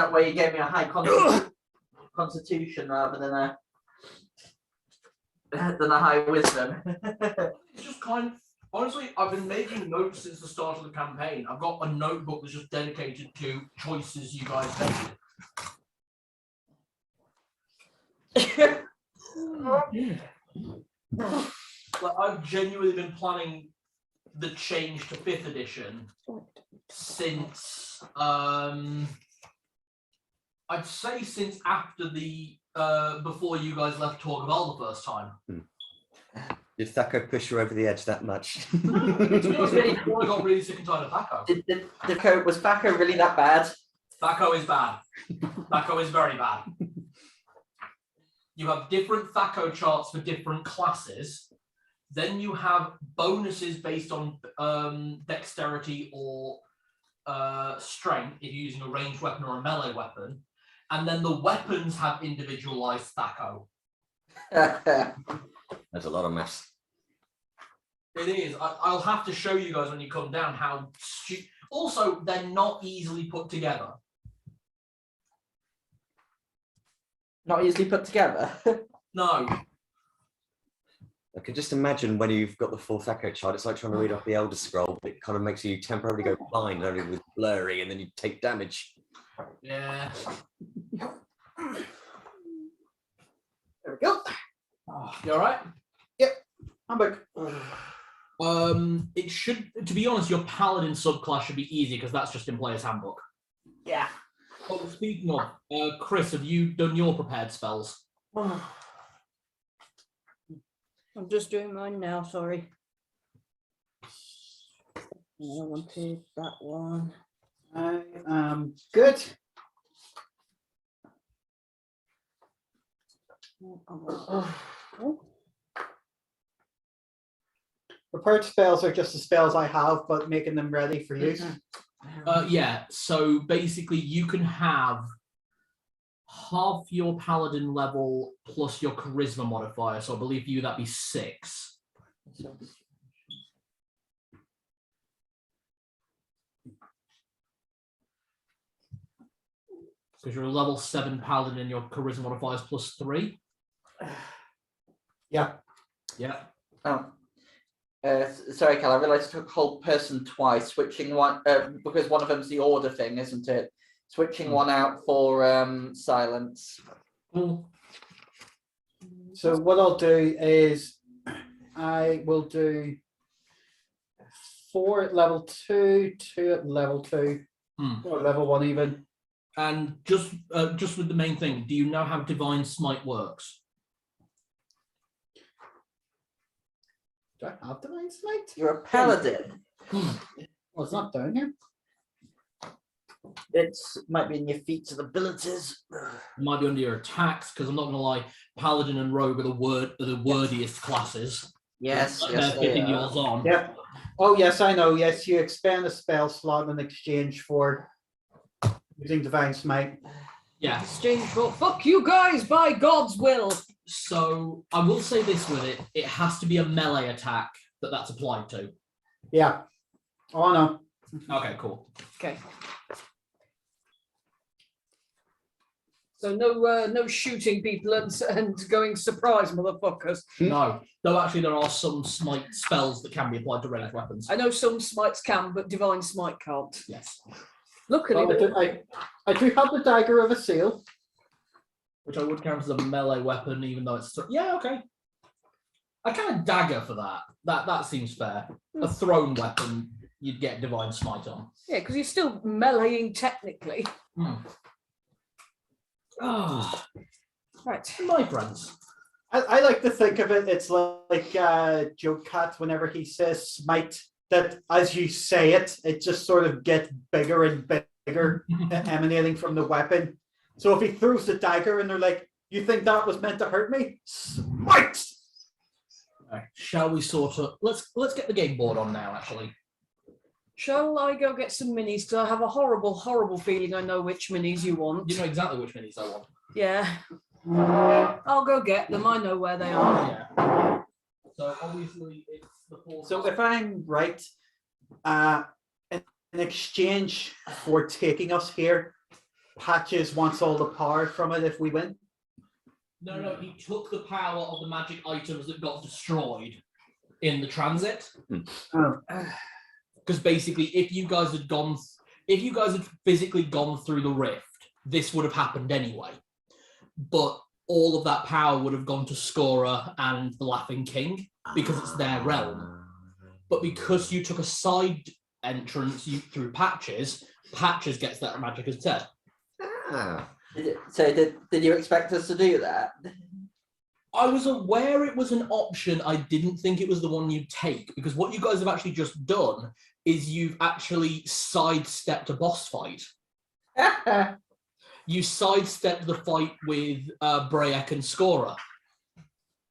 that way you gave me a high constitution rather than a high wisdom. It's just kind of, honestly, I've been making notes since the start of the campaign. I've got a notebook that's just dedicated to choices you guys made. Like, I've genuinely been planning the change to 5th edition since I'd say since after the before you guys left Torqueval the first time. Did Thaco push you over the edge that much? To be honest, I got really sick and tired of Thaco. Was Thaco really that bad? Thaco is bad. Thaco is very bad. You have different Thaco charts for different classes. Then you have bonuses based on dexterity or strength if you're using a ranged weapon or a melee weapon. And then the weapons have individualized Thaco. There's a lot of mess. It is. I'll have to show you guys when you come down how... Also, they're not easily put together. Not easily put together? No. I can just imagine when you've got the full Thaco chart, it's like trying to read off the Elder Scroll. It kind of makes you temporarily go blind, only with blurry, and then you take damage. Yeah. There we go. You all right? Yep. I'm back. It should, to be honest, your paladin subclass should be easy because that's just in Player's Handbook. Yeah. Oh, speaking of, Chris, have you done your prepared spells? I'm just doing mine now, sorry. I wanted that one. I am good. Prepared spells are just the spells I have, but making them ready for use. Yeah, so basically you can have half your paladin level plus your charisma modifier, so I believe for you that'd be 6. Because you're a level 7 paladin and your charisma modifier is +3. Yeah. Yeah. Oh. Sorry, Cal, I realised I took whole person twice, switching one, because one of them's the order thing, isn't it? Switching one out for silence. Cool. So what I'll do is I will do 4 at level 2, 2 at level 2, or level 1 even. And just with the main thing, do you know how Divine Smite works? Do I have Divine Smite? You're a paladin. Well, it's not down here. It might be in your feats and abilities. It might be under your attacks, because I'm not going to lie, Paladin and Rogue are the wordiest classes. Yes, They're yes, they getting are. yours on. Yeah. Oh, yes, I know. Yes, you expand a spell slot in exchange for using Divine Smite. Yeah. Exchange for fuck you guys by God's will. So I will say this with it: it has to be a melee attack that's applied to. Yeah. Oh, no. Okay, cool. Okay. So no shooting people and going surprise motherfuckers. No, though actually there are some smite spells that can be applied to ranged weapons. I know some smites can, but divine smite can't. Yes. Luckily, Well, I do have the Dagger of a Seal. Which I would count as a melee weapon, even though it's yeah, okay. I kind of dagger for that. That seems fair. A thrown weapon, you'd get divine smite on. yeah, because you're still meleeing technically. Ah, Right. my friends. I like to think of it, it's like Joe Cat whenever he says smite, that as you say it, it just sort of gets bigger and bigger, emanating from the weapon. So if he throws the dagger and they're like, you think that was meant to hurt me? Smite! Right, shall we sort of let's get the game board on now, actually. Shall I go get some minis? Because I have a horrible feeling I know which minis you want. You know exactly which minis I want. Yeah. I'll go get them. I know where they are. Yeah. So obviously it's the four. So if I'm right, in exchange for taking us here, Patches wants all the power from it if we win. No, he took the power of the magic items that got destroyed in the transit. Oh. Because basically, if you guys had physically gone through the rift, this would have happened anyway. But all of that power would have gone to Scorer and the Laughing King because it's their realm. But because you took a side entrance through Patches gets that magic instead. Ah. So did you expect us to do that? I was aware it was an option. I didn't think it was the one you'd take, because what you guys have actually just done is you've actually sidestepped a boss fight. You sidestepped the fight with Brayek and Scorer.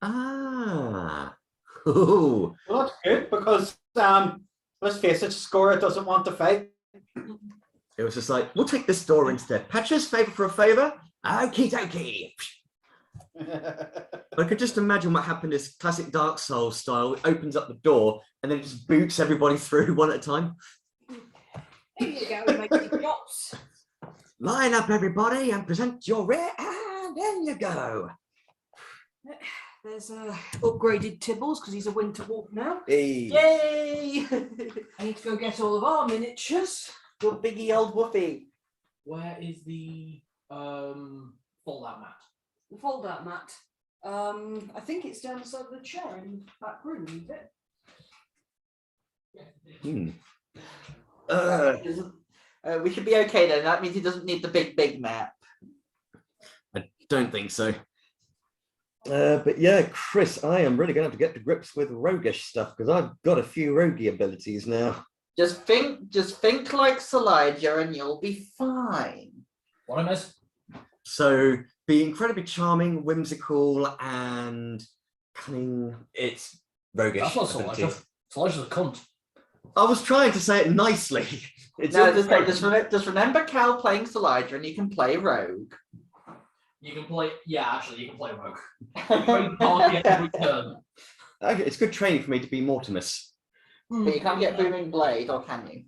Ah. Ooh. Well, that's good because let's face it, Scorer doesn't want to fight. It was just like, we'll take this door instead. Patches, favor for a favor? Okie dokie. I could just imagine what happened is classic Dark Souls style. It opens up the door and then it just boots everybody through one at a time. Here you go, you make your chops. Line up, everybody, and present your rear, and in you go. There's upgraded Tibbles because he's a winter wolf now. Hey. Yay! I need to go get all of our miniatures. Good biggie old woofy. Where is the fold-out mat? The fold-out mat. I think it's down the side of the chair in the back room, isn't it? We should be okay then. That means he doesn't need the big map. I don't think so. But yeah, Chris, I am really going to have to get to grips with roguish stuff because I've got a few roguey abilities now. Just think like Elijah and you'll be fine. What I miss? So be incredibly charming, whimsical, and cunning. It's roguish. That's not abilities. Elijah. Elijah's a cunt. I was trying to say it nicely. It's No, all- just remember Cal playing Elijah and you can play Rogue. You can play, yeah, actually, you can play Rogue. You play party at every turn. Okay, it's good training for me to be Mortimus. But you can't get Booming Blade, or can you?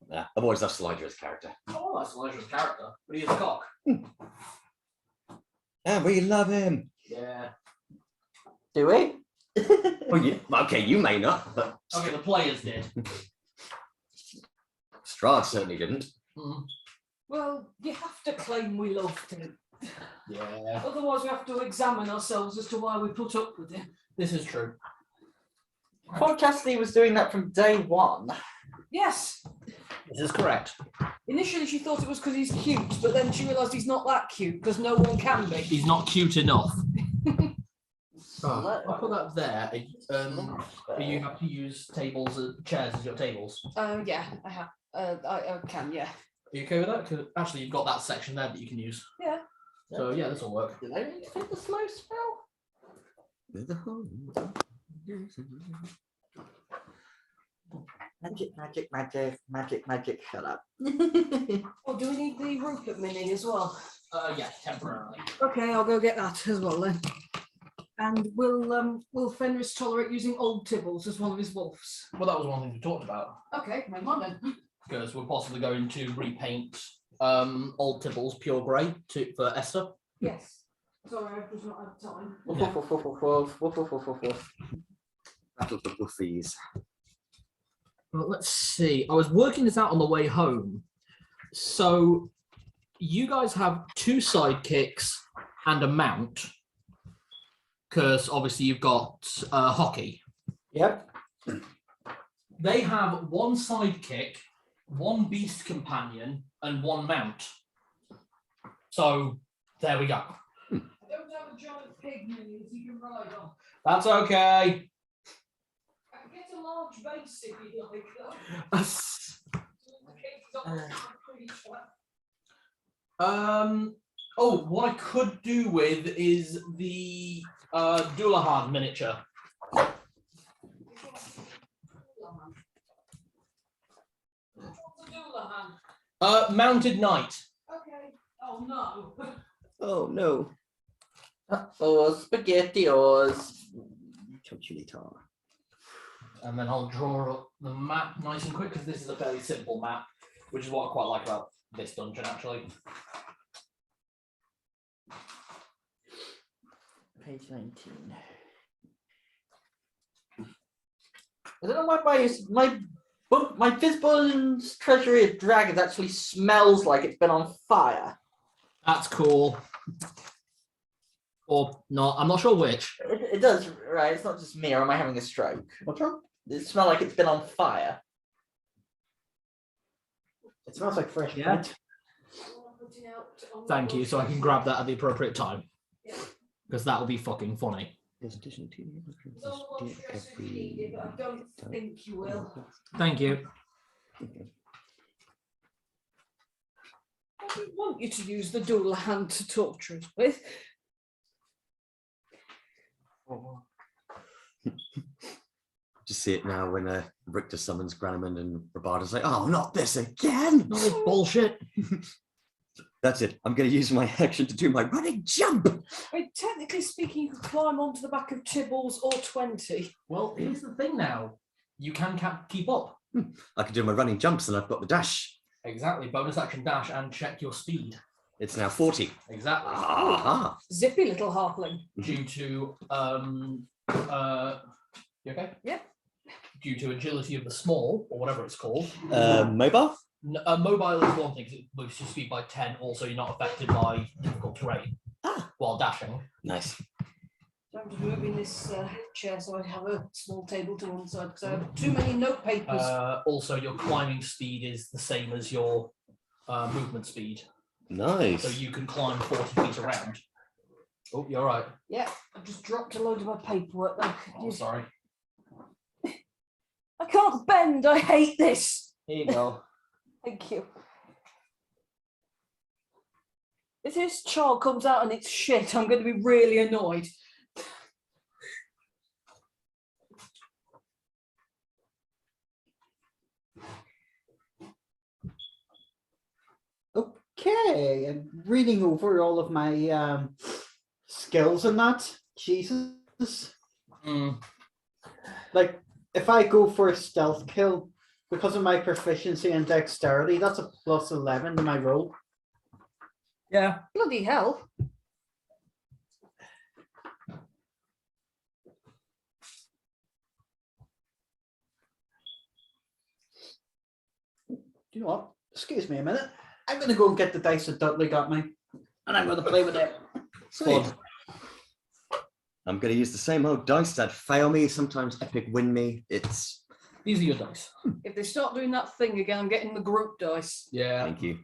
Nah, I've always loved Elijah as a character. Oh, that's Elijah's character, but he is a cock. And we love him. Yeah. Do we? Well, okay, you may not, but Okay, the players did. Strahd certainly didn't. Mm. Well, you have to claim we loved him. Yeah. Otherwise, we have to examine ourselves as to why we put up with him. This is true. I thought Cassidy was doing that from day one. Yes. This is correct. Initially, she thought it was because he's cute, but then she realised he's not that cute because no one can be. He's not cute enough. Let- I'll put that there. Are you have to use tables, chairs as your tables? Yeah, I have. I can, yeah. Are you okay with that? 'Cause actually, you've got that section there that you can use. Yeah. So yeah, this will work. Did I need to fit the slow spell? Magic, shut up. Well, do we need the Rupert mini as well? Yeah, temporarily. Okay, I'll go get that as well then. And will Fenris tolerate using old Tibbles as one of his wolves? Well, that was one thing we talked about, Okay, never mind then. because we're possibly going to repaint old Tibbles pure grey for Esther. Yes. Sorry, I've just not had time. Battle for Woofies. Well, let's see. I was working this out on the way home. So you guys have 2 sidekicks and a mount, because obviously you've got hockey. Yep. They have 1 sidekick, 1 beast companion, and 1 mount. So there we go. I don't have a giant pig mini that you can ride on. That's okay. I can get a large base if you like, though. Oh, what I could do with is the Dullahan miniature. Mounted knight. Okay. Oh no. Oh no. Oh, spaghettios. And then I'll draw up the map nice and quick, because this is a fairly simple map. which is what I quite like about this dungeon, actually. Page 19. I don't know why my Fizzball's Treasury of Dragons actually smells like it's been on fire. That's cool. Or not, I'm not sure which. It does, right? It's not just me, or am I having a stroke? What's wrong? It smells like it's been on fire. It smells like fresh Yeah. paint. Thank you, so I can grab that at the appropriate time. Because that will be fucking funny. I don't think you will. Thank you. I don't want you to use the dual hand to torture us with. Just see it now when Richter summons Granamond and Robardo's like, oh, not this again. Not this bullshit. That's it. I'm going to use my action to do my running jump. I mean, technically speaking, you could climb onto the back of Tibbles or 20. Well, here's the thing now. You can keep up. I can do my running jumps and I've got the dash. Exactly. Bonus action dash and check your speed. It's now 40. Exactly. Aha. Zippy little halfling. Due to you okay? Yep. Due to agility of the small, or whatever it's called. Mobile? Mobile is one thing because it boosts your speed by 10. Also, you're not affected by difficult terrain while dashing. Nice. So I'm just moving this chair so I have a small table to one side because I have too many note papers. Also, your climbing speed is the same as your movement speed. Nice. So you can climb 40 feet around. Oh, you're right. Yeah, I've just dropped a load of my paperwork. Oh, sorry. I can't bend. I hate this. Here you go. Thank you. If this child comes out and it's shit, I'm going to be really annoyed. Okay, I'm reading over all of my skills and that. Jesus. Like, if I go for a stealth kill, because of my proficiency and dexterity, that's a plus 11 to my roll. Yeah. Bloody hell. You know what? Excuse me a minute. I'm going to go and get the dice that Dudley got me, and I'm going to play with it. Sweet. I'm going to use the same old dice that fail me, sometimes epic win me. It's... These are your dice. If they start doing that thing again, I'm getting the group dice. Yeah. Thank you.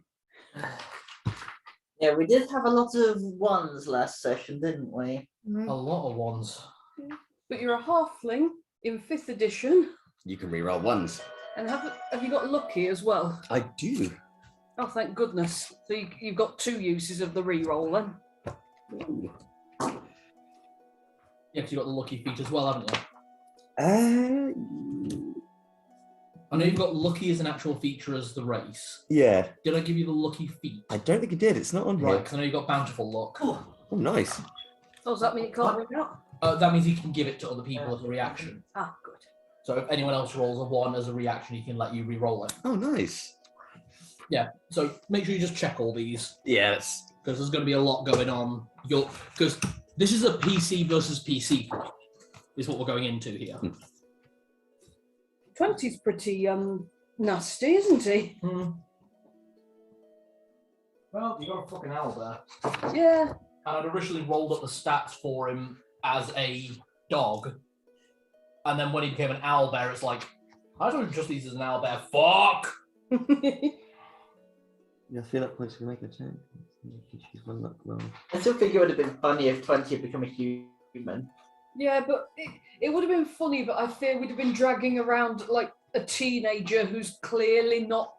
Yeah, we did have a lot of ones last session, didn't we? A lot of ones. But you're a halfling in 5th edition, You can reroll ones. and have you got lucky as well? I do. Oh, thank goodness. So you've got 2 uses of the reroll then. Yeah, because you've got the lucky feat as well, haven't you? I know you've got lucky as an actual feature as the race. Yeah. Did I give you the lucky feat? I don't think it did. It's not on Right, here. because I know you've got bountiful luck. Oh, nice. Oh, does that mean it can't run out? That means you can give it to other people as a reaction. Ah, good. So if anyone else rolls a 1 as a reaction, he can let you re-roll it. Oh, nice. Yeah, so make sure you just check all these, Yeah, that's... because there's going to be a lot going on. Because this is a PC versus PC fight, is what we're going into here. 20's pretty nasty, isn't he? Well, you got a fucking owl there. Yeah. And I'd originally rolled up the stats for him as a dog. And then when he became an owlbear, it's like, I don't just these as an owlbear. Fuck! Yeah, I feel like points can make a check. Choose one luck roll. I still think it would have been funny if 20 had become a human. Yeah, but it would have been funny, but I fear we'd have been dragging around like a teenager who's clearly not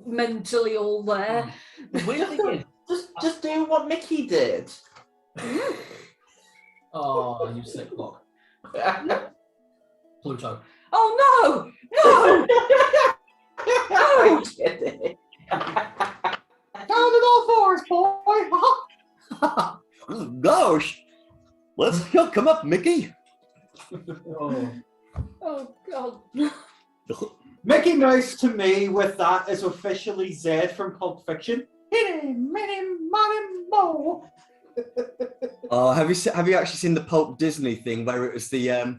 mentally all there. The weird thing is, Just do what Mickey did. oh, you sick fuck. Pluto. Oh no! No! I'm kidding. Down on all fours, boy! Oh, gosh. Let's come up, Mickey. Oh. Oh god. Mickey Mouse to me with that is officially Zed from Pulp Fiction. Hitty, mitty, matty, mo. Oh, have you actually seen the Pulp Disney thing where it was the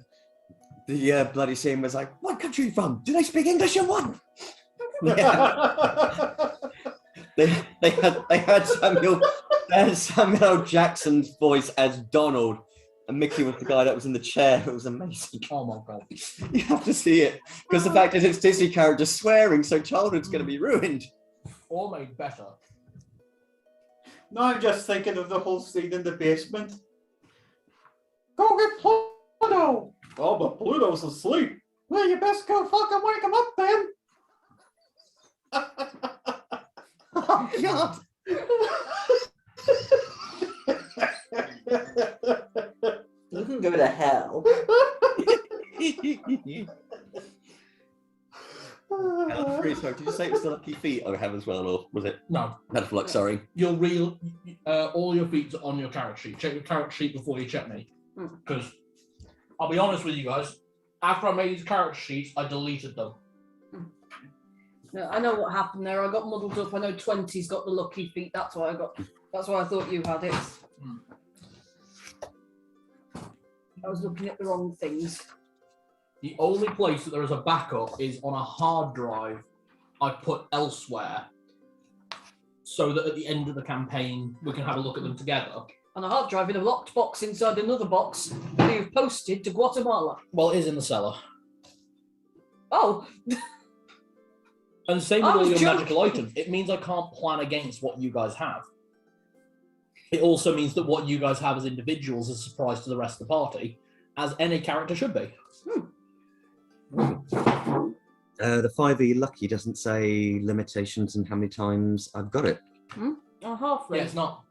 bloody scene was like, what country are you from? Do they speak English in one? Yeah. they had Samuel L. Jackson's voice as Donald, and Mickey was the guy that was in the chair. It was amazing. Oh my god. You have to see it because the fact is it's Disney characters swearing, so childhood's going to be ruined. Or made better. Now I'm just thinking of the whole scene in the basement. Go get Pluto! Oh, but Pluto's asleep. Well, you best go fucking wake him up then. Oh God! You can go to hell. I'm really sorry. Did you say it was the lucky feet I have as well, or was it? No. Bad luck. Sorry. You'll all your feet are on your character sheet. Check your character sheet before you check me. Because I'll be honest with you guys, after I made these character sheets, I deleted them. No, I know what happened there. I got muddled up. I know 20's got the lucky feet. That's why I thought you had it. I was looking at the wrong things. The only place that there is a backup is on a hard drive I put elsewhere, so that at the end of the campaign we can have a look at them together. On a hard drive in a locked box inside another box that you've posted to Guatemala. Well, it is in the cellar. Oh, And same with I all was your joking. magical items. It means I can't plan against what you guys have. It also means that what you guys have as individuals is a surprise to the rest of the party, as any character should be. The 5e lucky doesn't say limitations and how many times I've got it. a halfling. Yeah, it's not.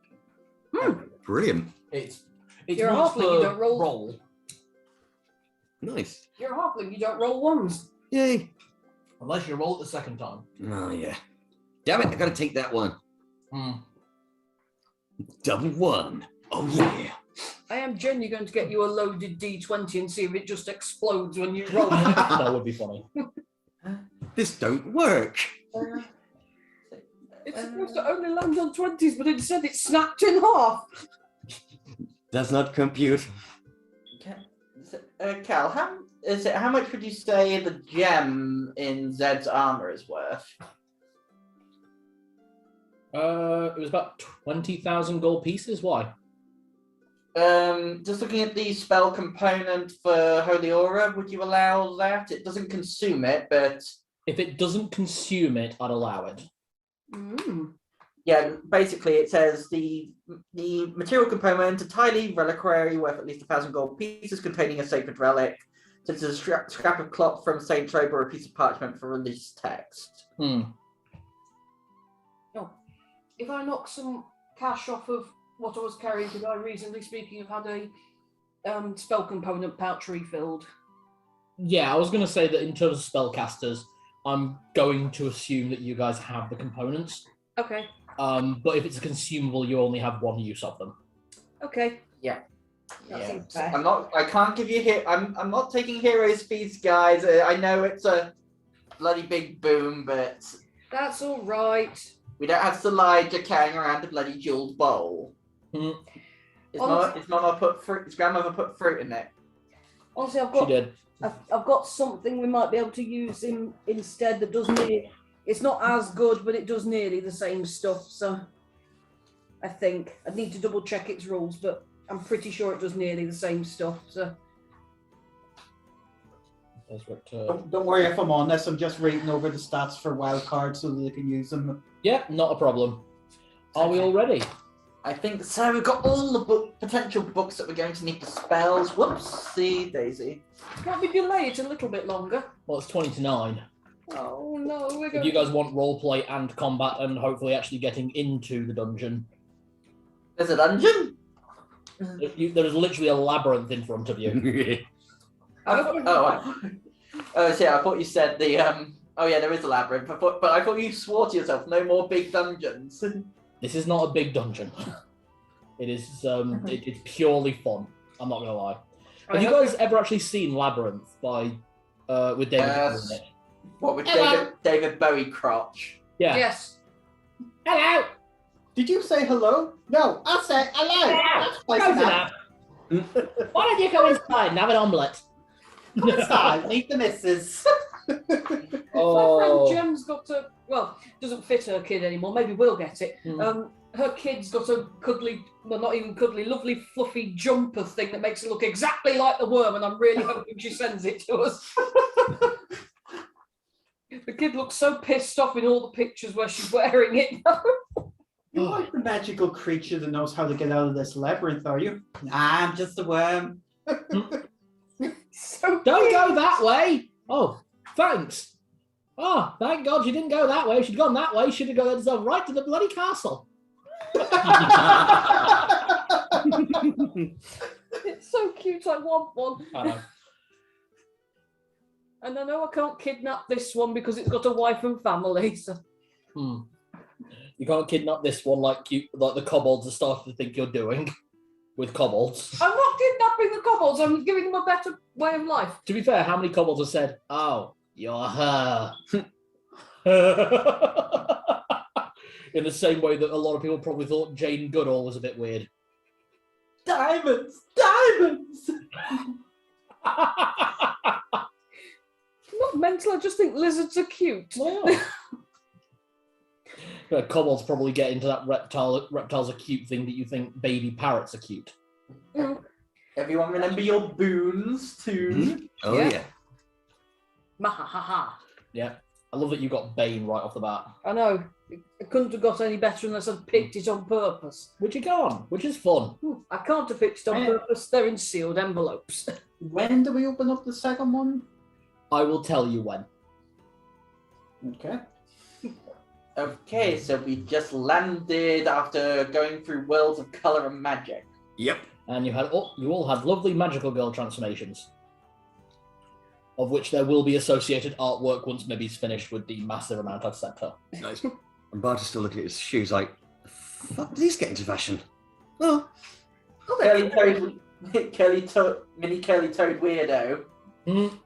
Brilliant. It's You're a not halfling, you for don't roll. Nice. You're a halfling. You don't roll ones. Yay. Unless you roll it the second time. Oh yeah. Damn it! I gotta take that one. Double one. Oh yeah. I am genuinely going to get you a loaded D20 and see if it just explodes when you roll it. That would be funny. This don't work. It's supposed to only land on 20s, but instead it snapped in half. Does not compute. Cal, how much would you say the gem in Zed's armor is worth? It was about 20,000 gold pieces. Why? Just looking at the spell component for Holy Aura, would you allow that? It doesn't consume it, but If it doesn't consume it, I'd allow it. yeah, basically it says the material component, a tiny reliquary worth at least 1,000 gold pieces containing a sacred relic, such as a scrap of cloth from Saint Robe or a piece of parchment for release text. If I knock some cash off of what I was carrying, because I, reasonably speaking, have had a spell component pouch refilled. Yeah, I was going to say that in terms of spellcasters, I'm going to assume that you guys have the components. Okay. But if it's a consumable, you only have one use of them. Okay. Yeah. That Yeah. seems fair. I can't give you I'm not taking heroes fees, guys. I know it's a bloody big boom, but That's all right. we don't have Elijah carrying around a bloody jeweled bowl. His grandmother put fruit in it. Honestly, She did. I've got something we might be able to use instead that does nearly. It's not as good, but it does nearly the same stuff. So I think I'd need to double check its rules, but I'm pretty sure it does nearly the same stuff. So That's what, Don't worry if I'm on this. I'm just reading over the stats for wild cards so that they can use them. yeah, not a problem. Are we all ready? I think so. We've got all the potential books that we're going to need for spells. Whoopsie daisy. can't we delay it a little bit longer? Well, it's 20 to 9. Oh no, we're If going. you guys want roleplay and combat and hopefully actually getting into the dungeon, There's a dungeon? there is literally a labyrinth in front of you. I thought you said the oh yeah, there is a labyrinth. But I thought you swore to yourself, no more big dungeons. This is not a big dungeon. It is it's purely fun. I'm not gonna lie. Have you guys ever actually seen Labyrinth by with David Bowie in it? What with Hello. David Bowie crotch? Yeah. Yes. Hello. Did you say hello? No, I said hello. That's close Close enough. enough. Why don't you go inside and have an omelette? Come inside, meet the missus. My friend Oh. Jem's got a, well, doesn't fit her kid anymore. Maybe we'll get it. Mm. Her kid's got a cuddly, well, not even cuddly, lovely fluffy jumper thing that makes it look exactly like the worm, and I'm really hoping she sends it to us. The kid looks so pissed off in all the pictures where she's wearing it. You're like the magical creature that knows how to get out of this labyrinth, are you? I'm just a worm. So Don't go that way. Oh, thanks. Oh, thank God she didn't go that way. If she'd gone that way, she'd have gone herself right to the bloody castle. It's so cute. I want one. I know. And I know I can't kidnap this one because it's got a wife and family. So You can't kidnap this one like the kobolds are starting to think you're doing with kobolds. I'm not kidnapping the kobolds. I'm giving them a better way of life. To be fair, how many kobolds have said, "Oh, you're her"? In the same way that a lot of people probably thought Jane Goodall was a bit weird. Diamonds! Diamonds! I'm not mental. I just think lizards are cute. Well, yeah, kobolds probably get into that reptiles are cute thing that you think baby parrots are cute. Everyone remember your boons too. Oh Yeah. yeah. Mahahaha. Yeah, I love that you got Bane right off the bat. I know. It couldn't have got any better unless I'd picked it on purpose. Which you can't, which is fun. I can't have picked it on purpose. They're in sealed envelopes. When do we open up the second one? I will tell you when. Okay. Okay, so we just landed after going through worlds of color and magic. Yep. And you all had lovely magical girl transformations, of which there will be associated artwork once Mibby's finished with the massive amount I've sent her. Nice. And Bart's still looking at his shoes like, the fuck did these get into fashion? Oh. Curly toed, mini curly toed weirdo. Mm.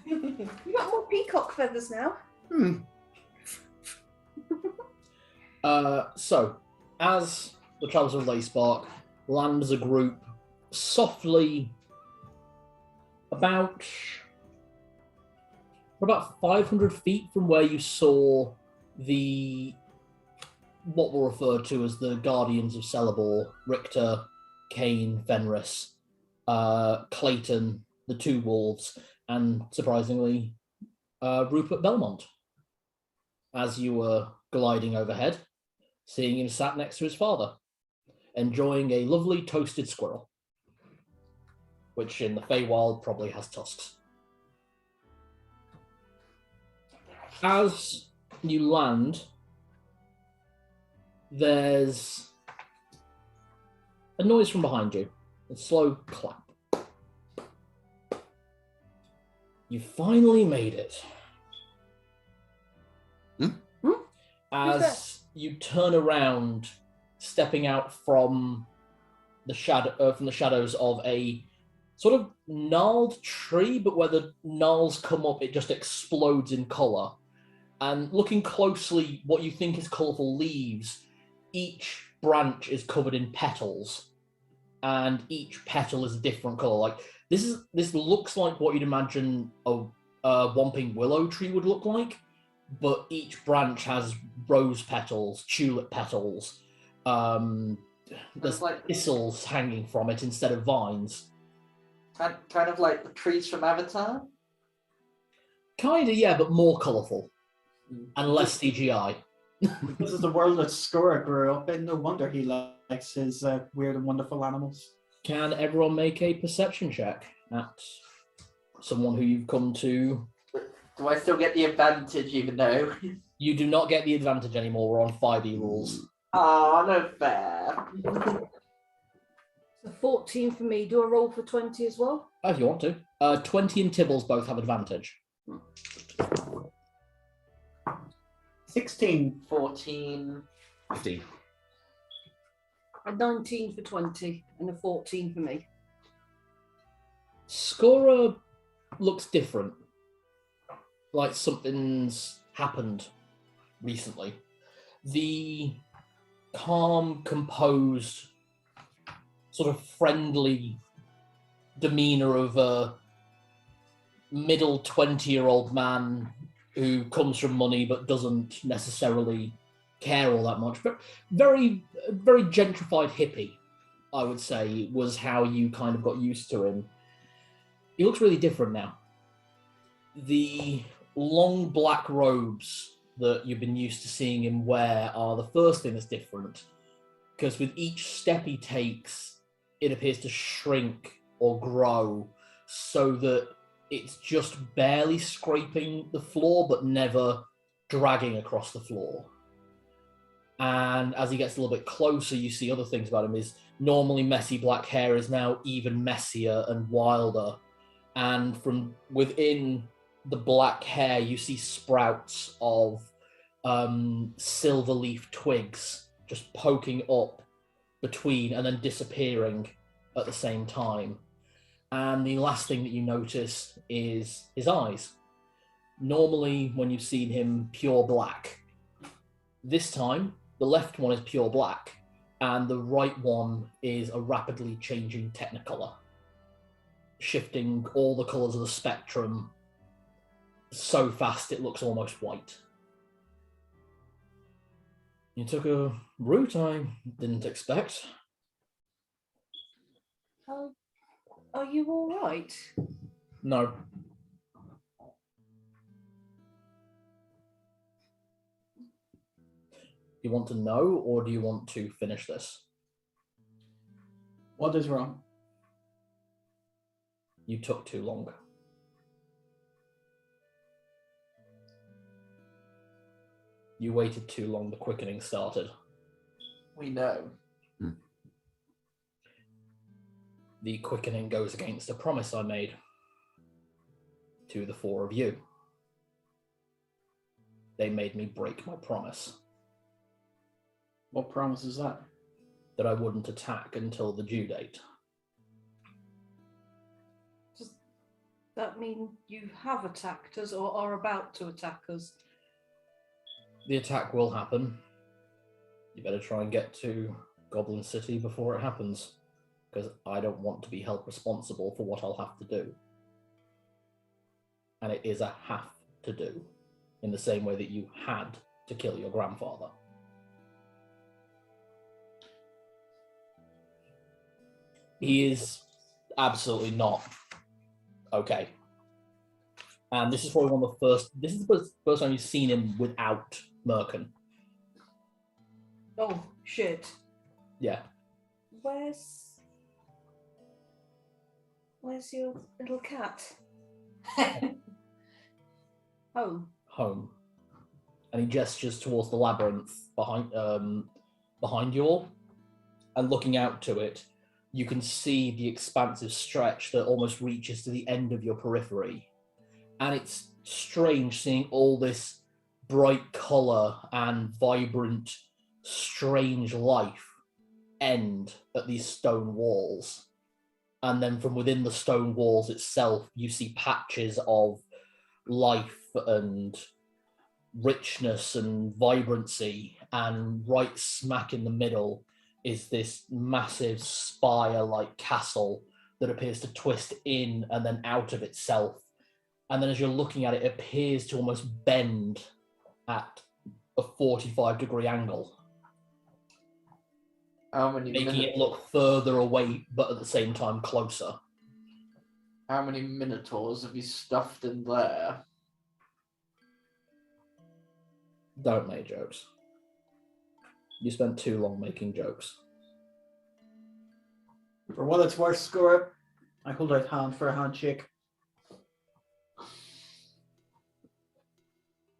You got more peacock feathers now. So, as the Travels of Leyspark land as a group softly about 500 feet from where you saw what were referred to as the Guardians of Celebor, Richter, Kane, Fenris, Clayton, the two wolves, and surprisingly, Rupert Belmont. As you were gliding overhead, seeing him sat next to his father, enjoying a lovely toasted squirrel, which in the Feywild probably has tusks. As you land, there's a noise from behind you, a slow clap. You finally made it. As you turn around, stepping out from the shadows of a sort of gnarled tree, but where the gnarls come up, it just explodes in colour. And looking closely, what you think is colourful leaves, each branch is covered in petals, and each petal is a different colour. Like this looks like what you'd imagine a Whomping Willow tree would look like, but each branch has rose petals, tulip petals. There's like thistles hanging from it instead of vines. Kind of like the trees from Avatar. Kinda, yeah, but more colourful and less CGI. This is the world that Skora grew up in. No wonder he likes his weird and wonderful animals. Can everyone make a perception check at someone who you've come to? Do I still get the advantage even though? You do not get the advantage anymore. We're on 5e rules. Ah, no fair. So 14 for me. Do I roll for 20 as well? Oh, if you want to. 20 and Tibbles both have advantage. 16. 14. 15. A 19 for 20 and a 14 for me. Skora looks different. like something's happened recently. The calm, composed, sort of friendly demeanor of a middle 20-year-old man who comes from money but doesn't necessarily care all that much. But very gentrified hippie, I would say, was how you kind of got used to him. He looks really different now. The long black robes that you've been used to seeing him wear are the first thing that's different, because with each step he takes, it appears to shrink or grow so that it's just barely scraping the floor but never dragging across the floor. And as he gets a little bit closer, you see other things about him. His normally messy black hair is now even messier and wilder. And from within the black hair, you see sprouts of silver leaf twigs just poking up between and then disappearing at the same time. And the last thing that you notice is his eyes. Normally, when you've seen him pure black, this time the left one is pure black and the right one is a rapidly changing technicolor, shifting all the colors of the spectrum so fast it looks almost white. You took a route I didn't expect. Are you all right? No. You want to know, or do you want to finish this? What is wrong? You took too long. You waited too long, the quickening started. We know. The quickening goes against a promise I made to the four of you. They made me break my promise. What promise is that? That I wouldn't attack until the due date. Does that mean you have attacked us or are about to attack us? The attack will happen. You better try and get to Goblin City before it happens, because I don't want to be held responsible for what I'll have to do. And it is a have to do, in the same way that you had to kill your grandfather. He is absolutely not okay. And this is probably one of the first, this is the first time you've seen him without Merkin. Oh, shit. Yeah. Where's your little cat? Home. Home. And he gestures towards the labyrinth behind you all. And looking out to it, you can see the expansive stretch that almost reaches to the end of your periphery. And it's strange seeing all this bright colour and vibrant, strange life end at these stone walls. And then from within the stone walls itself, you see patches of life and richness and vibrancy. And right smack in the middle is this massive spire-like castle that appears to twist in and then out of itself. And then as you're looking at it, it appears to almost bend at a 45-degree angle, How many making it look further away, but at the same time closer. How many minotaurs have you stuffed in there? Don't make jokes. You spent too long making jokes. For what it's worth, Score, I hold out hand for a handshake.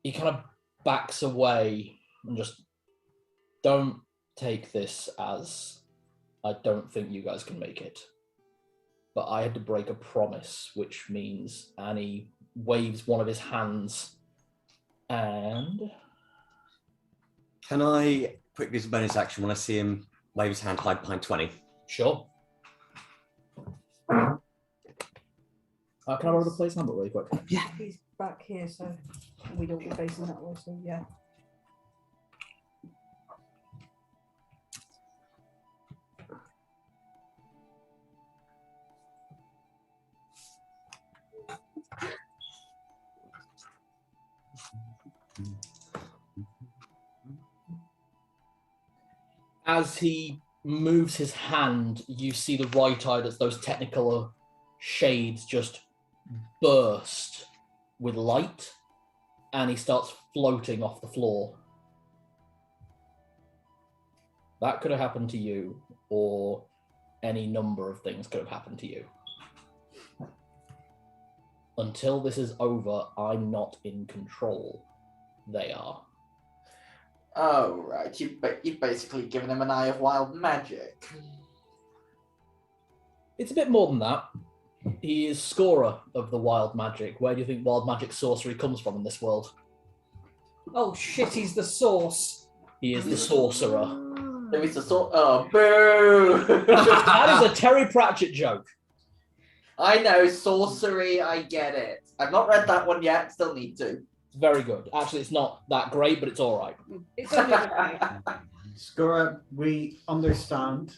He kind of backs away and just, don't take this as I don't think you guys can make it. But I had to break a promise, which means, and he waves one of his hands and... Can I quickly, as a bonus action, when I see him wave his hand, hide behind 20? Sure. Can I roll the place number really quick? Yeah. back here so we don't be facing that way. So yeah. As he moves his hand, you see the right eye as those technicolor shades just burst with light, and he starts floating off the floor. That could have happened to you, or any number of things could have happened to you. Until this is over, I'm not in control. They are. Oh, right. You've basically given him an eye of wild magic. It's a bit more than that. He is scorer of the wild magic. Where do you think wild magic sorcery comes from in this world? Oh shit! He's the source. He is the sorcerer. There is a sort. Oh, boo! That is a Terry Pratchett joke. I know sorcery. I get it. I've not read that one yet. Still need to. It's very good. Actually, it's not that great, but it's all right. It's only okay. Skora, we understand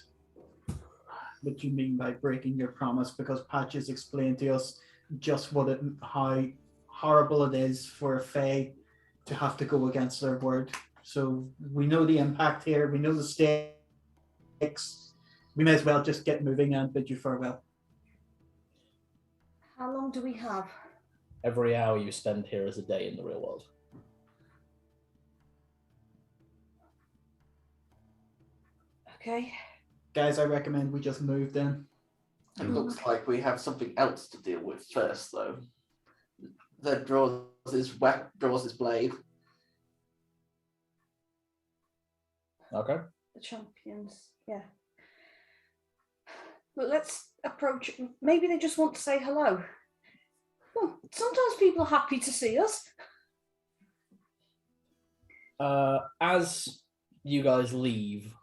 what you mean by breaking your promise, because Patch has explained to us just how horrible it is for a Fae to have to go against their word. So we know the impact here. We know the stakes. We may as well just get moving and bid you farewell. How long do we have? Every hour you spend here is a day in the real world. Okay. Guys, I recommend we just move then. It looks like we have something else to deal with first, though. That draws his blade. Okay. The champions. Yeah. But let's approach it. Maybe they just want to say hello. Well, sometimes people are happy to see us. As you guys leave,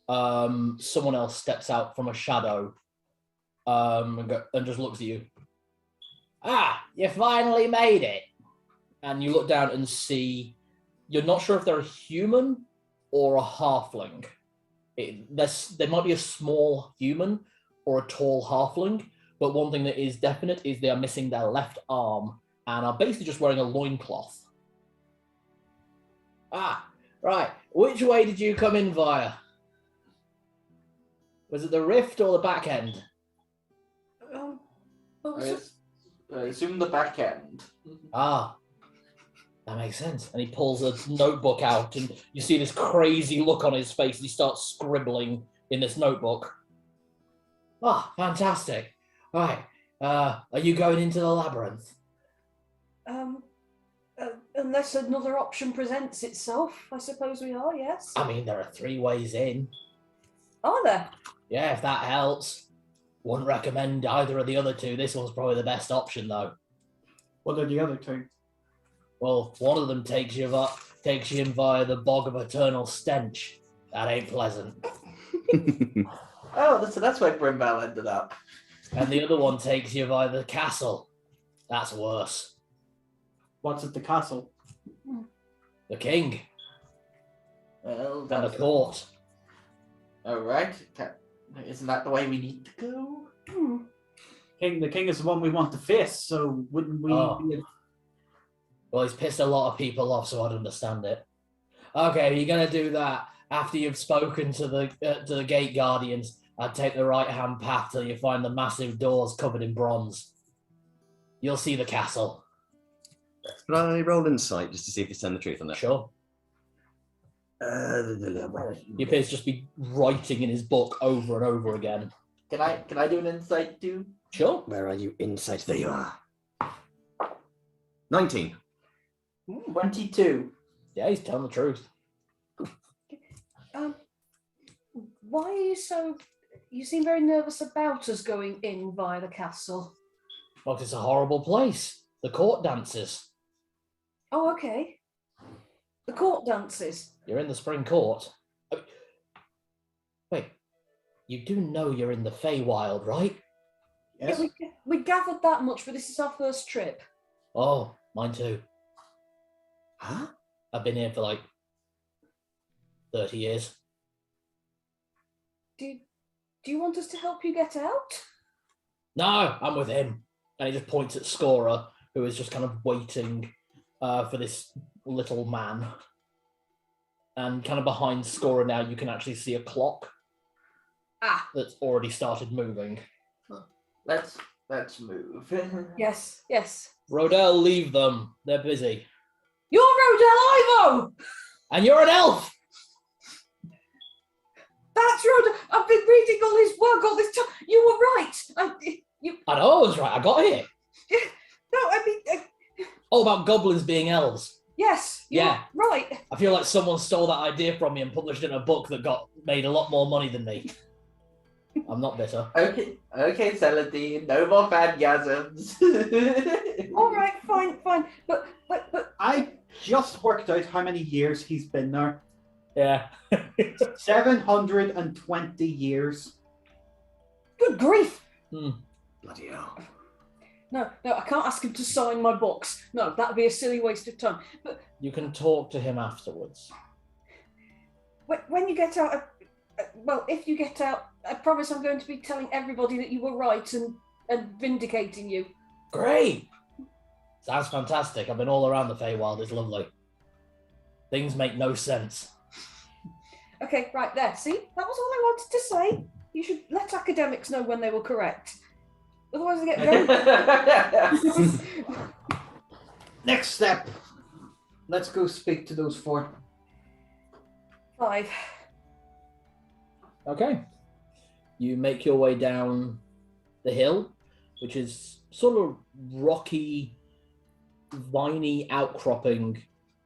someone else steps out from a shadow and just looks at you. Ah, you finally made it. And you look down and see, you're not sure if they're a human or a halfling. There might be a small human or a tall halfling, but one thing that is definite is they are missing their left arm and are basically just wearing a loincloth. Ah, right. Which way did you come in via? Was it the rift or the back end? I assume the back end. Ah, that makes sense. And he pulls a notebook out, and you see this crazy look on his face, and he starts scribbling in this notebook. Ah, fantastic. Right. Are you going into the labyrinth? Unless another option presents itself, I suppose we are, yes. I mean, there are 3 ways in. Are there? Yeah, if that helps. Wouldn't recommend either of the other 2. This one's probably the best option, though. What are the other 2? Well, one of them takes you in via the bog of eternal stench. That ain't pleasant. Oh, so that's where Brimbell ended up. And the other one takes you via the castle. That's worse. What's at the castle? The king Well, and the that's court. all right. Isn't that the way we need to go? The king is the one we want to face, so wouldn't we? Oh. Well, he's pissed a lot of people off, so I'd understand it. Okay, you're gonna do that after you've spoken to the gate guardians. I'd take the right-hand path till you find the massive doors covered in bronze. You'll see the castle. Could I roll insight just to see if he's telling the truth on that? Sure. He appears to just be writing in his book over and over again. Can I do an insight too? Sure. Where are you? Insight. There you are. 19. 22. Yeah, he's telling the truth. Why are you so... You seem very nervous about us going in via the castle. Well, it's a horrible place. The court dances. Oh, okay. The court dances. You're in the spring court. Wait, you do know you're in the Feywild, right? Yes. Yeah, we gathered that much, but this is our first trip. Oh, mine too. Huh? I've been here for like 30 years. Do you want us to help you get out? No, I'm with him. And he just points at Scorer, who is just kind of waiting for this little man. And kind of behind Scorer now, you can actually see a clock that's already started moving. Let's move. Yes, yes. Rodell, leave them. They're busy. You're Rodell Ivo! And you're an elf! That's Rodell. I've been reading all his work all this time. You were right. I know I was right. I got here. No, I mean, Oh, about goblins being elves. yes, you're Yeah. right. I feel like someone stole that idea from me and published it in a book that got made a lot more money than me. I'm not bitter. Okay, Celadine, no more phangasms. All right, fine. But I just worked out how many years he's been there. Yeah. 720 years. good grief. Bloody hell. No, I can't ask him to sign my books. No, that'd be a silly waste of time. But You can talk to him afterwards. when you get out, well, if you get out, I promise I'm going to be telling everybody that you were right and vindicating you. Great! Sounds fantastic. I've been all around the Feywild. It's lovely. Things make no sense. Okay, right there. See, that was all I wanted to say. You should let academics know when they were correct. Otherwise, they get very. Next step. Let's go speak to those 4. 5. Okay. You make your way down the hill, which is sort of rocky, viney outcropping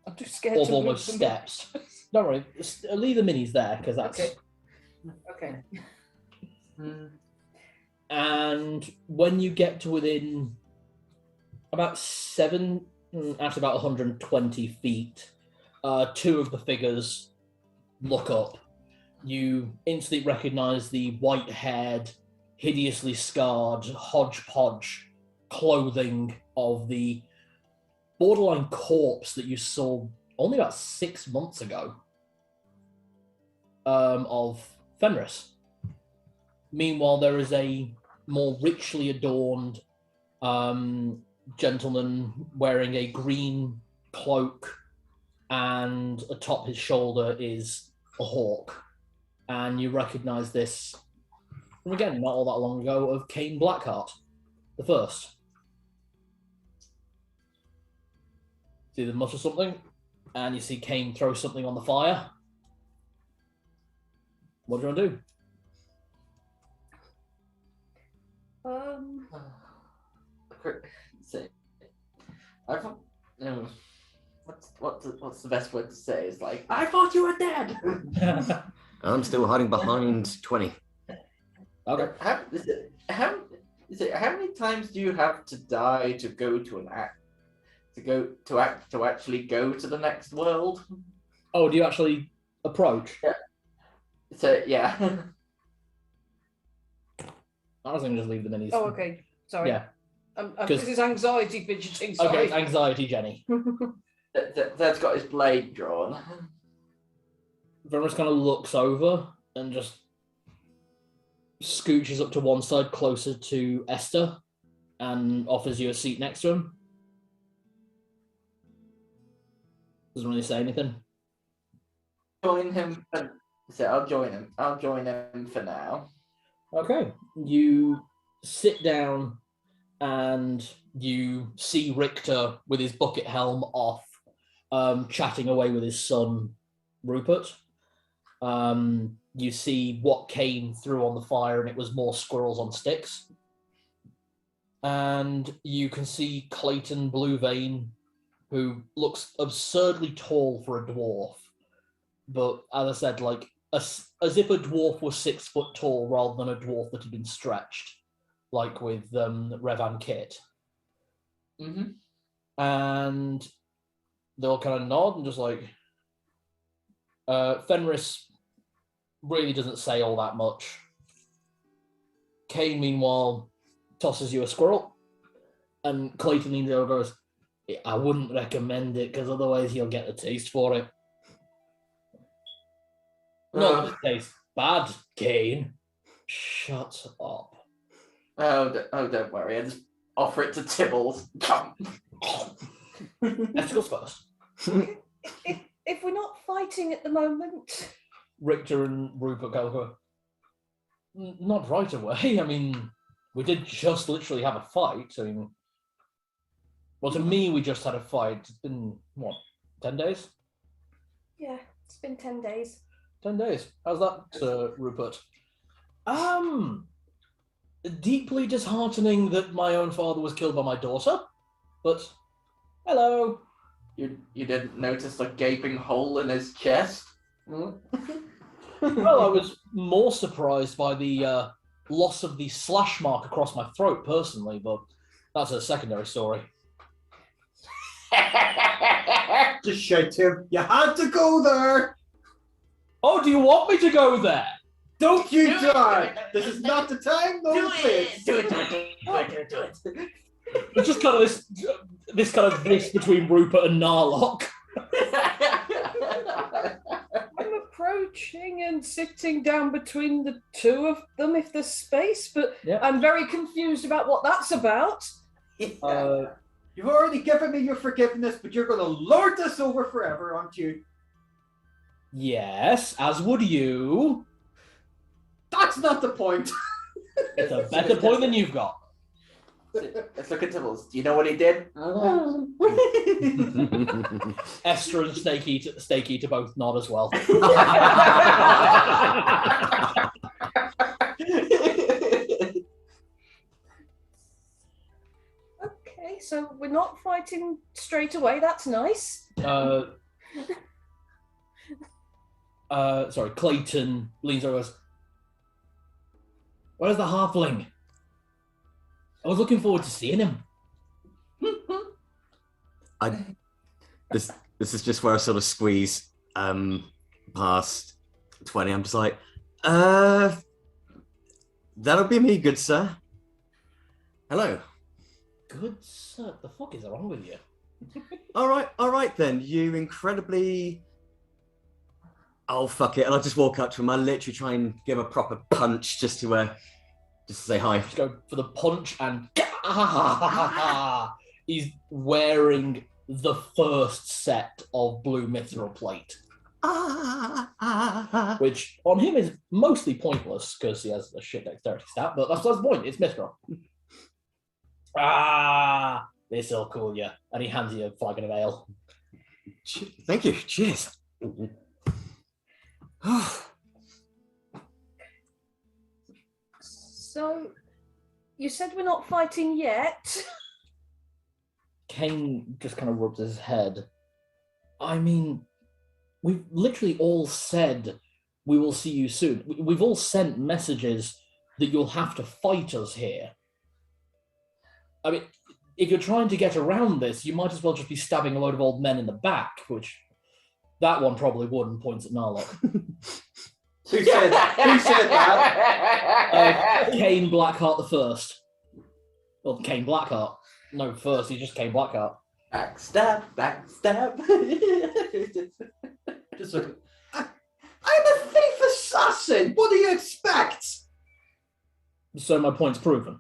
I'm too scared of to almost move them. steps. Don't worry, leave the minis there because that's. Okay. And when you get to within about actually about 120 feet, 2 of the figures look up. You instantly recognize the white-haired, hideously scarred, hodgepodge clothing of the borderline corpse that you saw only about 6 months ago of Fenris. Meanwhile, there is a more richly adorned gentleman wearing a green cloak, and atop his shoulder is a hawk. And you recognize this from, again, not all that long ago, of Cain Blackheart, the first. See them mutter something, and you see Cain throw something on the fire. What do you want to do? So, I thought, what's the best word to say? It's like, I thought you were dead. I'm still hiding behind 20. Okay. How many times do you have to die to go to an act to actually go to the next world? Oh, do you actually approach? Yeah. So yeah. I was going to just leave the minis. Oh, okay. Sorry. Yeah. This is anxiety fidgeting. Sorry. Okay, it's anxiety, Jenny. That's got his blade drawn. Verus kind of looks over and just scooches up to one side closer to Esther and offers you a seat next to him. Doesn't really say anything. Join him. So I'll join him. I'll join him for now. Okay. You sit down and you see Richter with his bucket helm off, chatting away with his son, Rupert. You see what Cain threw on the fire, and it was more squirrels on sticks. And you can see Clayton Bluevein, who looks absurdly tall for a dwarf. But as I said, like as if a dwarf was 6 foot tall rather than a dwarf that had been stretched, like with Revan Kit. Mm-hmm. And they'll kind of nod and just like, Fenris really doesn't say all that much. Cain, meanwhile, tosses you a squirrel, and Clayton leans over and goes, I wouldn't recommend it because otherwise you'll get a taste for it. Not that it tastes bad, Kane. Shut up. Don't worry. I just offer it to Tibbles. Let's go first. If we're not fighting at the moment, Richter and Rupert go, not right away. I mean, we did just literally have a fight. I mean, well, to me, we just had a fight. It's been, what, 10 days? Yeah, it's been 10 days. 10 days. How's that, Rupert? Deeply disheartening that my own father was killed by my daughter, but hello. You didn't notice the gaping hole in his chest? Well, I was more surprised by the loss of the slash mark across my throat, personally, but that's a secondary story. Just shout to him. You had to go there. Oh, do you want me to go there? Don't you Do it. dare. This is not the time, no Do place. it! Do it! It's just kind of this between Rupert and Narlock. I'm approaching and sitting down between the two of them if there's space, but Yeah. I'm very confused about what that's about. You've already given me your forgiveness, but you're going to lord this over forever, aren't you? Yes, as would you. That's not the point. It's a better point than you've got. Let's look at Tibbles. Do you know what he did? Esther and Snake Eater both nod as well. Okay, so we're not fighting straight away. That's nice. Sorry, Clayton leans over and goes, "Where's the halfling? I was looking forward to seeing him." This is just where I sort of squeeze past 20. I'm just like, that'll be me, good sir. Hello. Good sir, the fuck is wrong with you? All right then. You incredibly. Oh fuck it! And I just walk up to him. I literally try and give a proper punch just to say hi. Just go for the punch and he's wearing the first set of blue mithril plate, which on him is mostly pointless because he has a shit dexterity stat, but that's the point. It's mithril. This'll cool you. And he hands you a flagon of ale. Thank you. Cheers. So, you said we're not fighting yet. Kane just kind of rubs his head. I mean, we've literally all said we will see you soon. We've all sent messages that you'll have to fight us here. I mean, if you're trying to get around this, you might as well just be stabbing a load of old men in the back, which that one probably would, and points at Narlock. Who said that? Kane Blackheart the first. Well, Kane Blackheart. No, first, he just Kane Blackheart. Backstab. Just look. I'm a thief assassin. What do you expect? So my point's proven.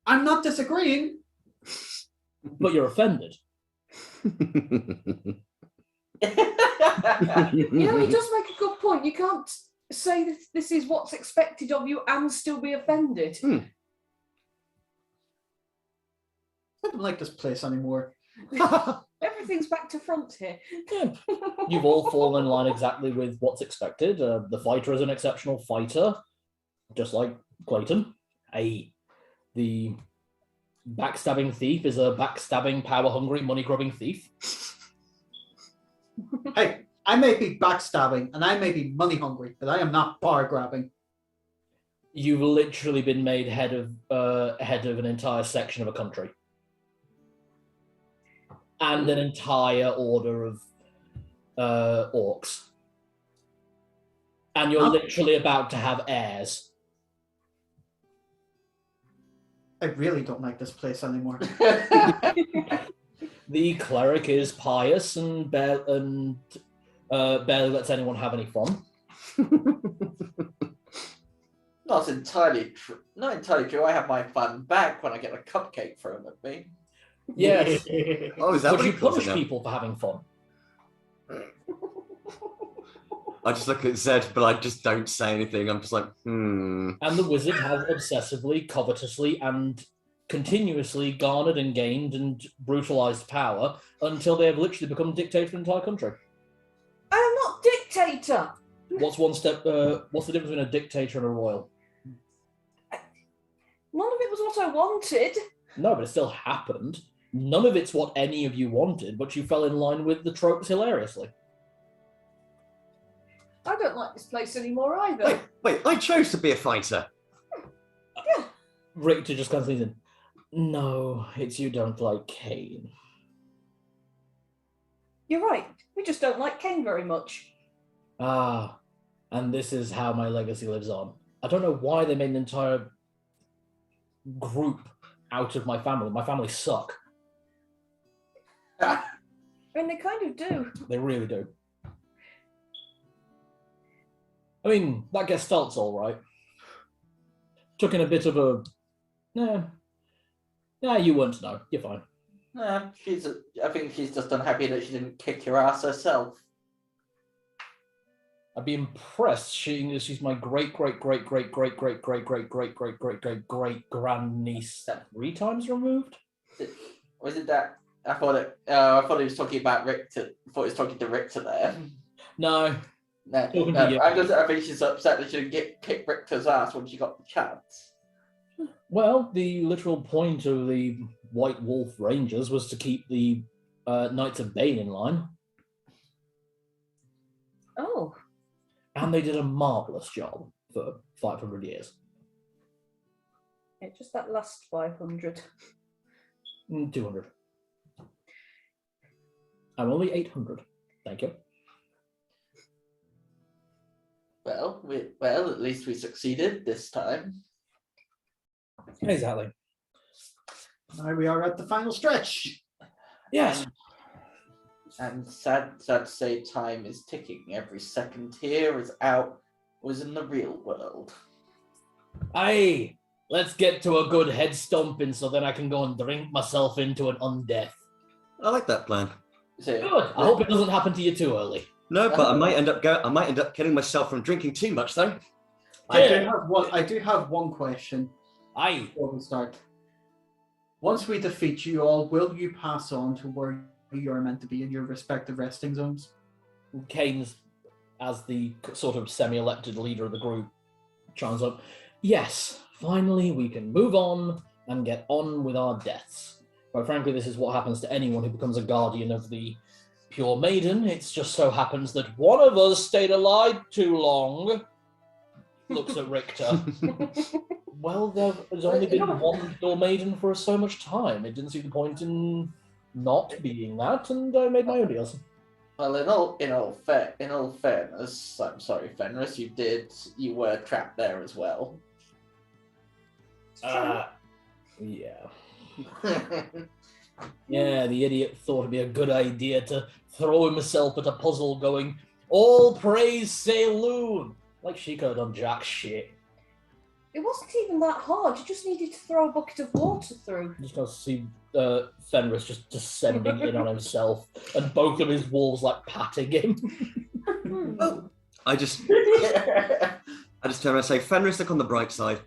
I'm not disagreeing. But you're offended. You know, he does make a good point. You can't say that this is what's expected of you and still be offended. I don't like this place anymore. Everything's back to front here. Yeah. You've all fallen in line exactly with what's expected. The fighter is an exceptional fighter, just like Clayton. The backstabbing thief is a backstabbing, power-hungry, money-grubbing thief. Hey, I may be backstabbing and I may be money hungry, but I am not bar grabbing. You've literally been made head of an entire section of a country. And an entire order of orcs. And you're literally about to have heirs. I really don't like this place anymore. The cleric is pious and barely lets anyone have any fun. Not entirely true. Not entirely true. I have my fun back when I get a cupcake thrown at me. Yes. Oh, is that Would what you he calls punish it now? people for having fun? I just look at Zed, but I just don't say anything. I'm just like, And the wizard has obsessively, covetously, and continuously garnered and gained and brutalized power until they have literally become dictator of the entire country. I am not dictator. What's one step? What's the difference between a dictator and a royal? None of it was what I wanted. No, but it still happened. None of it's what any of you wanted, but you fell in line with the tropes hilariously. I don't like this place anymore either. wait, I chose to be a fighter. Richter just kind of leans in. No, it's you don't like Kane. You're right. We just don't like Kane very much. Ah, and this is how my legacy lives on. I don't know why they made an entire group out of my family. My family suck. I mean, they kind of do. They really do. I mean, that guest start's all right. Took in a bit of a... Nah, you won't know. You're fine. Nah, I think she's just unhappy that she didn't kick your ass herself. I'd be impressed. She's my great grandniece 3 times removed. Was it that? I thought he was talking about Richter. I thought he was talking to Richter there. No. No, Talking to you. I think she's upset that she didn't kick Richter's ass when she got the chance. Well, the literal point of the White Wolf Rangers was to keep the Knights of Bane in line. Oh. And they did a marvellous job for 500 years. Yeah, just that last 500. 200. I'm only 800. Thank you. Well, at least we succeeded this time. Exactly. Now we are at the final stretch. Yes. And sad to say, time is ticking. Every second here was in the real world. Aye, let's get to a good head stomping so then I can go and drink myself into an undeath. I like that plan. So, Good. I hope it doesn't happen to you too early. No, but I might end up killing myself from drinking too much, though. I do have one question Aye. before we start. Once we defeat you all, will you pass on to where you are meant to be in your respective resting zones? Kane's, as the sort of semi-elected leader of the group, chimes up. Yes, finally we can move on and get on with our deaths. Quite frankly, this is what happens to anyone who becomes a guardian of the Pure Maiden. It just so happens that one of us stayed alive too long. Looks at Richter. Well, there's only been one Pure Maiden for so much time. It didn't see the point in not being that, and I made my own deals. Well, in all fairness, I'm sorry, Fenris, you were trapped there as well. Yeah. Yeah, the idiot thought it'd be a good idea to throw himself at a puzzle going, all praise Saloon! Like she could have done jack shit. It wasn't even that hard. You just needed to throw a bucket of water through. Just got to see Fenris just descending in on himself and both of his wolves like patting him. Oh, I just turn around and say, Fenris, look on the bright side.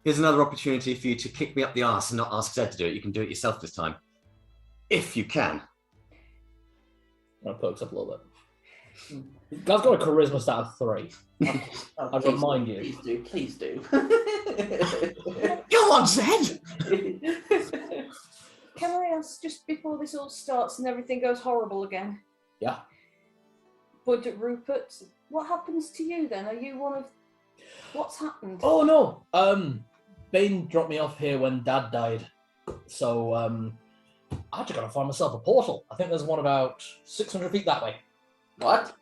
Here's another opportunity for you to kick me up the arse and not ask Zed to do it. You can do it yourself this time. If you can. That perks up a little bit. Guy's got a charisma stat of 3. I remind you. Please do. Go on, Zed! Can I ask, just before this all starts and everything goes horrible again? Yeah. But Rupert, what happens to you then? Are you one of... What's happened? Oh no! Bane dropped me off here when Dad died. So, I just gotta find myself a portal. I think there's one about 600 feet that way. What?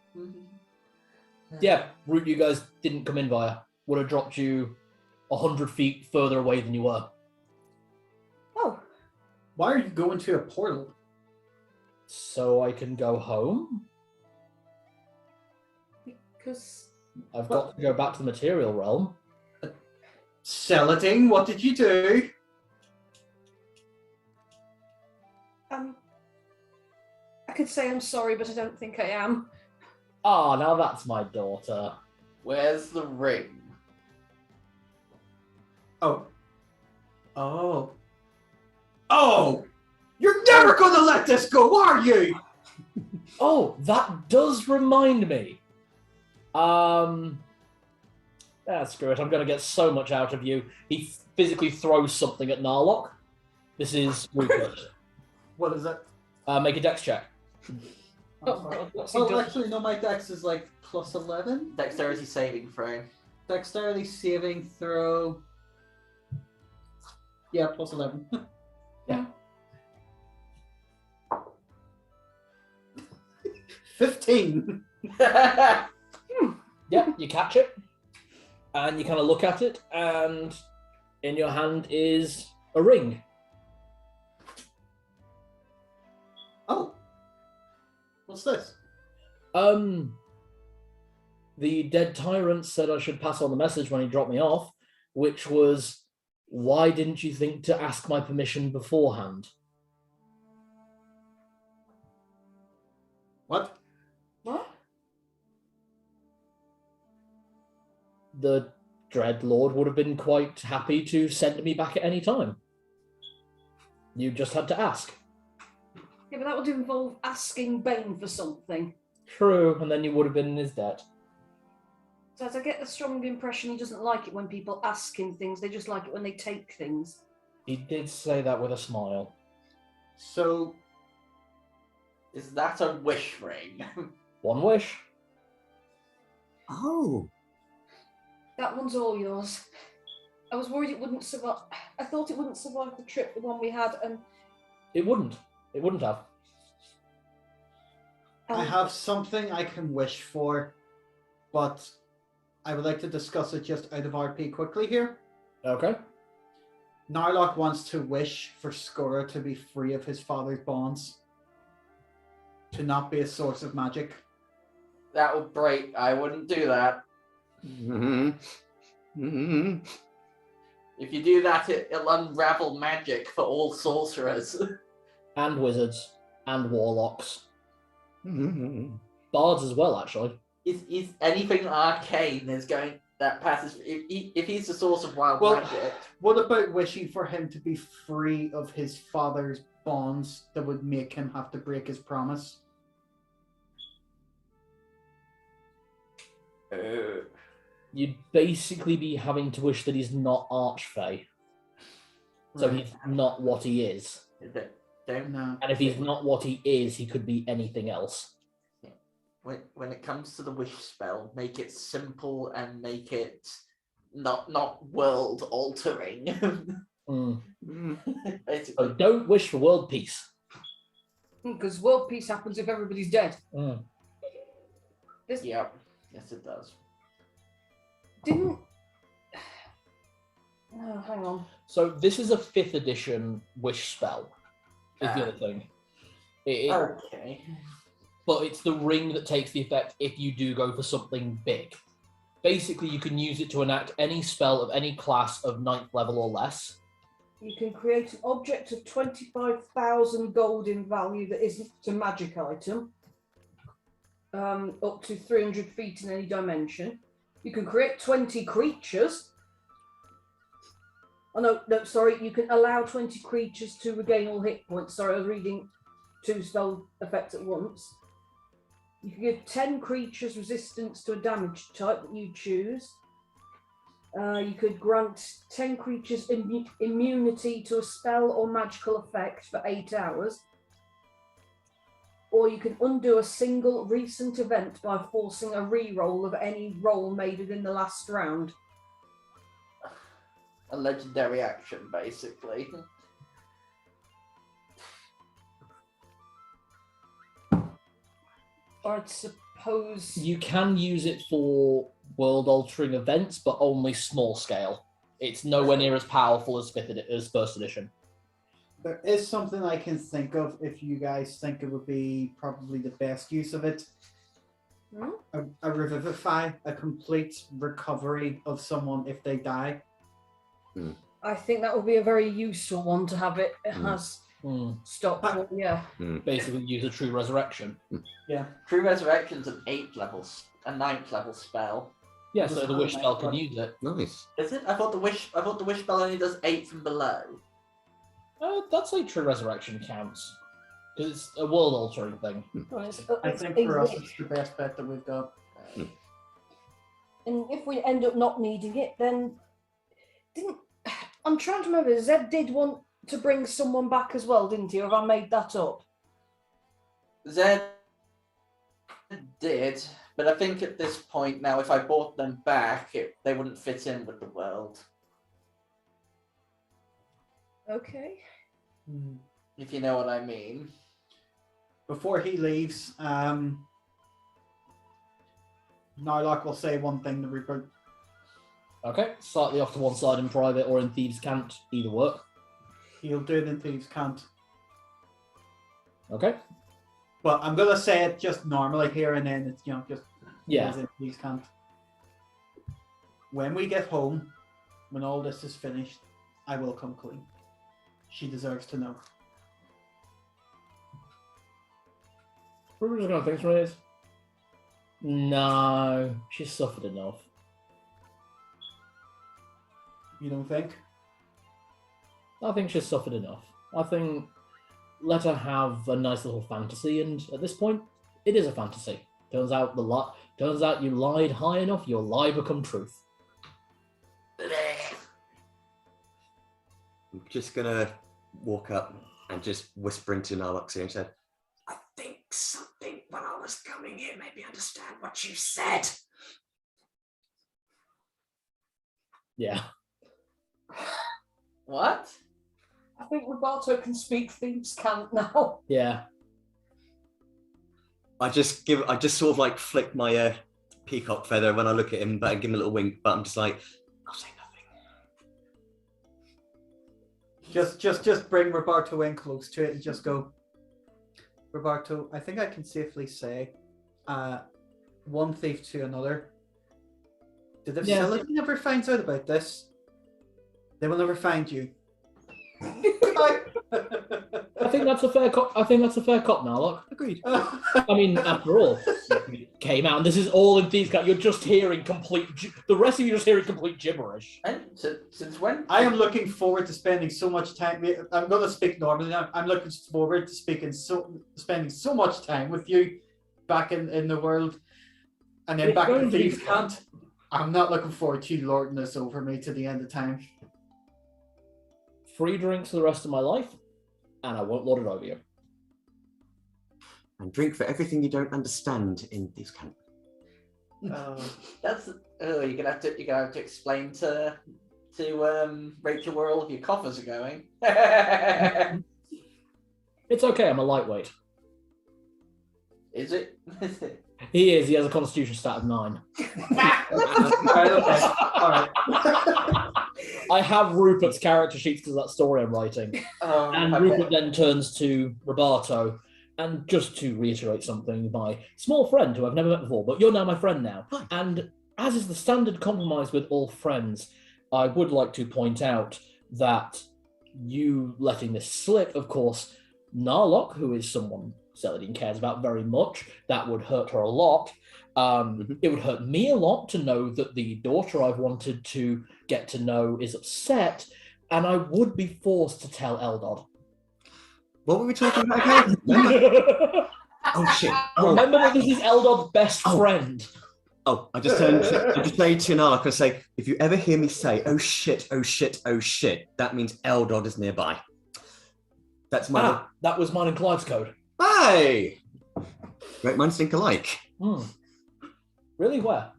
Yeah, route you guys didn't come in via. Would have dropped you 100 feet further away than you were. Why are you going to a portal? So I can go home. Because I've got to go back to the material realm. Celadine, what did you do? I could say I'm sorry, but I don't think I am. Ah, now that's my daughter. Where's the ring? Oh. Oh. Oh! You're never gonna let this go, are you? Oh, that does remind me. Screw it. I'm going to get so much out of you. He physically throws something at Narlock. This is Rupert. What is it? Make a dex check. What's he Well, done? actually, no, my dex is like plus 11. Dexterity saving throw. Dexterity saving throw. Yeah, plus 11. Yeah. 15. Yeah, you catch it, and you kind of look at it, and in your hand is a ring. Oh. What's this? The dead tyrant said I should pass on the message when he dropped me off, which was, why didn't you think to ask my permission beforehand? What? What? The Dread Lord would have been quite happy to send me back at any time. You just had to ask. Yeah, but that would involve asking Bane for something. True, and then you would have been in his debt. So as I get the strong impression he doesn't like it when people ask him things, they just like it when they take things. He did say that with a smile. So, Is that a wish ring? One wish. Oh. That one's all yours. I was worried it wouldn't survive. I thought it wouldn't survive the trip, the one we had, and It wouldn't. It wouldn't have. I have something I can wish for, but I would like to discuss it just out of RP quickly here. Okay. Narlock wants to wish for Skora to be free of his father's bonds. To not be a source of magic. That would break. I wouldn't do that. Mm-hmm. Mm-hmm. If you do that, it'll unravel magic for all sorcerers. And wizards. And warlocks. Mm-hmm. Bards as well, actually. Is anything arcane is going that passes? If he's the source of wild Well, magic, what about wishing for him to be free of his father's bonds that would make him have to break his promise? You'd basically be having to wish that he's not Archfey. So Right. he's not what he is. don't No. And if he's not what he is, he could be anything else. when it comes to the wish spell, make it simple and make it not world altering. Mm. So Basically, don't wish for world peace. because world peace happens if everybody's dead. Mm. yeah, yes, it does. Didn't? Oh, hang on. So this is a 5th edition wish spell, is the other thing. Okay. But it's the ring that takes the effect if you do go for something big. Basically, you can use it to enact any spell of any class of 9th level or less. You can create an object of 25,000 gold in value that isn't a magic item, up to 300 feet in any dimension. You can create 20 creatures. Oh, no, sorry. You can allow 20 creatures to regain all hit points. Sorry, I was reading 2 spell effects at once. You can give 10 creatures resistance to a damage type that you choose. You could grant 10 creatures immunity to a spell or magical effect for 8 hours. Or you can undo a single recent event by forcing a re-roll of any roll made within the last round. A legendary action, basically. Or I'd suppose... You can use it for world-altering events, but only small scale. It's nowhere near as powerful as 1st edition. There is something I can think of if you guys think it would be probably the best use of it. A revivify, a complete recovery of someone if they die. I think that would be a very useful one to have. It has stopped. Yeah. Basically, use a true resurrection. Yeah. True Resurrection's an 9th level spell. Yeah, so the wish spell can use it. Nice. Is it? I thought the wish spell only does 8 from below. That's a true resurrection counts. Because it's a world altering thing. I think for us it's the best bet that we've got. And if we end up not needing it, then I'm trying to remember, Zed did want to bring someone back as well, didn't he? Or have I made that up? Zed did, but I think at this point now, if I brought them back, they wouldn't fit in with the world. Okay. If you know what I mean. Before he leaves, Nylock will say one thing to Rupert. Okay, slightly off to one side in private or in Thieves' Cant, either work. He'll do it in Thieves' Cant. Okay. But I'm gonna say it just normally here and then. It's just in Thieves' Cant. When we get home, when all this is finished, I will come clean. She deserves to know. We're just gonna think through this. No, she's suffered enough. You don't think? I think she's suffered enough. I think let her have a nice little fantasy, and at this point, it is a fantasy. Turns out you lied high enough, your lie become truth. I'm just gonna walk up and just whisper into Narlock's ear and said, I think something when I was coming here made me understand what you said. Yeah. What? I think Roberto can speak Thieves' Cant now. Yeah. I just sort of like flick my peacock feather when I look at him, but I give him a little wink, but I'm just like, I'll say nothing. Just bring Roberto in close to it and just go, Roberto, I think I can safely say, one thief to another. Did the facility never finds out about this? They will never find you. I think that's a fair cop. Narlock. Agreed. I mean, after all, it came out, and this is all in Thieves' Cant. You're just hearing the rest of you are just hearing complete gibberish. And since when? I am looking forward to spending so much time. I'm going to speak normally now. I'm looking forward to spending so much time with you back in the world, and then back in Thieves' Cant. I'm not looking forward to you lording this over me to the end of time. Free drinks for the rest of my life, and I won't lord it over you. And drink for everything you don't understand in Thieves' Cant. You're gonna have to explain to Rachel where all of your coffers are going. It's okay, I'm a lightweight. Is it? He is. He has a constitution stat of 9. All right. I have Rupert's character sheets because that story I'm writing. And Rupert then turns to Roberto, and just to reiterate something, my small friend who I've never met before, but you're now my friend now. Hi. And as is the standard compromise with all friends, I would like to point out that you letting this slip, of course, Narlock, who is someone Celadine cares about very much, that would hurt her a lot. It would hurt me a lot to know that the daughter I've wanted to get to know is upset, and I would be forced to tell Eldod. What were we talking about again? Oh shit! Oh. Remember that this is Eldod's best friend. Oh, I just turned to Narlock and say, if you ever hear me say, "Oh shit! Oh shit! Oh shit," that means Eldod is nearby. That's my. That was mine and Clive's code. Hey! Great minds think alike. Really? Where?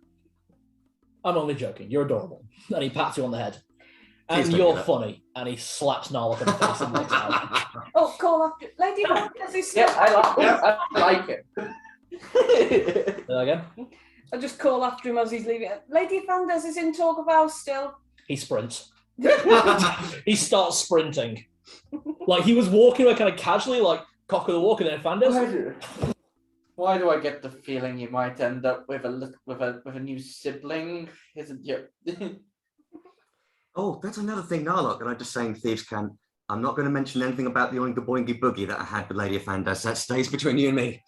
I'm only joking. You're adorable. And he pats you on the head. And Please don't you're do that. funny. And he slaps Narlock in the face and walks out. Oh, call after Lady Fantasy. Yeah, I like it. Say that again? I just call after him as he's leaving. Lady Fandas is in Talk of House still. He sprints. He starts sprinting. Like he was walking away kind of casually, like cock of the walk, and then Fanders. Why do I get the feeling you might end up with a new sibling? Isn't you? Oh, that's another thing, Narlock, and I'm just saying, thieves can. I'm not going to mention anything about the oinga boingy boogie that I had with Lady Fandas. That stays between you and me.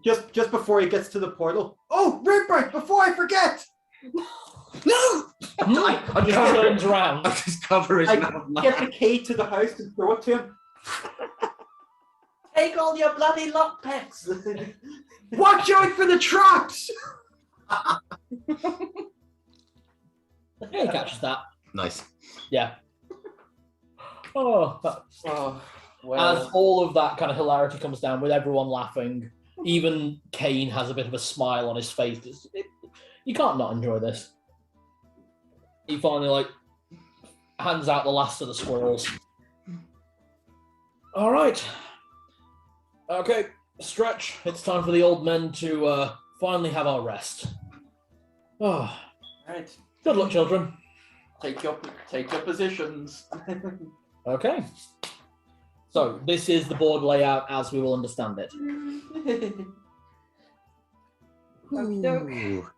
Just before he gets to the portal. Oh, Rupert! Before I forget, No! I just turns around. I just cover his mouth. get the key to the house and throw it to him. Take all your bloody lockpicks. Watch out for the traps! Yeah, he catches that. Nice. Yeah. Oh, Oh, as well. all of that kind of hilarity comes down with everyone laughing, even Kane has a bit of a smile on his face. You can't not enjoy this. He finally like hands out the last of the squirrels. All right. Okay, stretch. It's time for the old men to finally have our rest. Oh, Right. good luck, children. Take your positions. Okay. So this is the board layout as we will understand it. Okey-doke. Ooh.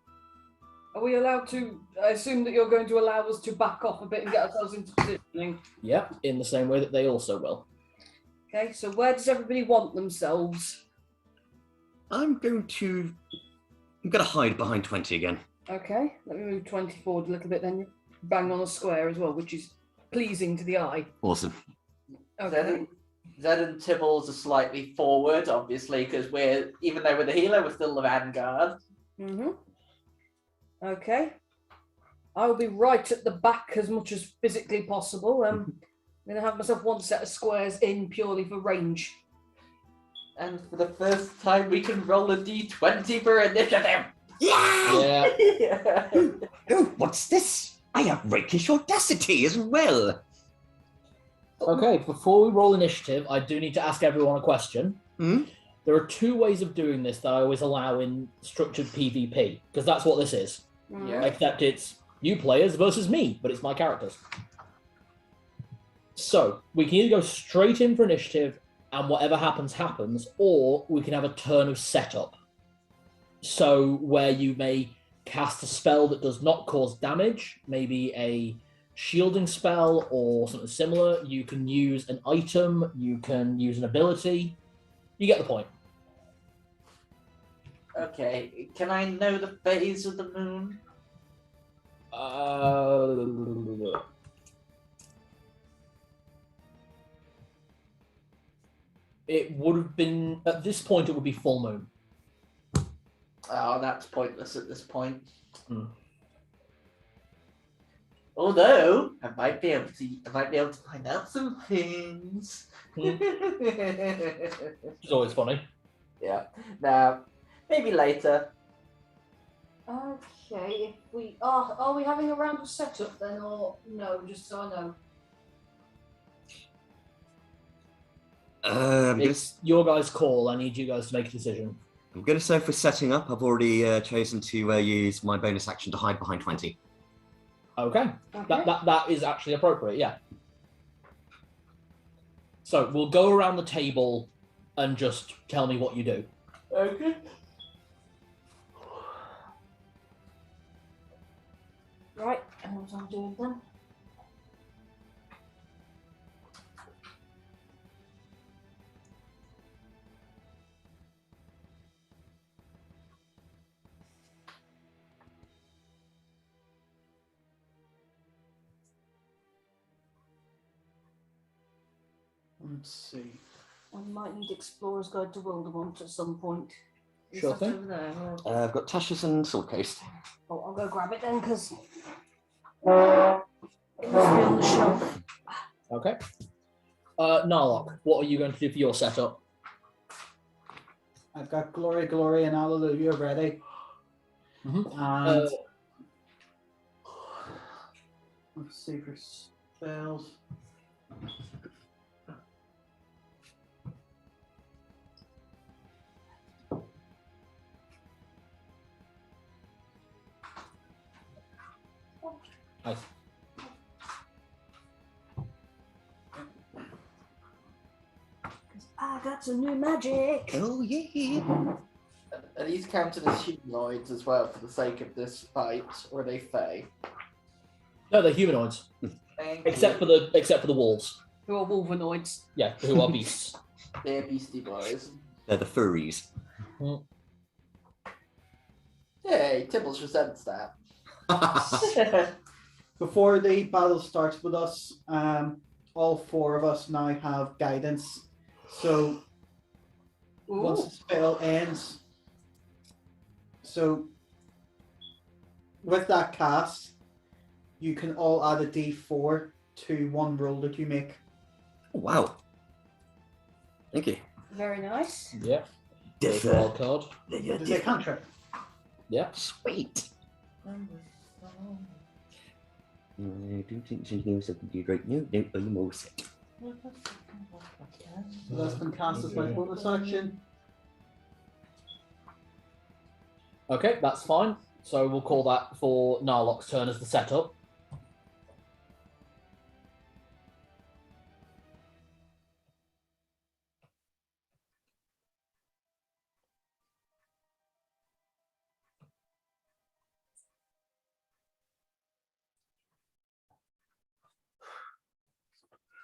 Are we allowed to? I assume that you're going to allow us to back off a bit and get ourselves into positioning. Yep, in the same way that they also will. Okay, so where does everybody want themselves? I'm going to hide behind 20 again. Okay, let me move 20 forward a little bit, then you bang on a square as well, which is pleasing to the eye. Awesome. Okay. Zed and Tibbles are slightly forward, obviously, because even though we're the healer, we're still the vanguard. Mm-hmm. Okay. I will be right at the back as much as physically possible. I'm going to have myself one set of squares in purely for range. And for the first time, we can roll a d20 for initiative. Yeah! Yeah. Oh, what's this? I have rakish audacity as well. Okay, before we roll initiative, I do need to ask everyone a question. Hmm? There are two ways of doing this that I always allow in structured PvP, because that's what this is. Yeah. Except it's you players versus me, but it's my characters. So, we can either go straight in for initiative and whatever happens, happens, or we can have a turn of setup. So, where you may cast a spell that does not cause damage, maybe a shielding spell or something similar. You can use an item, you can use an ability. You get the point. Okay, can I know the phase of the moon? It would have been, at this point, it would be full moon. Oh, that's pointless at this point. Hmm. Although I might be able to find out some things. It's always funny. Yeah. Now, maybe later. Okay, if we are we having a round of setup then, or no? Just so I know. It's your guys' call. I need you guys to make a decision. I'm going to say for setting up, I've already chosen to use my bonus action to hide behind 20. Okay. Okay. That is actually appropriate, yeah. So we'll go around the table and just tell me what you do. Okay. Right, and what I'm doing then. Let's see. I might need Explorer's Guide to Wildermont at some point. Is Sure that thing. over there? Or- I've got Tasha's and Sword Coast. Oh, I'll go grab it then, because it must be on the shelf. Okay. Narlock, what are you going to do for your setup? I've got Glory, Glory, and Hallelujah ready. Mhm. And let's see for spells. Nice. I got some new magic. Oh yeah. Are these counted as humanoids as well for the sake of this fight, or are they fey? No, they're humanoids, Thank except you. for the wolves. Who are wolvenoids? Yeah, who are beasts. They're beastie boys. They're the furries. Hey, Tibbles resents that. Before the battle starts with us, all 4 of us now have guidance. So once the spell ends, so with that cast, you can all add a D4 to one roll that you make. Oh, wow. Thank you. Very nice. Yeah. There's a wild card. It is a cantrip. Yeah. Sweet. I don't think there's anything else I can do right now. No, I'm all set. So that's been cast as my bonus action. Okay, that's fine. So we'll call that for Narlock's turn as the setup.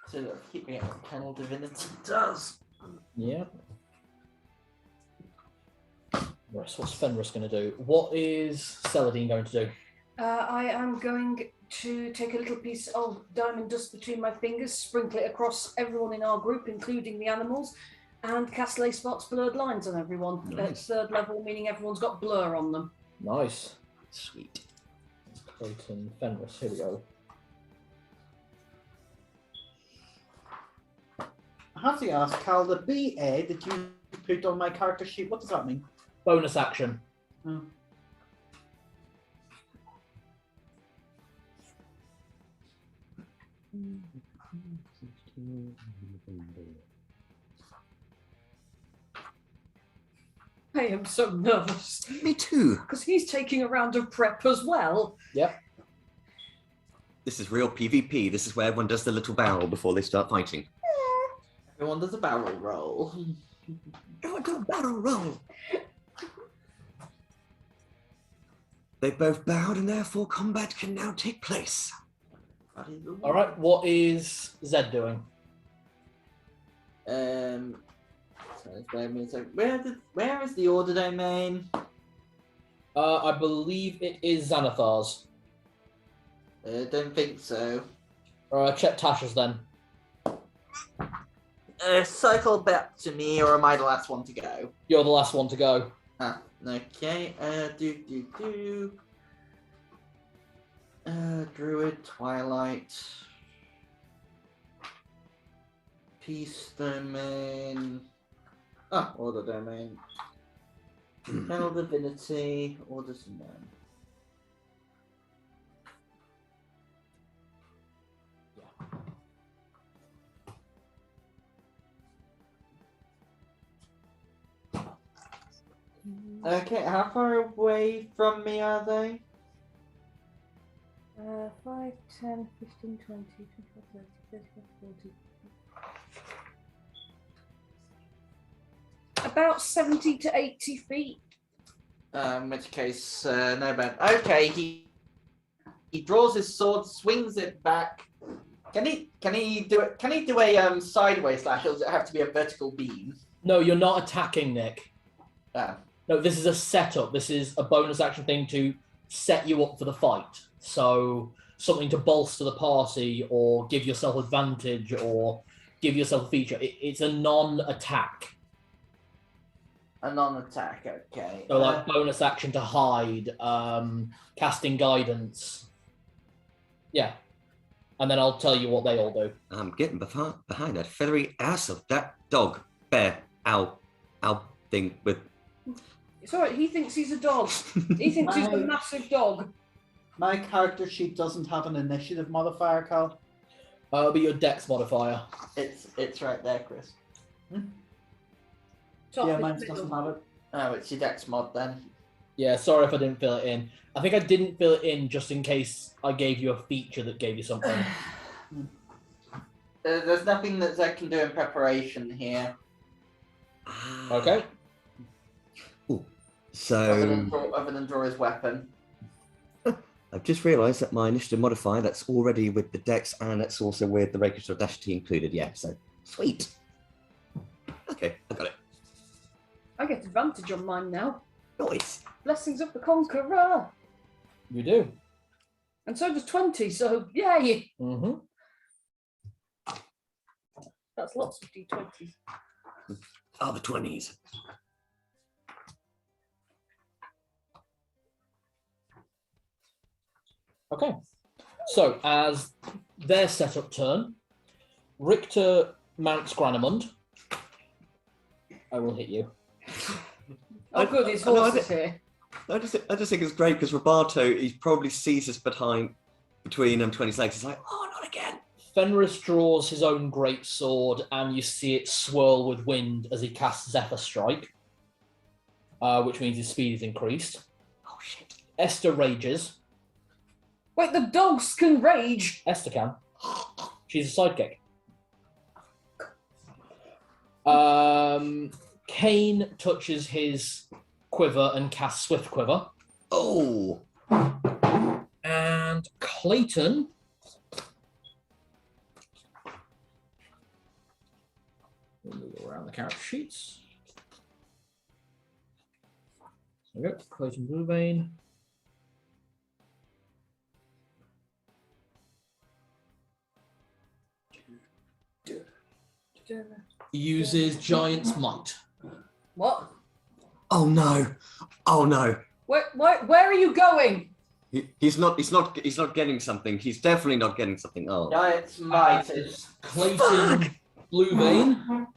So that keeping it on panel divinity does. Yeah. Right, so what's Fenris going to do? What is Celadine going to do? I am going to take a little piece of diamond dust between my fingers, sprinkle it across everyone in our group, including the animals, and cast Leyspark's blurred lines on everyone. Nice. At 3rd level, meaning everyone's got blur on them. Nice. Sweet. Clayton, Fenris, here we go. I have to ask, Cal, the BA that you put on my character sheet, what does that mean? Bonus action. Oh. I am so nervous Me too. because he's taking a round of prep as well. Yep. This is real PvP. This is where everyone does the little barrel before they start fighting. Everyone does a barrel roll. Everyone do a barrel roll. They've both bowed and therefore combat can now take place. All right, what is Zed doing? Sorry, bear with me a second. Where is the order domain? I believe it is Xanathar's. Don't think so. Check Tasha's then. Cycle back to me, or am I the last one to go? You're the last one to go. Ah, okay. Druid, Twilight, Peace Domain. Ah, Order Domain. Channel Divinity, Orders and None. Okay, how far away from me are they? 5, 10, 15, 20, 25, 30, 35, 40. About 70 to 80 feet. In which case, no bad. Okay, he draws his sword, swings it back. Can he do it? Can he do a sideways slash, or does it have to be a vertical beam? No, you're not attacking, Nick. Ah. No, this is a setup. This is a bonus action thing to set you up for the fight. So something to bolster the party or give yourself advantage or give yourself a feature. It's a non-attack. A non-attack, okay. So like bonus action to hide, casting guidance. Yeah. And then I'll tell you what they all do. I'm getting behind that feathery ass of that dog, bear, owl thing with... It's alright, he thinks he's a dog. He thinks he's a massive dog. My character sheet doesn't have an initiative modifier, Cal. But your dex modifier. It's right there, Chris. Top Yeah, in mine the doesn't middle. have it. Oh, it's your dex mod then. Yeah, sorry if I didn't fill it in. I think I didn't fill it in just in case I gave you a feature that gave you something. There's nothing that Zed can do in preparation here. Okay. Ooh. Other than draw his weapon. I've just realised that my initiative modifier, that's already with the dex and it's also with the regular audacity included. Yeah, so sweet. Okay, I got it. I get advantage on mine now. Nice. Blessings of the Conqueror. You do. And so does 20, so yay! Mm-hmm. That's lots of D20s. Oh, the 20s. Okay. So, as their setup turn, Richter mounts Granamund. I will hit you. Oh, good, his no, horse is here. I just think it's great because Roberto, he probably sees us between 20's legs. He's like, oh, not again. Fenris draws his own great sword, and you see it swirl with wind as he casts Zephyr Strike, which means his speed is increased. Oh, shit. Esther rages. Wait, the dogs can rage. Esther can. She's a sidekick. Kane touches his quiver and casts Swift Quiver. Oh. And Clayton we'll move around the character sheets. There we go. Clayton Bluebane. Uses Giant's Might. What? Oh, no. Oh, no. Where are you going? He's not getting something. He's definitely not getting something. Oh. Giant's might is Clayton Bluebane,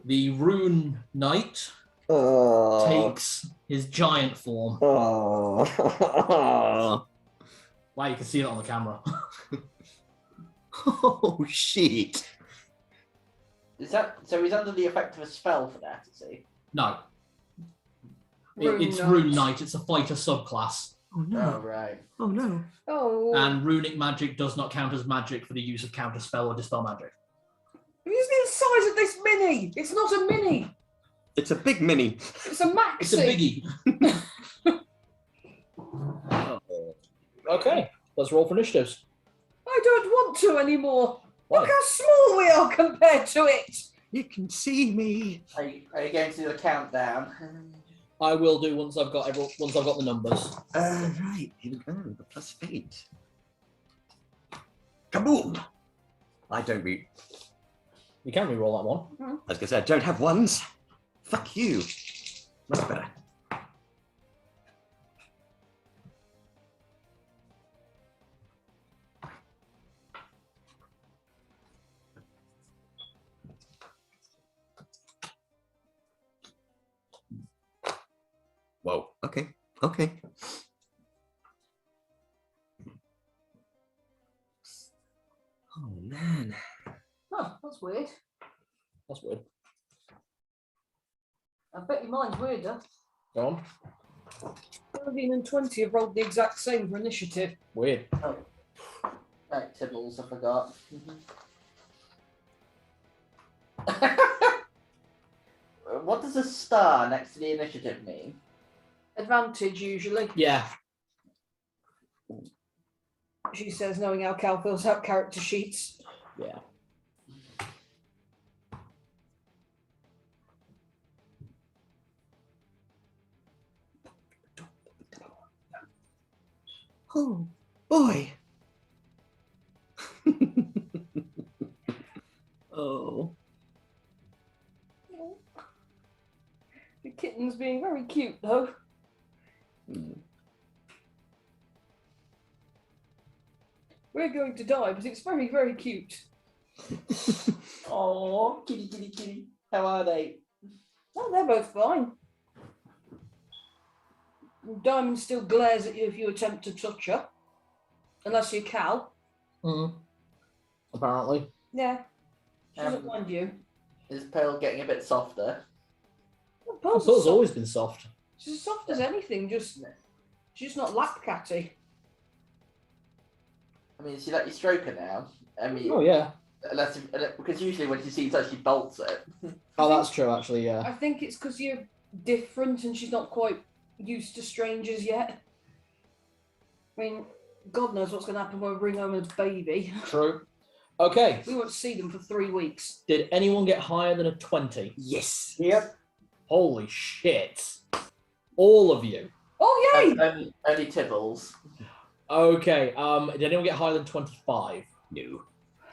the Rune Knight, takes his giant form. Oh. Wow, you can see it on the camera. Oh, shit. Is that so? He's under the effect of a spell for that, is he? No. Rune It's Knight. Rune Knight. It's a fighter subclass. Oh, no. Oh right. Oh, no. Oh. And runic magic does not count as magic for the use of counter spell or dispel magic. Have you seen the size of this mini? It's not a mini. It's a big mini. It's a maxi. It's a biggie. Okay, let's roll for initiatives. I don't want to anymore. Why? Look how small we are compared to it. You can see me. Are you going to do the countdown? I will do once I've got the numbers. Right, here we go. The +8. Kaboom! I don't read. You can re-roll that one. I was gonna say I don't have ones. Fuck you. Much better. Whoa. Okay. Okay. Oh man. Oh, that's weird. That's weird. I bet your mine's weirder. Go on. 13 and 20 have rolled the exact same for initiative. Weird. Oh. Right, Tibbles, I forgot. What does a star next to the initiative mean? Advantage, usually. Yeah. She says, knowing how Cal fills out character sheets. Yeah. Oh boy. Oh. The kitten's being very cute, though. We're going to die, but it's very, very cute. Oh, kitty, kitty, kitty. How are they? Oh, they're both fine. Diamond still glares at you if you attempt to touch her. Unless you're Cal. Apparently. Yeah. She doesn't mind you. Is Pearl getting a bit softer? Well, I Pearl's thought it's soft. always been soft. She's as soft as anything, she's just not lap catty. I mean, is she let you stroke her now? I mean, Oh yeah. Because usually when she sees her, she bolts it. Oh, that's true, actually, I yeah. think it's because you're different and she's not quite used to strangers yet. I mean, God knows what's going to happen when we bring home a baby. True. Okay. We won't see them for 3 weeks. Did anyone get higher than a 20? Yes. Yep. Holy shit. All of you. Oh, yay! Only Tibbles. Okay. Did anyone get higher than 25? No.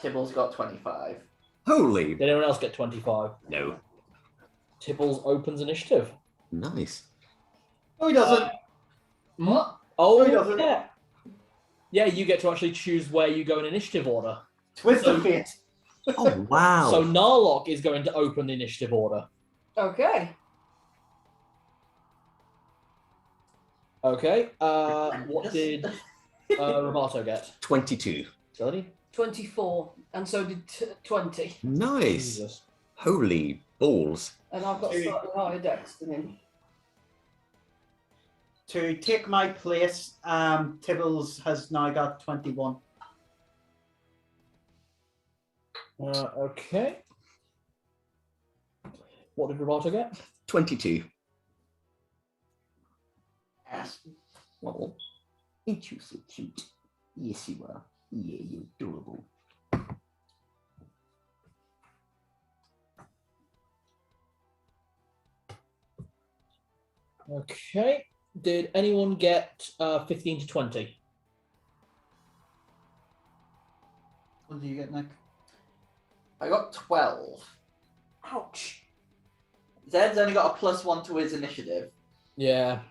Tibbles got 25. Holy. Did anyone else get 25? No. Tibbles opens initiative. Nice. No, he doesn't. What? Oh, No, he doesn't. yeah. Yeah, you get to actually choose where you go in initiative order. Twist of fate. Oh, wow. So Narlock is going to open the initiative order. Okay. Okay. What did Roberto get? 22. Jelly? 24. And so did 20. Nice. Jesus. Holy balls. And I've got slightly higher dex than him. To take my place, Tibbles has now got 21. Okay. What did Roberto get? 22. Yes. Well, ain't you so cute? Yes, you are. Yeah, you're adorable. Okay. Did anyone get 15 to 20? What do you get, Nick? I got 12. Ouch. Zed's only got a +1 to his initiative. Yeah.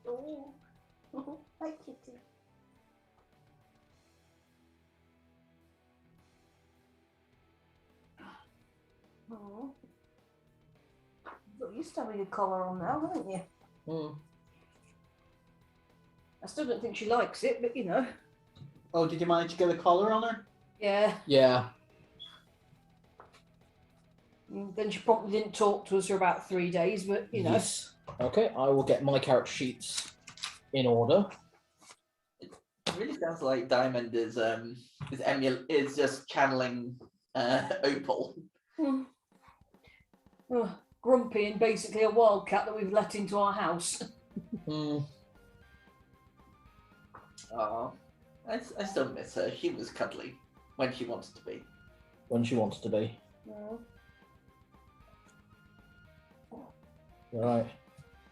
Oh, hi kitty. Oh, you used to having a collar on now, haven't you? Hmm. I still don't think she likes it, but you know. Oh, did you manage to get a collar on her? Yeah. Yeah. Then she probably didn't talk to us for about 3 days, but you know. Yes. Okay, I will get my character sheets in order. It really sounds like Diamond is just channeling Opal. Oh, grumpy and basically a wildcat that we've let into our house. Hmm. Oh, I still miss her. She was cuddly when she wanted to be. When she wants to be. No. Right.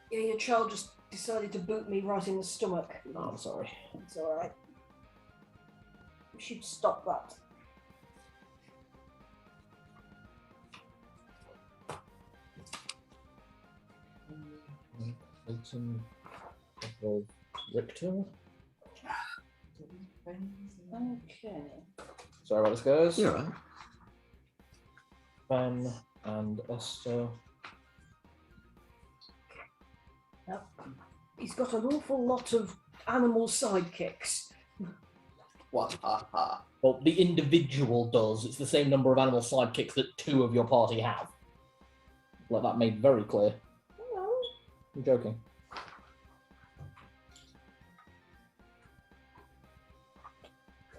Yeah, your child just decided to boot me right in the stomach. Oh, I'm sorry. It's alright. We should stop that. Clayton of Richter. Okay. Sorry about this, guys. You're right. Ben and Esther. Yep. He's got an awful lot of animal sidekicks. What? Ha ha. Well, the individual does. It's the same number of animal sidekicks that 2 of your party have. Like that made very clear. Hello. I'm joking.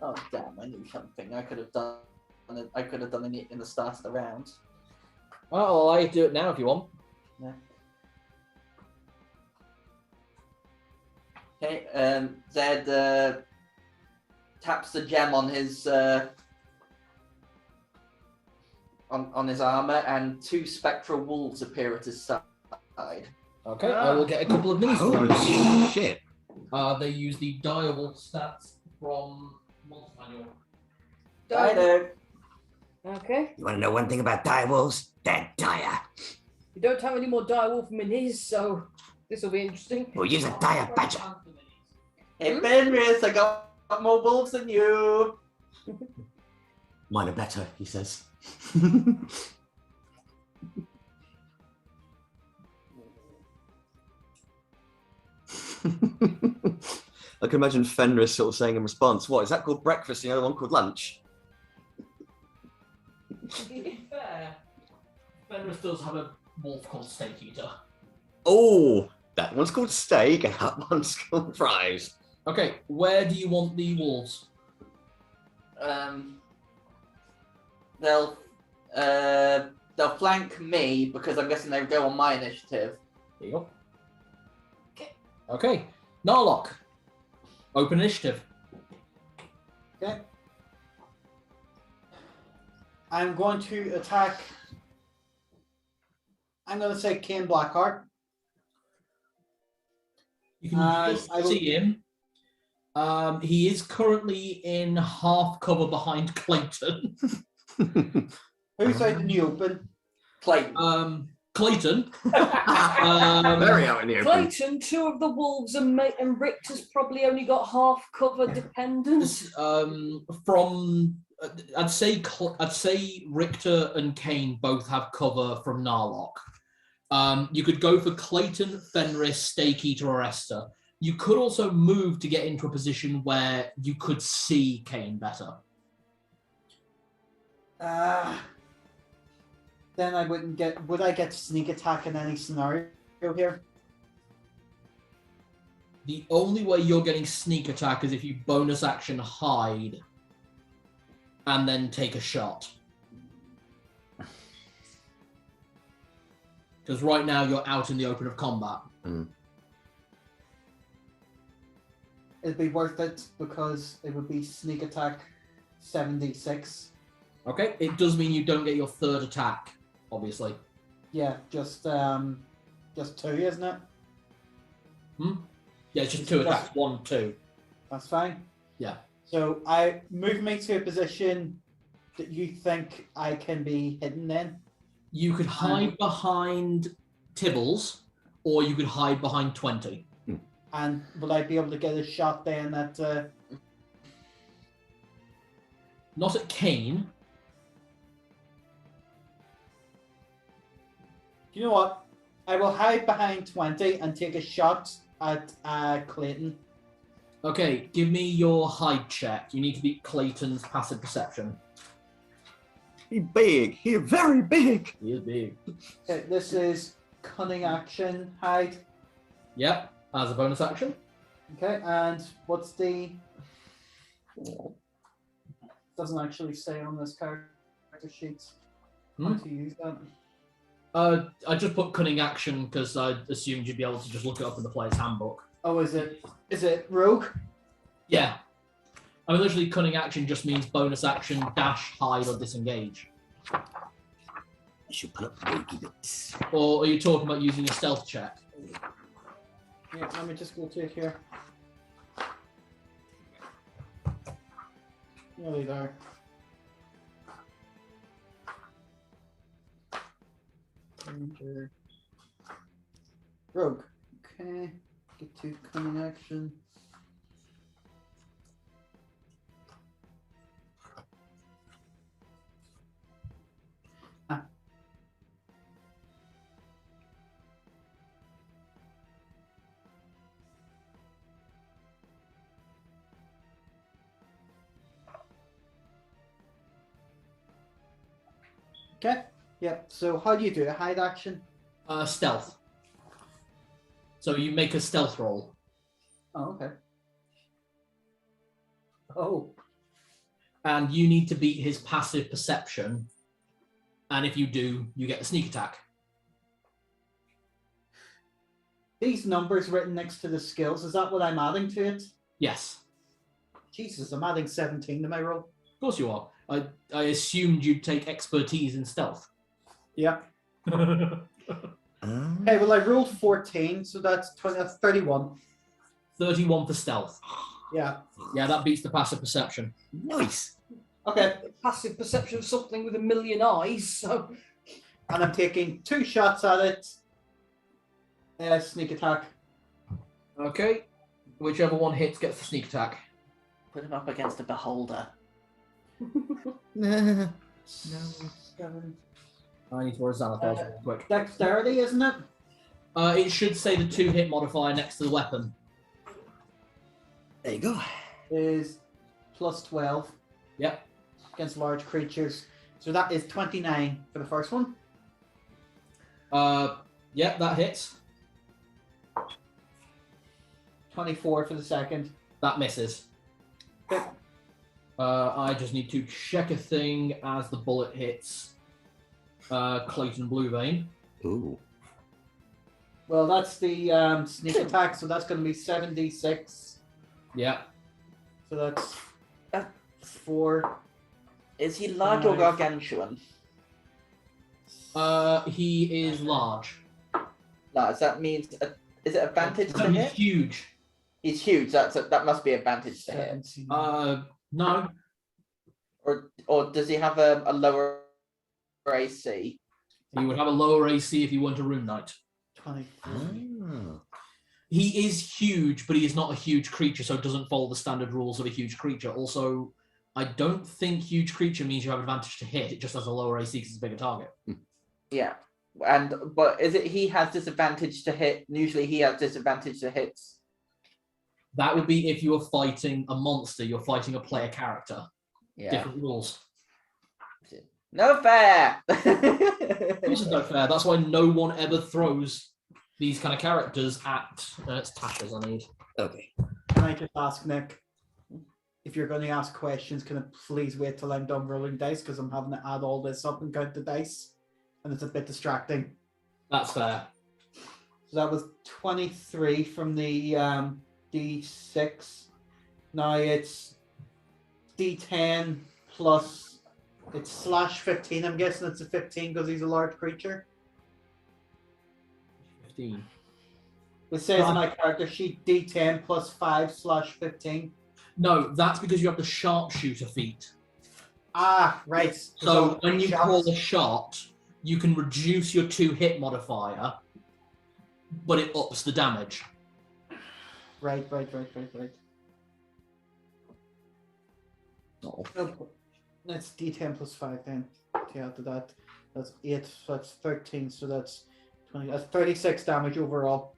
Oh damn! I knew something. I could have done it. I could have done it in the start of the round. Oh, I'll do it now if you want. Yeah. Okay. Zed taps the gem on his on his armor, and 2 spectral wolves appear at his side. Okay, I will get a couple of minis for Holy those. shit. They use the direwolf stats from Monster Manual. Dino. Okay. You want to know one thing about direwolves? They're dire. We don't have any more direwolf minis, so this will be interesting. We'll use a dire badger. Hey Fenris, I got more wolves than you. Mine are better, he says. I can imagine Fenris sort of saying in response, "What is that called breakfast? And the other one called lunch?" To be fair, Fenris does have a wolf called Steak Eater. Oh, that one's called steak and that one's called fries. Okay, where do you want the wolves? they'll flank me because I'm guessing they'll go on my initiative. There you go. Okay. Narlock. Open initiative. Okay. I'm going to attack. I'm going to say Kane Blackheart. You can just I will- see him. He is currently in half cover behind Clayton. Who's out in the open? Clayton. Clayton. Very out in the open. Clayton, two of the wolves and Richter's probably only got half cover dependence. From I'd say Richter and Kane both have cover from Narlock. You could go for Clayton, Fenris, Stakeeater, or Esther. You could also move to get into a position where you could see Kane better. Then I wouldn't get. Would I get sneak attack in any scenario here? The only way you're getting sneak attack is if you bonus action hide and then take a shot. Because right now you're out in the open of combat. It'd be worth it because it would be sneak attack 76. Okay, it does mean you don't get your third attack, obviously. Yeah, just 2, isn't it? Yeah, it's just 2 attacks, 1, 2. That's fine. Yeah. So I move me to a position that you think I can be hidden in. You could hide behind Tibbles, or you could hide behind 20. And will I be able to get a shot then at... Not at Kane. You know what? I will hide behind 20 and take a shot at Clayton. Okay, give me your hide check. You need to beat Clayton's passive perception. He's big. He's very big. He is big. Okay, this is cunning action hide. Yep, as a bonus action. Okay, and what's the... Doesn't actually say on this character sheet how to use that. I just put cunning action because I assumed you'd be able to just look it up in the player's handbook. Oh, is it rogue? Yeah. I mean, literally, cunning action just means bonus action, dash, hide, or disengage. I should put up big bits. Or are you talking about using a stealth check? Yeah, let me just go to it here. Nearly there. Ranger. Rogue. Okay. Get to cunning action. Okay. Yeah. So how do you do it? Hide action? Stealth. So you make a stealth roll. Oh, okay. Oh. And you need to beat his passive perception. And if you do, you get a sneak attack. These numbers written next to the skills, is that what I'm adding to it? Yes. Jesus, I'm adding 17 to my roll. Of course you are. I assumed you'd take expertise in stealth. Yeah. Okay, well I rolled 14, so that's 20, that's 31. 31 for stealth. Yeah. Yeah, that beats the passive perception. Nice. Okay, Passive perception of something with a million eyes, so and I'm taking 2 shots at it. Sneak attack. Okay. Whichever one hits gets the sneak attack. Put him up against a beholder. No. 7. I need to roll a Xanathos real quick. Dexterity, isn't it? It should say the 2-hit modifier next to the weapon. There you go. Is plus 12 Yep. against large creatures. So that is 29 for the first one. Yep, that hits. 24 for the second. That misses. Okay. I just need to check a thing as the bullet hits Clayton Bluevein. Ooh. Well, that's the sneak attack, so that's going to be 7d6. Yeah. So that's 4. Is he large or gargantuan? He is large. Large. That means is it advantage to He's hit? huge. He's huge. That must be advantage to hit. 17. No. Or does he have a lower AC? He would have a lower AC if he weren't a Rune Knight. 23. Ah. He is huge, but he is not a huge creature, so it doesn't follow the standard rules of a huge creature. Also, I don't think huge creature means you have advantage to hit. It just has a lower AC because it's a bigger target. Yeah. But is it he has disadvantage to hit? Usually he has disadvantage to hits. That would be if you were fighting a monster, you're fighting a player character. Yeah. Different rules. No fair. This is no fair. That's why no one ever throws these kind of characters at it's Tasha's I need. Okay. Can I just ask Nick, if you're going to ask questions, can I please wait till I'm done rolling dice, because I'm having to add all this up and count the dice, and it's a bit distracting. That's fair. So that was 23 from the D6. Now it's D10 plus, it's slash 15. I'm guessing it's a 15 because he's a large creature. 15. It says in my character sheet D10 plus 5 slash 15. No, that's because you have the sharpshooter feat. Ah, right. So when you shots. call a shot, you can reduce your 2 hit modifier, but it ups the damage. Right. Oh. No, that's D10 plus 5 then. Take out that. That's 8, so that's 13, so that's 20. That's 36 damage overall.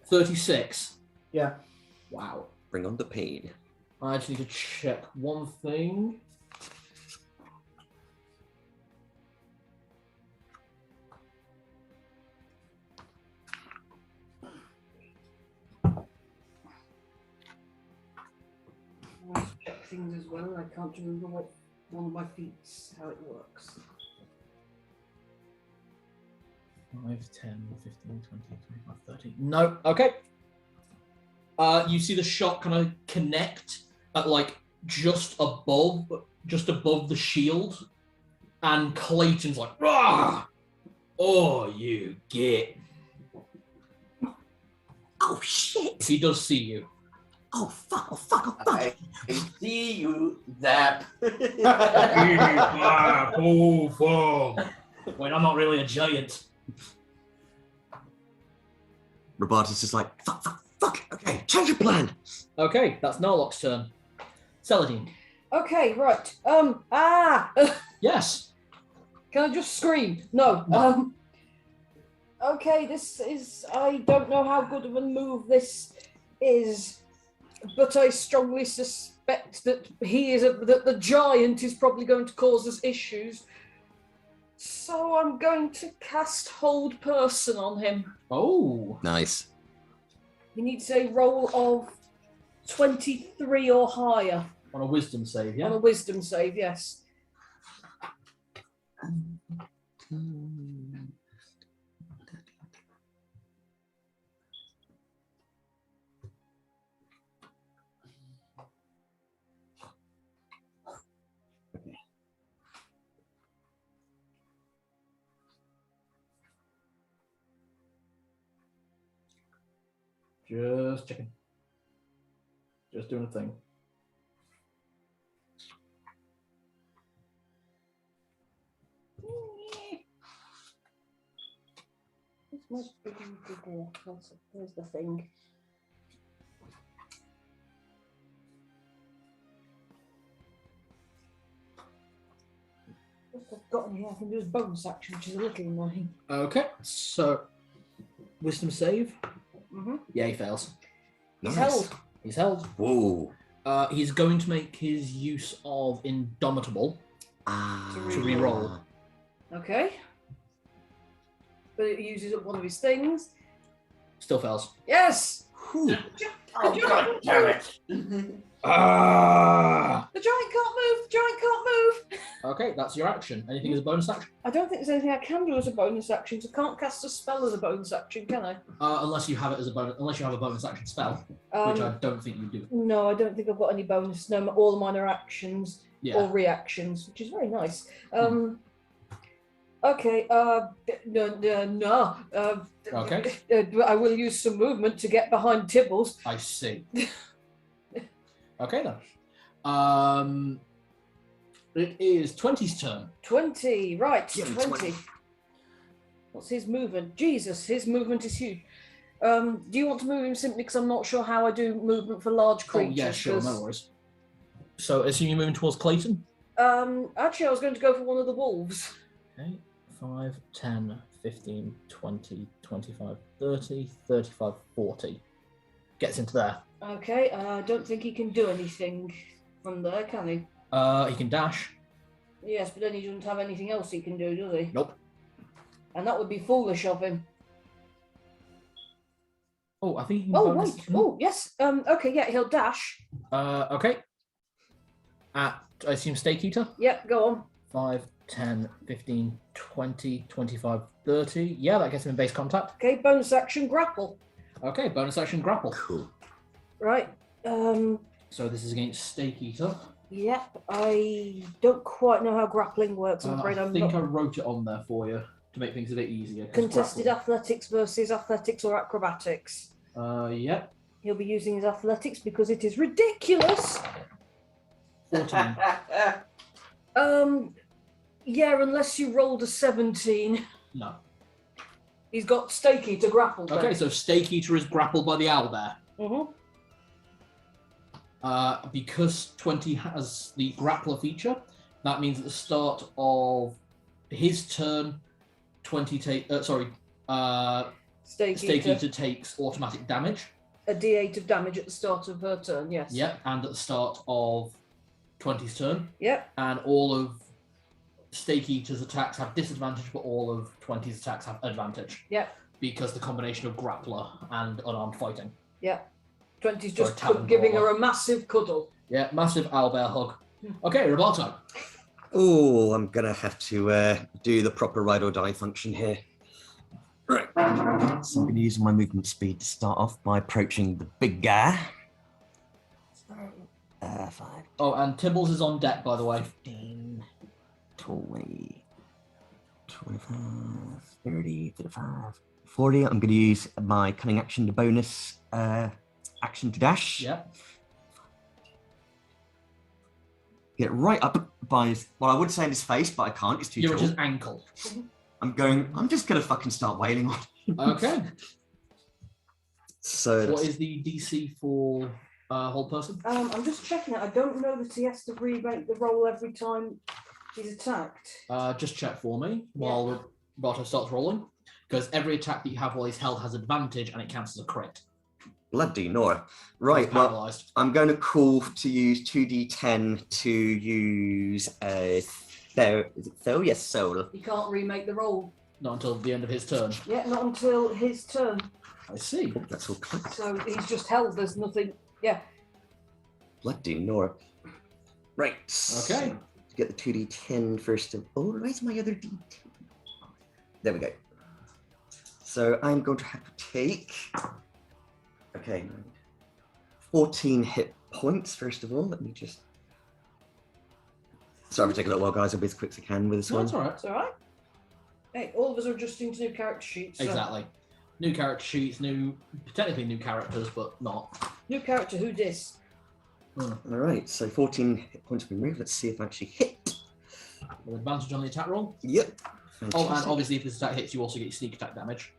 36. Yeah. Wow. Bring on the pain. I just need to check one thing. I want to check things as well. I can't remember what one of my feats, how it works. 5, 10, 15, 20, 25, 30. No. Okay. You see the shot kind of connect at like just above the shield, and Clayton's like, "Rah! Oh, you get." Oh shit! He does see you. Oh fuck! Oh fuck! Oh fuck! I see you, Zap. Wait, I'm not really a giant. Robotus is like, fuck! Okay, change your plan. Okay, that's Narlock's turn. Celadine. Okay, right. Yes. Can I just scream? No. Okay, this is. I don't know how good of a move this is, but I strongly suspect that that the giant is probably going to cause us issues. So I'm going to cast Hold Person on him. Oh. Nice. He needs a roll of 23 or higher On a wisdom save, on yeah? a wisdom save, yes. Just checking. Just doing a thing. Here's the thing. What I've got in here, I can do his bonus action, which is a little annoying. Okay, so wisdom save. Mm-hmm. Yeah, he fails. He's Nice. held. He's held. Whoa. He's going to make his use of Indomitable. To re-roll. Okay. But it uses up one of his things. Still fails. Yes! Whew. Oh, God damn it. Ah! The giant can't move. The giant can't move. Okay, that's your action. Anything as a bonus action? I don't think there's anything I can do as a bonus action. So I can't cast a spell as a bonus action, can I? Unless you have it as a bonus. Unless you have a bonus action spell, which I don't think you do. No, I don't think I've got any bonus. No, all of mine are actions Yeah. or reactions, which is very nice. Okay. No. Okay. I will use some movement to get behind Tibbles. I see. Okay then. It is 20's turn. 20. Right. Give him 20. What's his movement? Jesus, his movement is huge. Do you want to move him simply because I'm not sure how I do movement for large Oh creatures? yeah, sure, 'cause, no worries. So assume you're moving towards Clayton. Actually, I was going to go for one of the wolves. Okay. 5, 10, 15, 20, 25, 30, 35, 40. Gets into there. Okay, I don't think he can do anything from there, can he? He can dash. Yes, but then he doesn't have anything else he can do, does he? Nope. And that would be foolish of him. Oh, I think he can Oh, bonus- wait. Oh, yes. Okay, yeah, he'll dash. Okay. I assume Stake Eater. Yep, go on. 5, 10, 15, 20, 25, 30. Yeah, that gets him in base contact. Okay, bonus action, grapple. Okay, bonus action grapple. Cool. Right. So this is against Stake Eater. Yep, I don't quite know how grappling works. I'm afraid I I'm think not. I wrote it on there for you to make things a bit easier. 'cause Contested grapple- athletics versus athletics or acrobatics. Yep. He'll be using his athletics because it is ridiculous. 14. Yeah, unless you rolled a 17. No. He's got Stakey to grapple. Okay, so Stake Eater is grappled by the owlbear. Mm-hmm. Because 20 has the grappler feature, that means at the start of his turn, 20 take. Stake Eater takes automatic damage. A D8 of damage at the start of her turn, yes. Yep, and at the start of 20's turn. Yep. And all of Stake Eater's attacks have disadvantage, but all of 20's attacks have advantage. Yep. Because the combination of grappler and unarmed fighting. Yep. 20's Or just talon giving brawler. her a massive cuddle. Yeah, massive owlbear hug. Okay, Roberto. Oh, I'm gonna have to do the proper ride or die function here. Right. So I'm gonna use my movement speed to start off by approaching the big guy. 5, Oh, and Tibbles is on deck, by the way. 15, 20, 25, 30, 35, 40. I'm gonna use my cunning action to bonus action to dash. Yeah. Get right up by his, well, I would say in his face, but I can't. It's too You're at tall. his ankle. I'm just gonna fucking start wailing on him. Okay. So What that's- is the DC for hold person? I'm just checking it. I don't know that he has to remake the roll every time he's attacked. Just check for me while Roberto starts rolling. Because every attack that you have while he's held has advantage and it counts as a crit. bloody Nora. Right, He's well, paralyzed. I'm going to call to use 2d10 to use a yes, soul. He can't remake the roll. Not until the end of his turn. Yeah, not until his turn. I see. Oh, that's all clicked. So he's just held. There's nothing. Yeah. Bloody Nora. Right. Okay. Get the 2d10 first of all. Where's my other d10? There we go. So I'm going to have to take. Okay. 14 hit points first of all. Let me just. Sorry for taking a little while, guys. I'll be as quick as I can with this No, one. that's all right. It's all right. Hey, all of us are adjusting to new character sheets. So Exactly. New character sheets, technically new characters, but not. New character. Who dis? All right. So 14 hit points have been removed. Let's see if I actually hit. With advantage on the attack roll. Yep. Oh, and Fantastic. obviously if this attack hits, you also get sneak attack damage.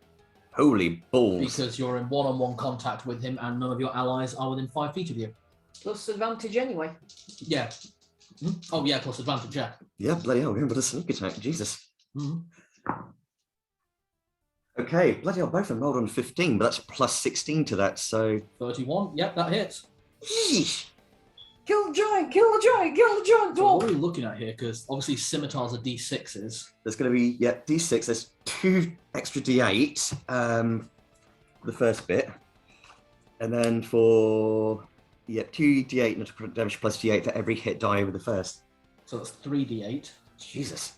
Holy balls. Because you're in one-on-one contact with him and none of your allies are within 5 feet of you. Plus advantage anyway. Yeah. Oh, yeah, plus advantage, yeah. Yeah, bloody hell, we're going to sneak attack. Jesus. Mhm. Okay, bloody hell, both of them rolled on 15, but that's plus 16 to that, so. 31, yep, that hits. Yeesh. Kill the giant! Kill the giant! Kill the giant So what dwarf! are we looking at here? Because obviously scimitars are d6s. There's going to be, yeah, d6. There's 2 extra d8 for the first bit. And then for 2d8 natural damage plus d8 for every hit die with the first. So that's 3d8. Jesus.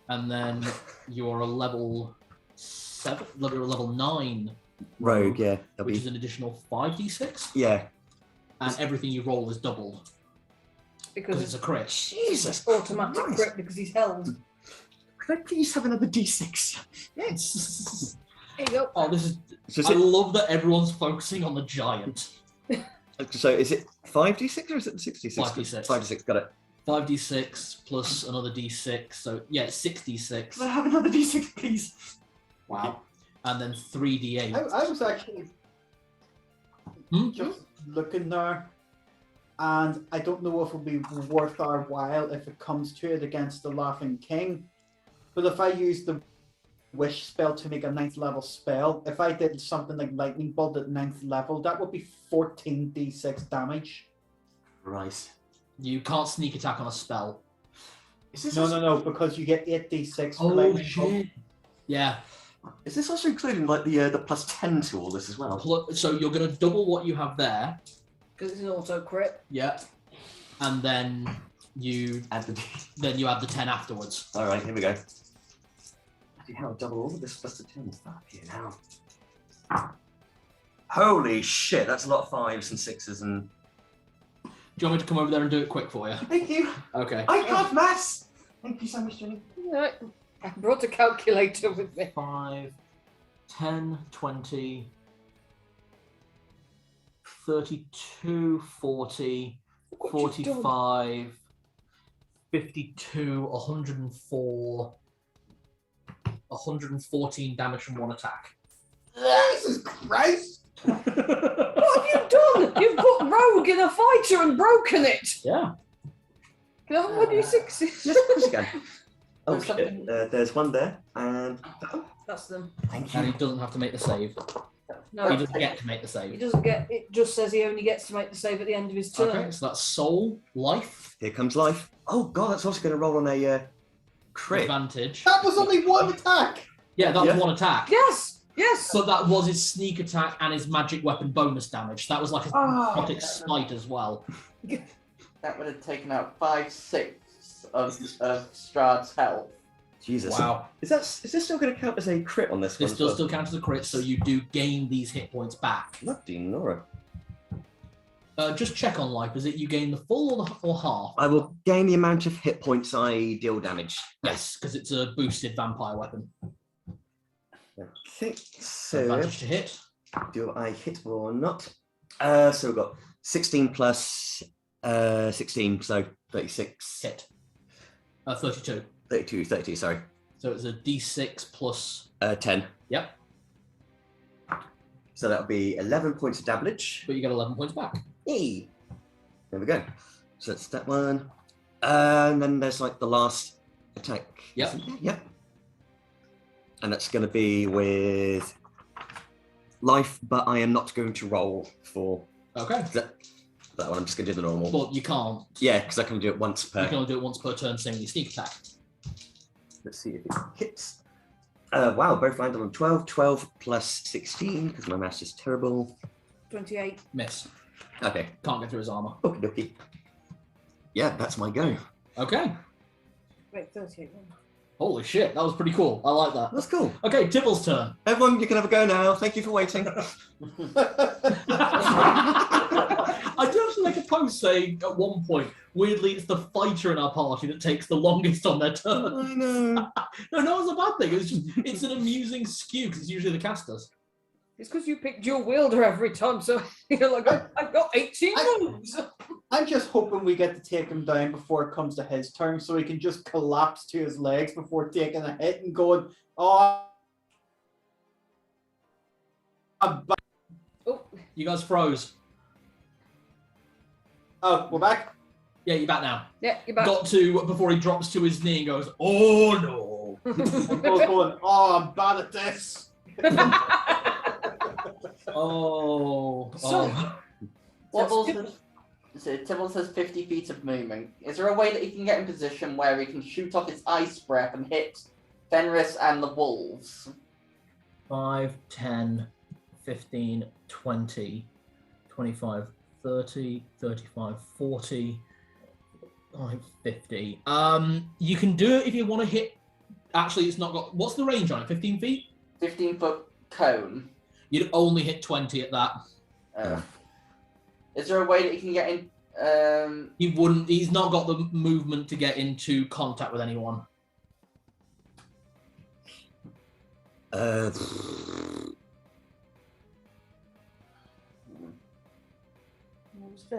And then you're a level 7, level 9 Rogue, yeah. That'll which be, is an additional 5d6. yeah. And everything you roll is doubled because Because it's it's a crit. Jesus. automatic Christ. crit because he's held. Could I please have another d6? Yes. There you go. Oh, this is. So is I it, love that everyone's focusing on the giant. so is it 5d6 or is it 66? 5d6. 5d6, got it. 5d6 plus another d6. So yeah, it's 6d6. Can I have another d6, please? Wow. And then 3d8. I was actually Hmm? just looking there, and I don't know if it'll be worth our while if it comes to it against the Laughing King. But if I use the Wish spell to make a 9th level spell, if I did something like Lightning Bolt at 9th level, that would be 14d6 damage. Right. You can't sneak attack on a spell. Is this No, because you get 8d6 for Oh Lightning Bolt. shit! Yeah. Is this also including like the plus 10 to all this as well? So you're going to double what you have there. Because it's an auto crit. Yeah. And then you Add the add the 10 afterwards. All right, here we go. Bloody hell, double all of this plus the 10. Fuck you now. Holy shit, that's a lot of 5s and 6s and... Do you want me to come over there and do it quick for you? Thank you. Okay. I have maths. Thank you so much, Jenny. Yeah, I brought a calculator with me. 5, 10, 20, 32, 40, What you done? 45, 52, 104, 114 damage from one attack. Jesus Christ! What have you done? You've put Rogue in a fighter and broken it. Yeah. Can I have one of your sixes? Yes, of course you can. Oh There's shit, something- there's one there, and... That's them. Thank And you. he doesn't have to make the save. No, He doesn't get to make the he save. doesn't get. It just says he only gets to make the save at the end of his turn. Okay, so that's soul, life, Here comes life. Oh god, that's also going to roll on a crit. advantage. That was only one attack! Yeah, that Yeah. was one attack. Yes, yes. So that was his sneak attack and his magic weapon bonus damage. That was like a necrotic smite as well. That would have taken out 5/6 of Strahd's health. Jesus. Wow. Is this still going to count as a crit on this one? This as does well? still count as a crit, so you do gain these hit points back. Bloody Nora. Just check on life. Is it you gain the full or half? I will gain the amount of hit points I deal damage. Yes, because it's a boosted vampire weapon. Okay, so Advantage to hit. do I hit or not? So we've got 16 plus 16, so 36. Hit. 32. 32, sorry. So it's a d6 plus. 10. Yep. So that'll be 11 points of damage. But you get 11 points back. Hey. There we go. So that's that one. And then there's like the last attack. Yep. isn't there? Yep. And that's going to be with life, but I am not going to roll for Okay. that one. I'm just going to do the normal. But you can't. Yeah, because I can do it once You per. can only do it once per turn, same with your sneak attack. Let's see if it hits. Wow, both landed on 12. 12 plus 16, because my maths is terrible. 28. Miss. Okay, Can't get through his armor. okie dokie. Yeah, that's my go. Okay. Wait, 38. Holy shit, that was pretty cool. I like that. That's cool. Okay, Tibble's turn. Everyone, you can have a go now. Thank you for waiting. I do have to make a post saying at one point, weirdly, it's the fighter in our party that takes the longest on their turn. I know. No, it's a bad thing. It's an amusing skew because it's usually the casters. It's because you pick dual wielder every time, so you're like, I've got 18 moves. I'm just hoping we get to take him down before it comes to his turn so he can just collapse to his legs before taking a hit and going, oh, I'm back. Oh, You guys froze. Oh, we're back. Yeah, you're back now. yeah, you're back. Got to before he drops to his knee and goes, "Oh no!" I'm both going, oh, I'm bad at this. Oh. So- oh. Tibbles has 50 feet of movement. Is there a way that he can get in position where he can shoot off his ice breath and hit Fenris and the wolves? 5, 10, 15, 20. 25, 30, 35, 40, 50. You can do it if you want to hit. Actually, it's not got. What's the range on it? 15 feet? 15-foot cone. You'd only hit 20 at that. Is there a way that you can get in? He wouldn't. He's not got the movement to get into contact with anyone.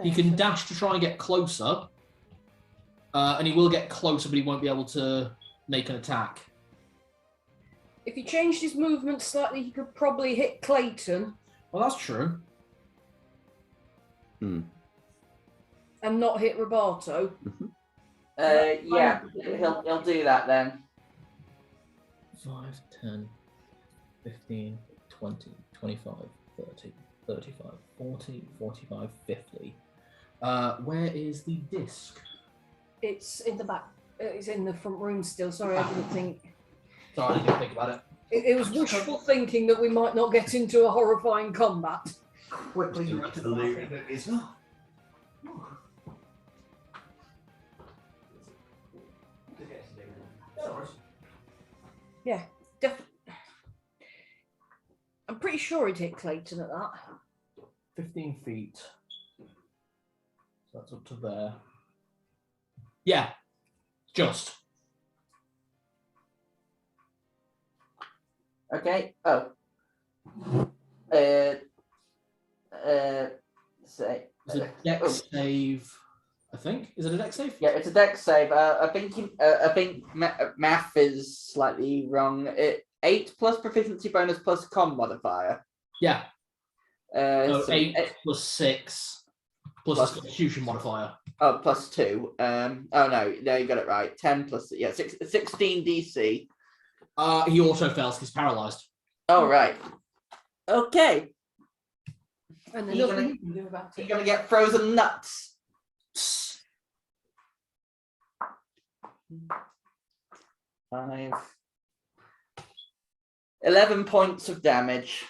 He can dash to try and get closer, and he will get closer, but he won't be able to make an attack. If he changed his movement slightly, he could probably hit Clayton. Well, that's true. And not hit Roberto. Yeah, he'll do that then. 5, 10, 15, 20, 25, 30, 35, 40, 45, 50. Where is the disc? It's in the back. It's in the front room still. Sorry, I didn't think. Sorry, I didn't think about it. It was wishful thinking that we might not get into a horrifying combat. Quickly Back to the loot as well. Yeah, I'm pretty sure he'd hit Clayton at that. 15 feet. So that's up to there. Yeah, just. Okay. Oh. Say. It's a dex save, I think. Is it a dex save? Yeah, it's a dex save. I think math is slightly wrong. 8 plus proficiency bonus plus con modifier. Yeah. So 8 plus 6 plus his constitution modifier. Oh, plus 2. Oh no, you got it right. 10 plus 16 DC. He also fails. He's paralyzed. Oh right. Okay. And there's You're nothing gonna- you can do about You're it. gonna get frozen nuts. 5. 11 points of damage.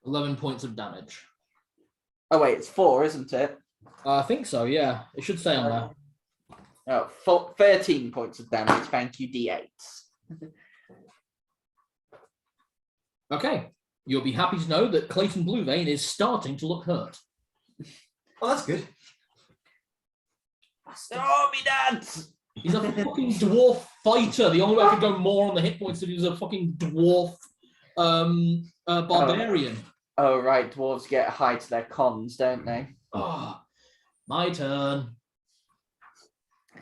11 points of damage. Oh wait, it's 4, isn't it? I think so, yeah. It should stay on there. Oh, 13 points of damage. Thank you, D8s. Okay. You'll be happy to know that Clayton Bluevein is starting to look hurt. Oh, that's good. Oh, me dad! He's a fucking dwarf fighter. The only way I could go more on the hit points is if he was a fucking dwarf barbarian. Oh right, dwarves get high to their cons, don't they? Oh, my turn.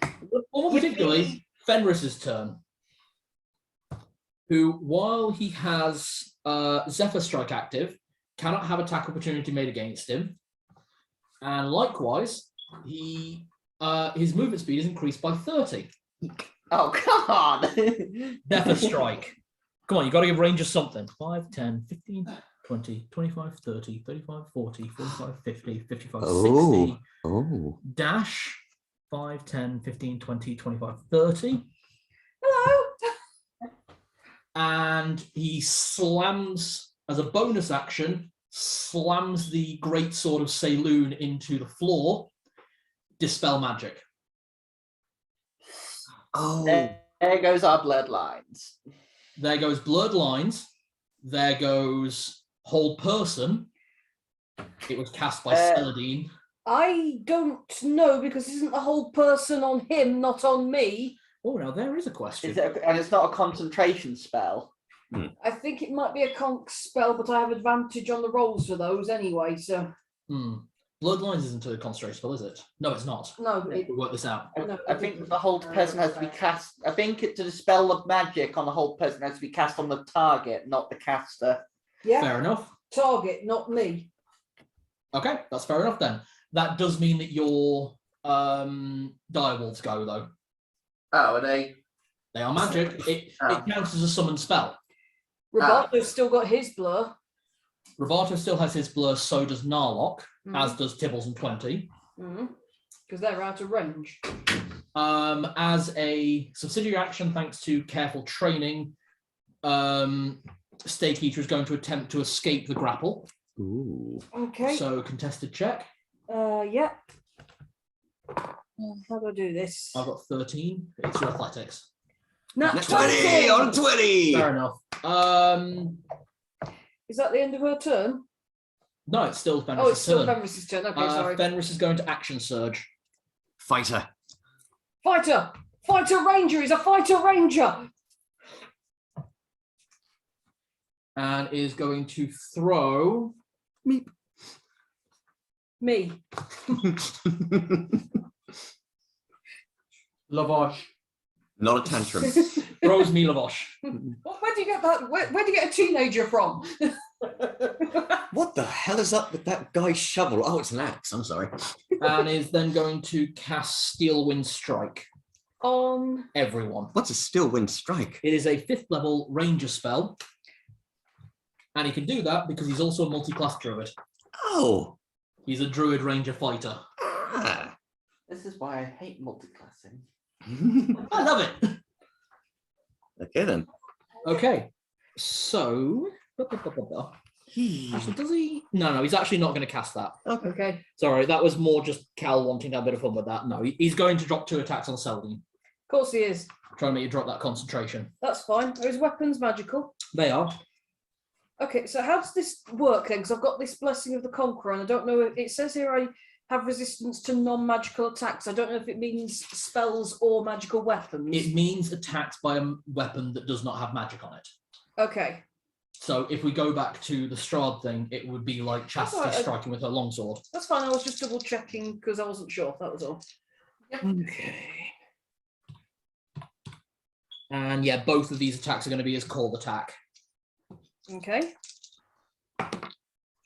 Well, more particularly, Fenris's turn. Who, while he has Zephyr Strike active, cannot have attack opportunity made against him. And likewise, he his movement speed is increased by 30. Oh, come on! Zephyr Strike. Come on, you got to give range of something. 5, 10, 15, 20, 25, 30, 35, 40, 45, 50, 55, 60. Oh. Dash. 5, 10, 15, 20, 25, 30. Hello. And he slams, as a bonus action, slams the great sword of Saloon into the floor. Dispel magic. Oh. There goes our bloodlines. There goes blurred lines. There goes hold person. It was cast by Celadine. I don't know because isn't the whole person on him, not on me? Oh, now there is a question. And it's not a concentration spell. I think it might be a conk spell, but I have advantage on the rolls for those anyway. So Bloodlines isn't a concentration spell, is it? No, it's not. no, it, We'll work this out. I think the hold person has to be cast. I think to dispel the magic on the hold person has to be cast on the target, not the caster. yeah, Fair enough. target, not me. Okay, that's fair enough then. That does mean that your direwolves go though. Oh, are they? They are magic. It counts as a summoned spell. Roberto's still got his blur. Ravato still has his blur, so does Narlock, as does Tibbles and 20. Because they're out of range. As a subsidiary action, thanks to careful training, Stake Eater is going to attempt to escape the grapple. Ooh. Okay. So contested check. Yeah. How do I do this? I've got 13. It's your athletics. Nat Nat 20! 20 on 20. Fair enough. Is that the end of her turn? No, it's still Fenris's Oh, it's still turn. Fenris's turn. Okay, sorry. Fenris is going to action surge. Fighter. Fighter! Fighter Ranger! He's a Fighter Ranger! And is going to throw. Meep. Me. Lavosh. Not a tantrum. Throws me Lavosh. Where do you get that? Where do you get a teenager from? What the hell is up with that guy's shovel? Oh, it's an axe. I'm sorry. And is then going to cast Steel Wind Strike. On Everyone. What's a still wind strike? It is a 5th level ranger spell. And he can do that because he's also a multi-class druid. Oh. He's a druid ranger fighter. Ah. This is why I hate multiclassing. I love it. Okay then. Okay. So. Actually, does he? No, he's actually not going to cast that. okay. Sorry, that was more just Cal wanting to have a bit of fun with that. No, he's going to drop 2 attacks on Seldine. Of course he is. Trying to make you drop that concentration. That's fine. Are his weapons magical? They are. Okay, so how does this work then? Because I've got this Blessing of the Conqueror, and I don't know if it says here I have resistance to non-magical attacks. I don't know if it means spells or magical weapons. It means attacks by a weapon that does not have magic on it. Okay. So if we go back to the Strahd thing, it would be like Chastity That's all right. striking with her longsword. That's fine. I was just double checking because I wasn't sure. That was all. Okay. And yeah, both of these attacks are going to be his called attack. Okay.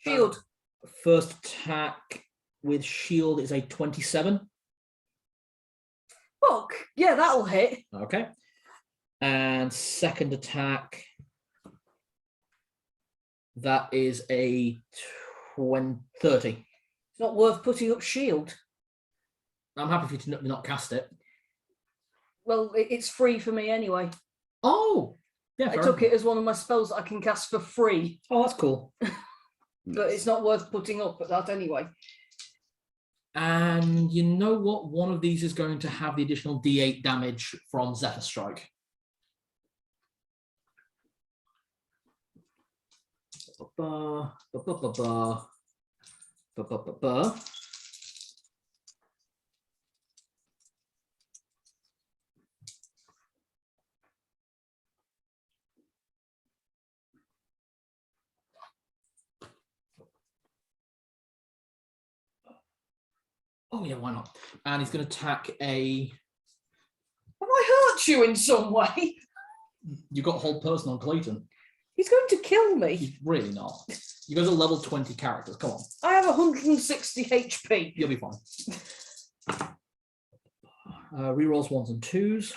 Shield. First attack with shield is a 27. Fuck. Yeah, that'll hit. Okay. And second attack, that is a 30. It's not worth putting up shield. I'm happy for you to not cast it. Well, it's free for me anyway. Oh, yeah. I took it as one of my spells that I can cast for free, Oh, that's cool. but it's not worth putting up at that anyway. And you know what? One of these is going to have the additional D8 damage from Zephyr Strike. Oh yeah, why not? And he's going to attack a. Have I hurt you in some way? You got hold person on Clayton. He's going to kill me. He's really not. You guys are level 20 characters. Come on, I have 160 HP. you'll be fine. Rerolls 1s and 2s.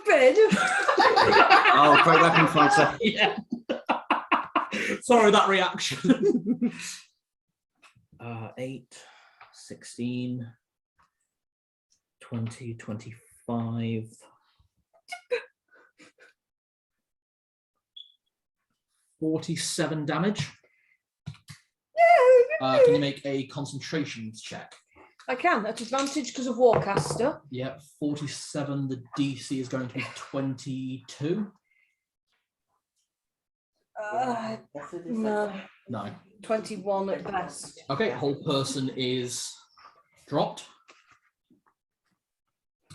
Ben. Oh, great weapon fighter. Yeah. Sorry, that reaction. 8, 16, 20, 25. 47 damage. Can you make a concentration check? I can, at advantage because of Warcaster. Yep, 47. The DC is going to be 22. No, No. 21 at best. Okay, whole person is dropped.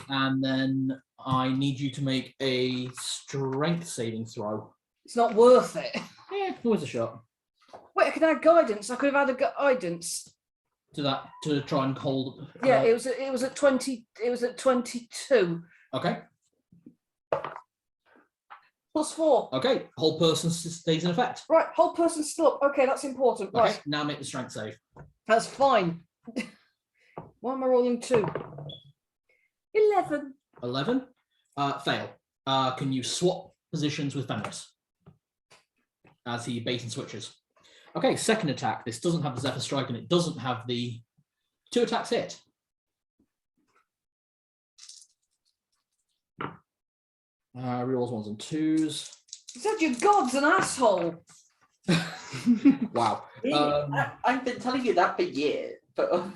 And then I need you to make a strength saving throw. It's not worth it. Yeah, always a shot. Wait, I could add guidance. I could have had a guidance. To try and hold. Yeah, it was at 20. It was at 22. Okay. +4. Okay, whole person stays in effect. Right, whole person's still up. Okay, that's important. Okay, Right, now make the strength save. that's fine. Why am I rolling 2? 11. 11. Fail. Can you swap positions with Fenris as he bait and switches? Okay, second attack. This doesn't have the Zephyr Strike and it doesn't have the 2 attacks hit. Rerolls 1s and 2s. You said your god's an asshole. Wow. I've been telling you that for years, for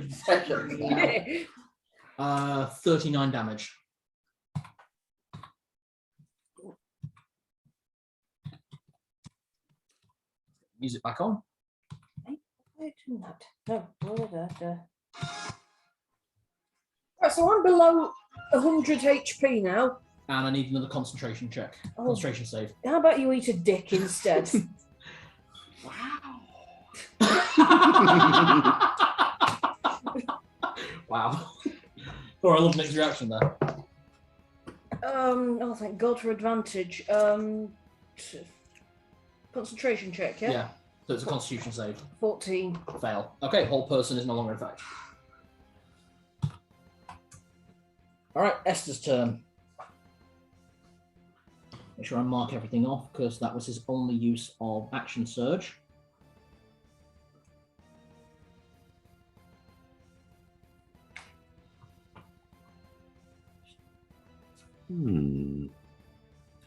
sessions now. 39 damage. Use it back on. Why do that? No. Right, so I'm below 100 HP now. And I need another concentration check. Oh. Concentration save. How about you eat a dick instead? Wow. Oh, I love Nick's reaction there. Oh, thank God for advantage. Concentration check, yeah? Yeah. So it's a constitution save. 14. Fail. Okay, whole person is no longer in effect. Alright, Esther's turn. Make sure I mark everything off because that was his only use of action surge.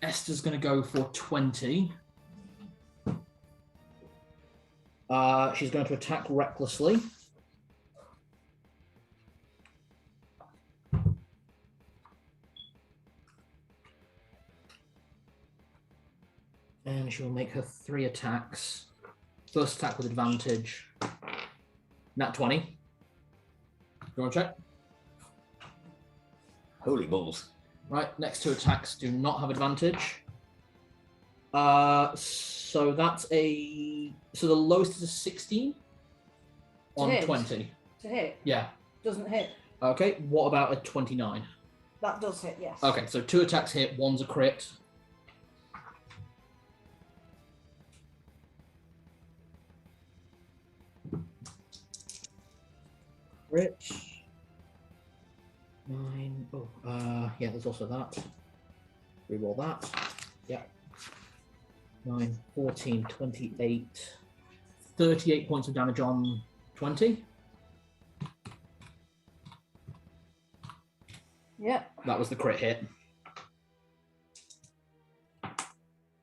Esther's going to go for 20. She's going to attack recklessly. And she'll make her 3 attacks. First attack with advantage. Nat 20. You want to check? Holy balls. Right, next 2 attacks do not have advantage. So that's so the lowest is a 16 on hit. 20. To hit? Yeah. Doesn't hit. Okay, what about a 29? That does hit, yes. Okay, so 2 attacks hit, one's a crit. Crit. 9. Oh, yeah, there's also that. Reroll that. Yeah. 9, 14, 28. 38 points of damage on 20. Yeah. That was the crit hit.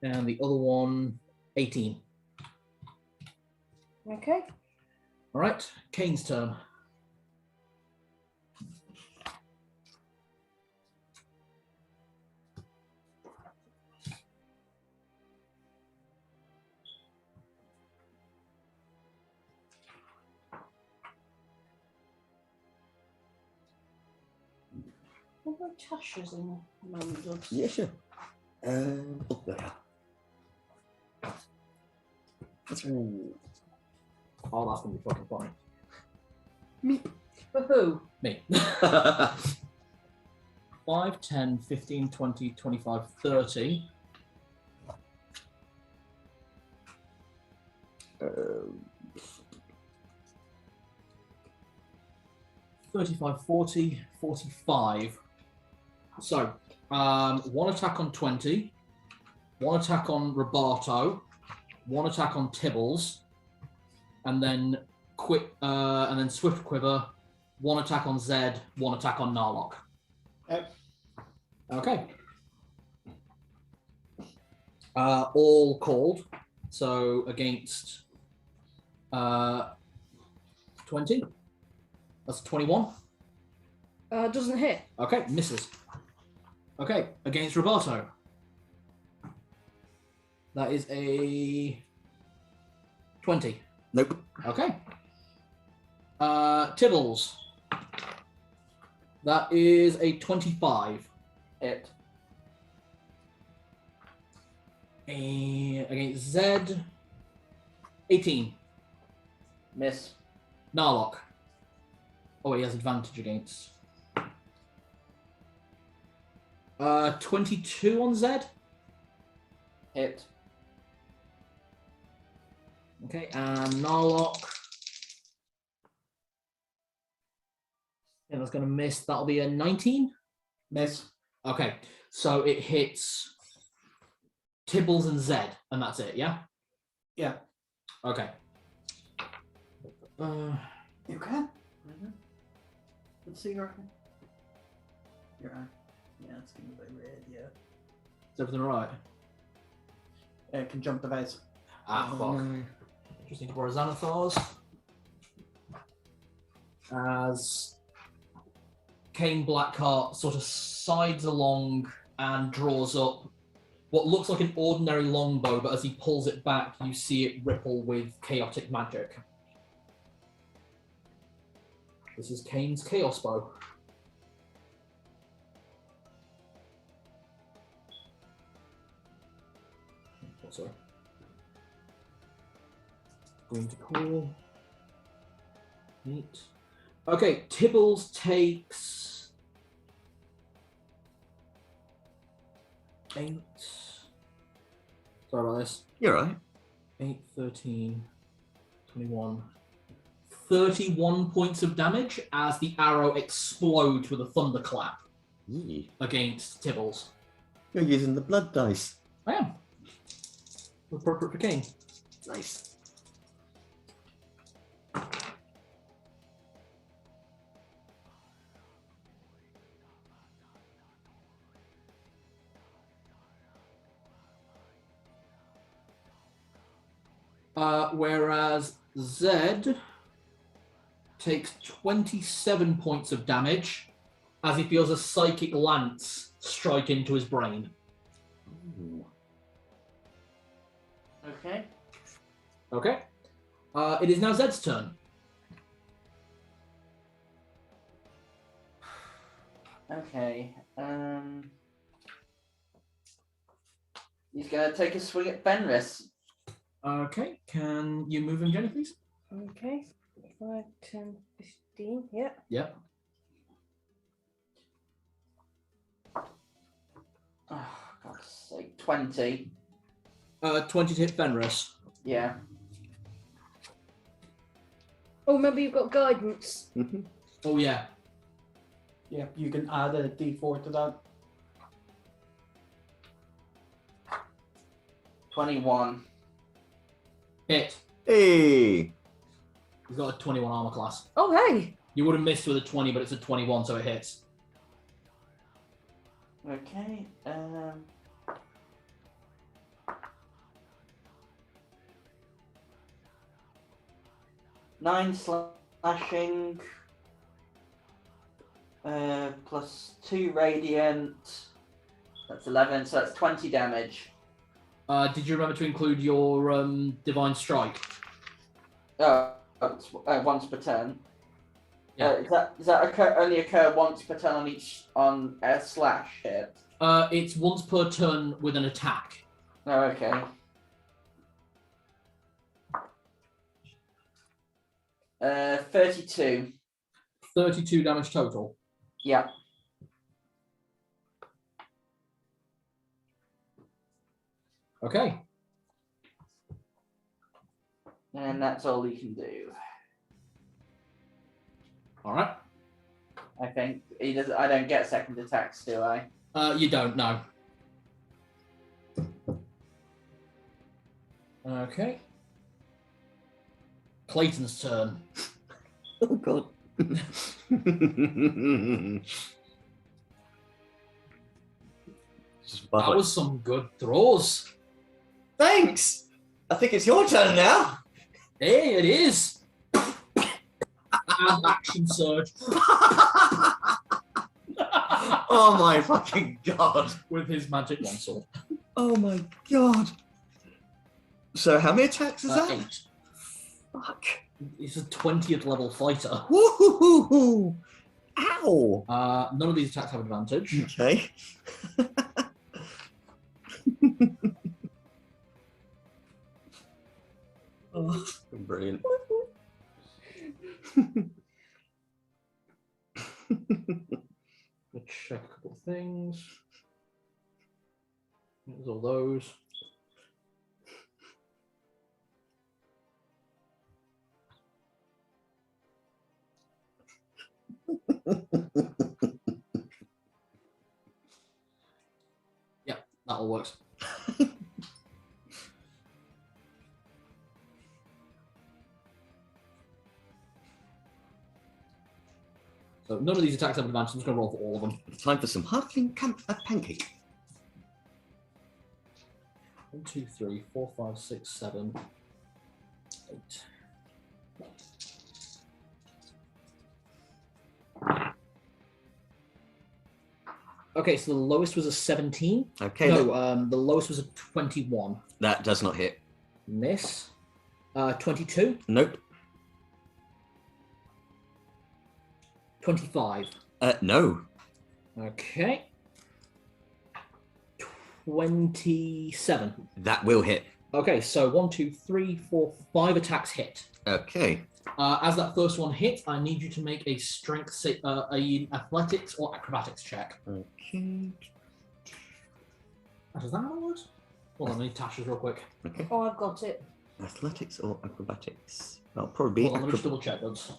And the other one, 18. Okay. All right, Kane's turn. What about Tasha's in the moment, Doug? Yeah, sure. Oh, there. Ooh. Oh, that's gonna be fucking funny. For who? Me. 5, 10, 15, 20, 25, 30. 35, 40, 45. So, 1 attack on 20, 1 attack on Roberto, 1 attack on Tibbles, and then Swift Quiver, 1 attack on Zed, 1 attack on Narlock. Okay. All called. So against 20. That's 21. Doesn't hit. Okay, misses. Okay, against Roberto. That is a 20. Nope. Okay. Tibbles. That is a 25. Hit. Against Zed. 18. Miss. Narlock. Oh, he has advantage against. 22 on Zed. Hit. Okay, and Narlock. Yeah, that's going to miss. That'll be a 19. Miss. Okay, so it hits Tibbles and Zed, and that's it, yeah? Yeah. Okay. You can. Let's see your eye. Your eye. Yeah, it's gonna be red, yeah. Is everything all right? Conjunctivitis. Ah, fuck. Just need to borrow Xanathar's. As Kane Blackheart sort of sides along and draws up what looks like an ordinary longbow, but as he pulls it back, you see it ripple with chaotic magic. This is Kane's Chaos Bow. Oh, sorry. Going to call. 8. Okay, Tibbles takes 8. Sorry about this. You're right. 8, 13, 21. 31 points of damage as the arrow explodes with a thunderclap Yee. against Tibbles. You're using the blood dice. I am. Appropriate for Kane. Nice. Whereas Zed takes 27 points of damage as he feels a psychic lance strike into his brain. Ooh. Okay. Okay. It is now Zed's turn. Okay. He's gonna take a swing at Fenris. Okay. Can you move him, Jenny, please? Okay. 5, 10, 15. Yeah. Yep. Oh, God's sake. 20. 20 to hit Fenris. Yeah. Oh, remember you've got guidance. Mhm. Oh, yeah. Yeah, you can add a D4 to that. 21. Hit. Hey. He's got a 21 armor class. Oh, hey. You would have missed with a 20, but it's a 21, so it hits. Okay. 9 slashing. Plus 2 radiant. That's 11, so that's 20 damage. Did you remember to include your divine strike? Oh, it's, once per turn. Yeah. Does that only occur once per turn on a slash hit? It's once per turn with an attack. Oh, okay. Uh, 32. 32 damage total. Yeah. Okay. And that's all he can do. All right. I think he does. I don't get second attacks, do I? You don't know. Okay. Clayton's turn. Oh God. Just That was some good throws. Thanks. I think it's your turn now. Hey, it is. And action surge Oh my fucking God. with his magic longsword. Oh my God. So how many attacks is that? 8. Fuck. He's a 20th level fighter. Woo-hoo-hoo-hoo. Ow. None of these attacks have advantage. Okay. Oh, brilliant. Let's check a couple of things. There's all those. Yeah, that all works. So none of these attacks have advantage. I'm just going to roll for all of them. Time for some halfling pancake. 1, 2, 3, 4, 5, 6, 7, 8. Okay, so the lowest was a 17. Okay. No, the lowest was a 21. That does not hit. Miss. 22. Nope. 25. No. Okay. 27. That will hit. Okay, so 1, 2, 3, 4, 5 attacks hit. Okay. As that first one hits, I need you to make a strength, a athletics or acrobatics check. Okay. Does that work? Hold on, I need Tasha's real quick. Okay. Oh, I've got it. Athletics or acrobatics? I'll probably be Hold on, let me just double check those.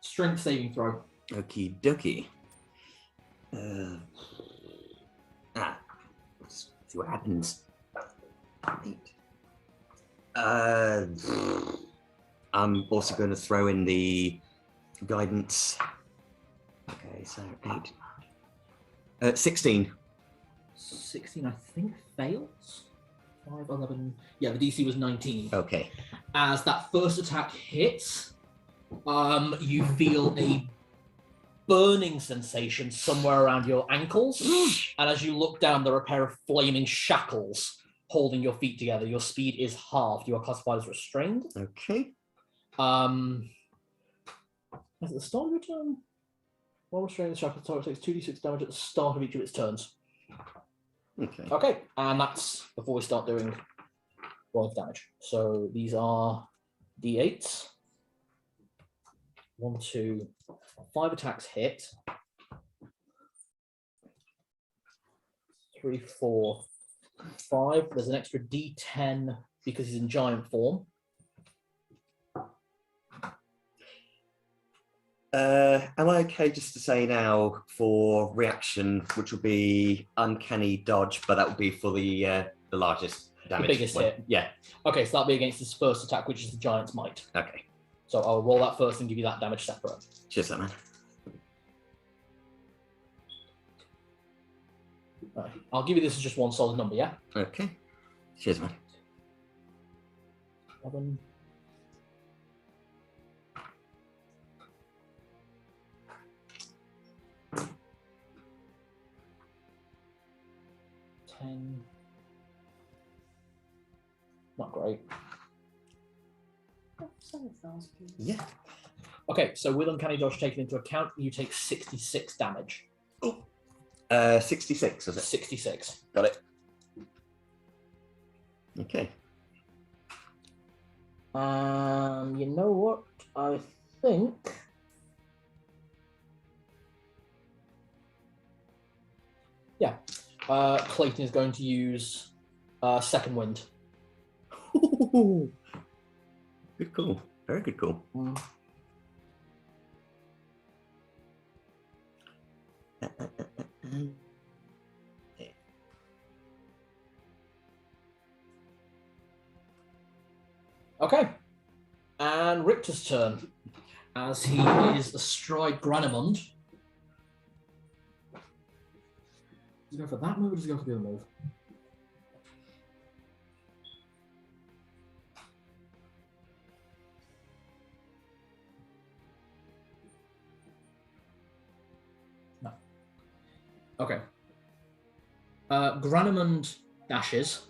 Strength saving throw. Okie dokie. Let's see what happens. I'm also going to throw in the guidance. Okay, so 8. 16. 16, I think, fails. 5, 11. Yeah, the DC was 19. Okay. As that first attack hits, you feel a burning sensation somewhere around your ankles, and as you look down, there are a pair of flaming shackles holding your feet together. Your speed is halved. You are classified as restrained. Okay. At the start of your turn, while restraining the shackle, the target takes 2d6 damage at the start of each of its turns. Okay. Okay, and that's before we start doing roll of damage. So these are d8s. 1, 2, 5 attacks hit. 3, 4, 5. There's an extra d10 because he's in giant form. Am I okay just to say now for reaction, which will be uncanny dodge, but that will be for the largest damage? The biggest hit. Yeah. Okay, so that'll be against his first attack, which is the giant's might. Okay. So I'll roll that first and give you that damage separate. Cheers, man. Right. I'll give you this as just one solid number, yeah? Okay. Cheers, man. 11. 10. Not great. Yeah. Okay, so with uncanny dodge taken into account, you take 66 damage. 66, was it? 66. Got it. Okay. You know what? I think. Yeah. Clayton is going to use second wind. Good call. Very good call. Okay. And Richter's turn. As he is astride Granamund. Does he go for that move or does he go for the other move? No. Okay. Granamund dashes.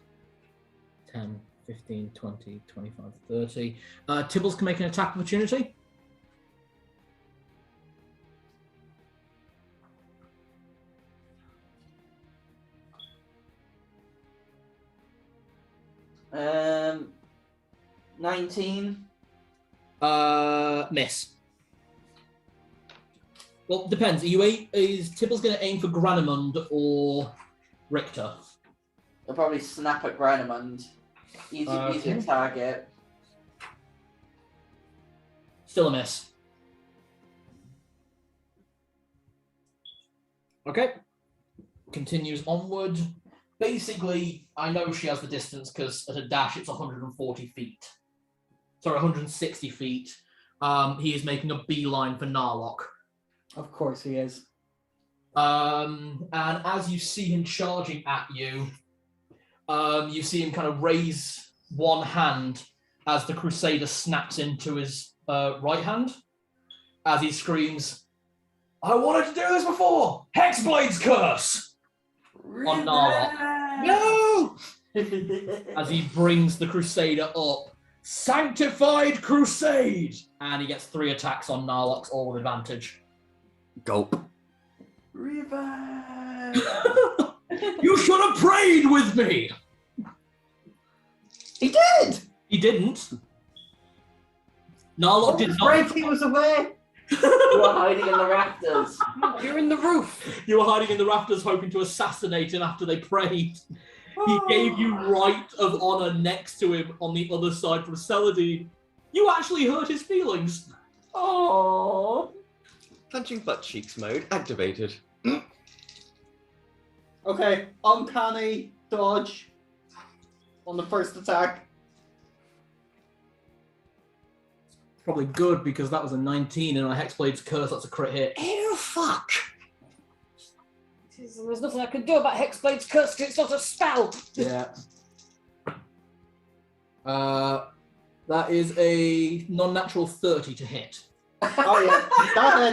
10, 15, 20, 25, 30. Tibbles can make an attack opportunity. Um, 19. Miss. Well, depends. Is Tibbles going to aim for Granamund or Richter? They'll probably snap at Granamund. Easy target. Still a miss. Okay. Continues onward. basically, I know she has the distance because at a dash it's 140 feet. Sorry, 160 feet. He is making a beeline for Narlock. Of course he is. And as you see him charging at you, you see him kind of raise one hand as the Crusader snaps into his right hand, as he screams, "I wanted to do this before! Hexblade's Curse!" on Narlock. No! As he brings the Crusader up, "Sanctified Crusade!" And he gets 3 attacks on Narlock's, all with advantage. Gulp. Revenge! You should have prayed with me! He did! He didn't. Narlock did not. Right, he was away. You are hiding in the rafters. You're in the roof. You were hiding in the rafters hoping to assassinate him after they prayed. He gave you right of honor next to him on the other side from Celadine. You actually hurt his feelings. Oh. Punching butt cheeks mode activated. Okay, uncanny dodge on the first attack. Probably good because that was a 19 and a Hexblade's Curse, that's a crit hit. Ew, fuck. There's nothing I can do about Hexblade's Curse because it's not a spell. Yeah. That is a non-natural 30 to hit. Oh yeah, that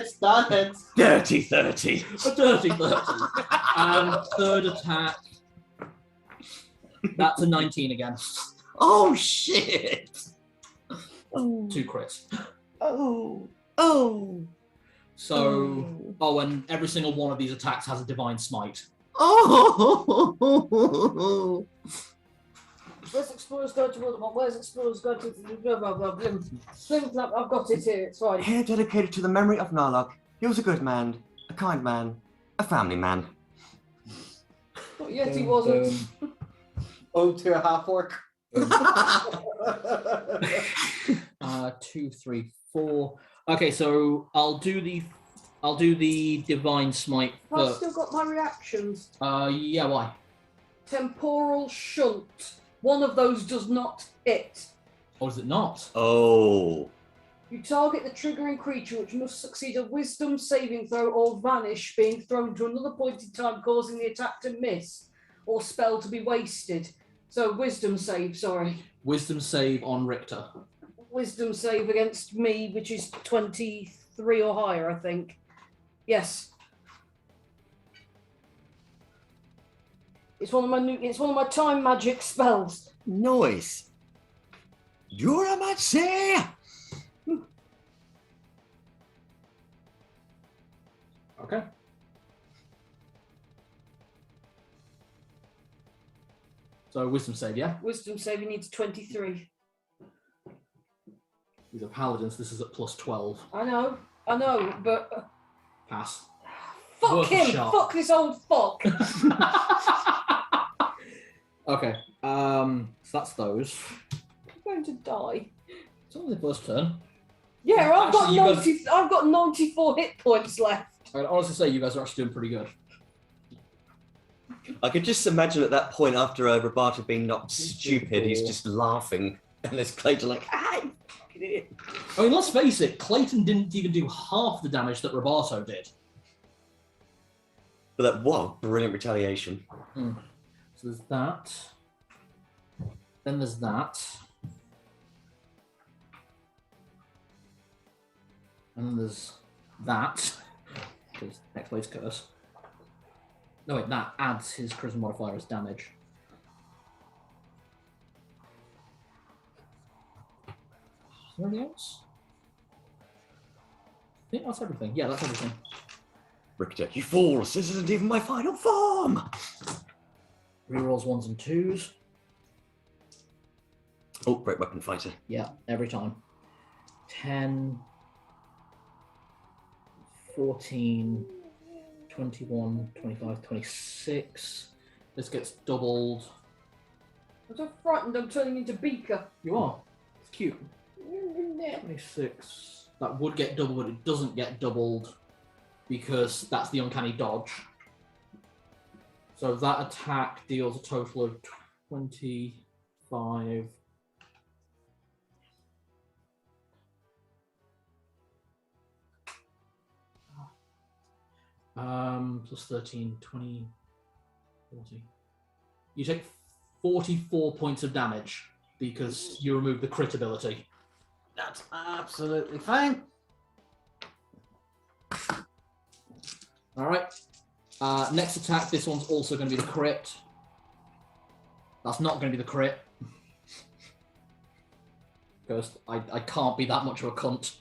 hits. Dirty 30. A dirty 30. And third attack. That's a 19 again. Oh, shit. 2 crits. Oh. So, and every single one of these attacks has a Divine Smite. Oh. Where's Explorer's Guide to Wonderland? Where's Explorer's Guide to blah blah blah blah. I've got it here, it's fine. Here dedicated to the memory of Narlock. He was a good man, a kind man, a family man. Not yet he wasn't. Oh, to a half orc. 2, 3, 4. Okay, so I'll do the Divine Smite I've first. still got my reactions. Yeah, why? Temporal Shunt. One of those does not hit. Or is it not? Oh. You target the triggering creature, which must succeed a Wisdom saving throw or vanish, being thrown to another point in time, causing the attack to miss or spell to be wasted. So Wisdom save, sorry. Wisdom save on Richter. Wisdom save against me, which is 23 or higher, I think. Yes. It's one of my time magic spells. Nice. Duramatse. Okay. So Wisdom save, yeah? Wisdom saving needs 23. These are paladins, this is at plus 12. I know, but Pass. fuck Worth a him! shot. Fuck this old fuck! Okay, so that's those. I'm going to die. It's only the first turn. Yeah, Actually, I've got 94 hit points left. I'd honestly say you guys are actually doing pretty good. I could just imagine at that point after Roberto being knocked stupid, he's just laughing. And there's Clayton like, ah, you fucking idiot. I mean, let's face it, Clayton didn't even do half the damage that Roberto did. But that, wow, brilliant retaliation. So there's that. Then there's that. And then there's that. Because Hexblade's Curse. No, wait, that adds his charisma modifier as damage. Is there anything else? I think that's everything. Yeah, that's everything. Richter, you fools, this isn't even my final form! Rerolls 1s and 2s. Oh, great weapon fighter. Yeah, every time. 10, 14, 21, 25, 26. This gets doubled. I'm so frightened I'm turning into Beaker. You are. It's cute. 26. That would get doubled, but it doesn't get doubled because that's the uncanny dodge. So that attack deals a total of 25. Plus 13, 20, 40. You take 44 points of damage because you remove the crit ability. That's absolutely fine. All right. Next attack, this one's also going to be the crit. That's not going to be the crit. Because I can't be that much of a cunt.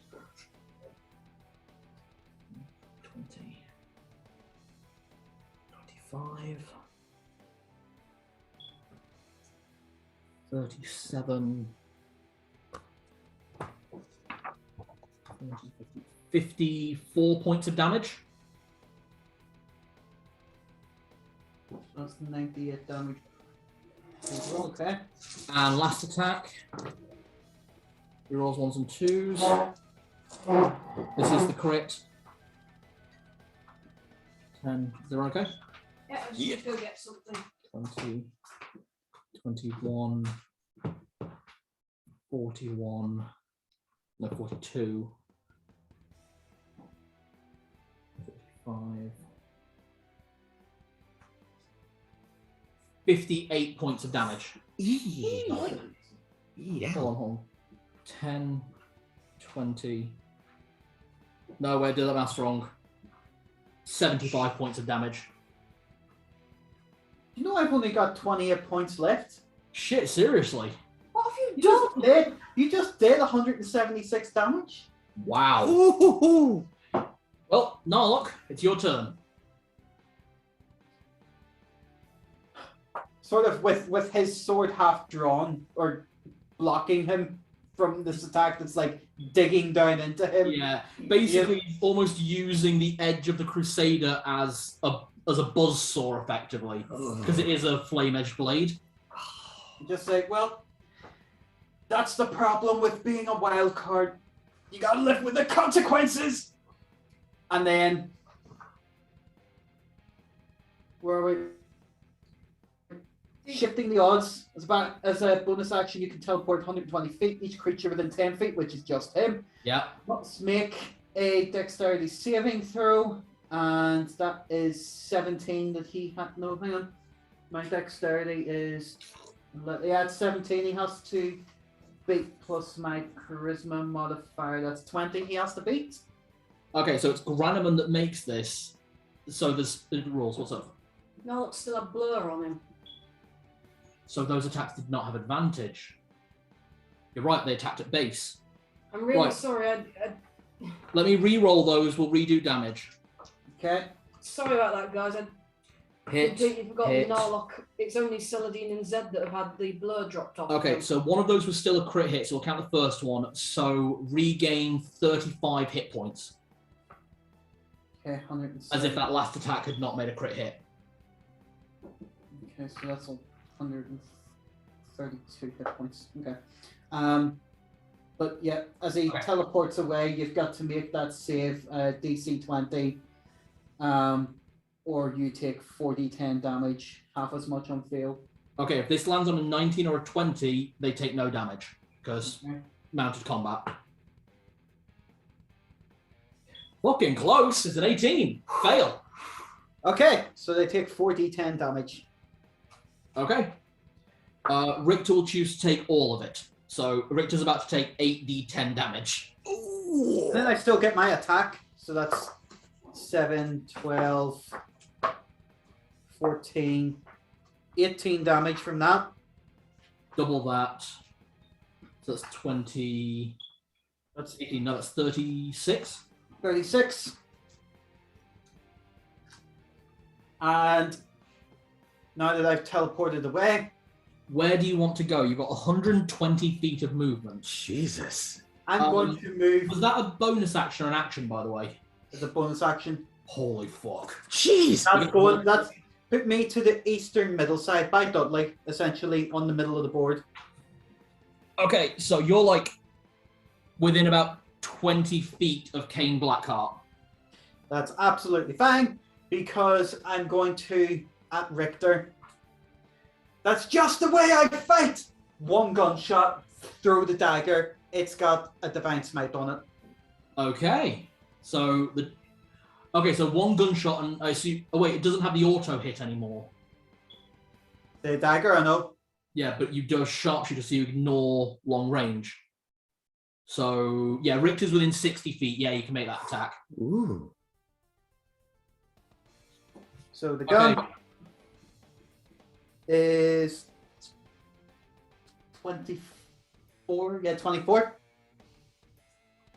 20. 25. 37. 40, 50, 54 points of damage. That's 98 damage. Okay. And last attack. Rerolls 1s and 2s. This is the crit. 10. Is that okay? Yeah, I just need to go get something. 20, 21, 41, no, 42, 45, 58 points of damage. Hold on. 10, 20. No, wait, did that math wrong. 75 points of damage. You know I've only got 28 points left. Shit, seriously? What have you You done? just did. You just did 176 damage. Wow. Ooh. Well, Narlock, it's your turn. Sort of with his sword half drawn or blocking him from this attack that's like digging down into him. Yeah, basically almost using the edge of the Crusader as a buzzsaw, effectively, because it is a flame-edged blade. Just like, well, that's the problem with being a wild card. You gotta live with the consequences. And then, where are we? Shifting the odds. As a bonus action, you can teleport 120 feet. Each creature within 10 feet, which is just him. Yeah. Let's make a dexterity saving throw. And that is 17 that he had. No, hang on. My dexterity is. Yeah, it's 17. He has to beat plus my charisma modifier. That's 20 he has to beat. Okay, so it's Granaman that makes this. So there's rules. What's up? No, it's still a blur on him. So those attacks did not have advantage. You're right, they attacked at base. I'm really Right. sorry. Let me re-roll those, we'll redo damage. Okay. Sorry about that, guys. I Hit, completely forgot hit. Narlock. It's only Celadine and Zed that have had the blur dropped off. Okay, them. so one of those was still a crit hit, so we'll count the first one. So regain 35 hit points. Okay, 107. As if that last attack had not made a crit hit. Okay, so that's 132 hit points. Okay. But yeah, as he teleports away, you've got to make that save DC 20, or you take 4d10 damage, half as much on fail. Okay, if this lands on a 19 or a 20, they take no damage, because mounted combat. Fucking close, it's an 18. Fail. Okay, so they take 4d10 damage. Okay. Richter will choose to take all of it. So Richter's about to take 8d10 damage. And then I still get my attack, so that's 7, 12, 14, 18 damage from that. Double that. So that's 20. That's 18. No, that's 36. 36. And now that I've teleported away, Where do you want to go? You've got 120 feet of movement. Jesus. I'm going to move Was that a bonus action or an action, by the way? as a bonus action. Holy fuck. Jeez. That's put me to the eastern middle side by Dudley, essentially on the middle of the board. Okay, so you're like within about 20 feet of Kane Blackheart. That's absolutely fine, because I'm going to at Richter. That's just the way I fight! One gunshot, throw the dagger. It's got a divine smite on it. Okay. So so one gunshot, and I assume. Oh wait, it doesn't have the auto hit anymore. The dagger, I know. Yeah, but you do a sharpshooter, so you ignore long range. So yeah, Richter's within 60 feet. Yeah, you can make that attack. Ooh. So the gun is 24. Yeah, 24.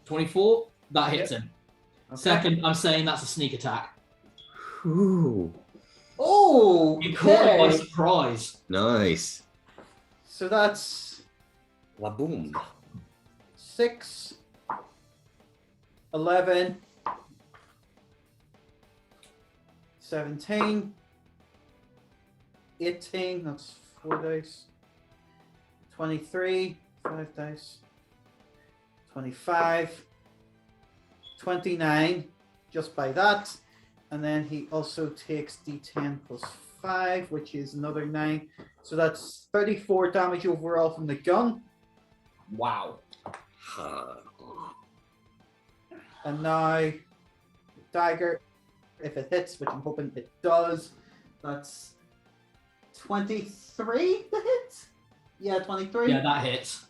24. That hits him. Okay. Second, I'm saying that's a sneak attack. Ooh. Oh, You caught it by okay. surprise. Nice. So that's La boom. 6, 11, 17, 18, that's 4 dice, 23, 5 dice, 25, 29, just by that. And then he also takes d10 plus 5, which is another 9. So that's 34 damage overall from the gun. Wow. And now, dagger, if it hits, which I'm hoping it does, that's 23 to hit? Yeah, 23. Yeah, that hits.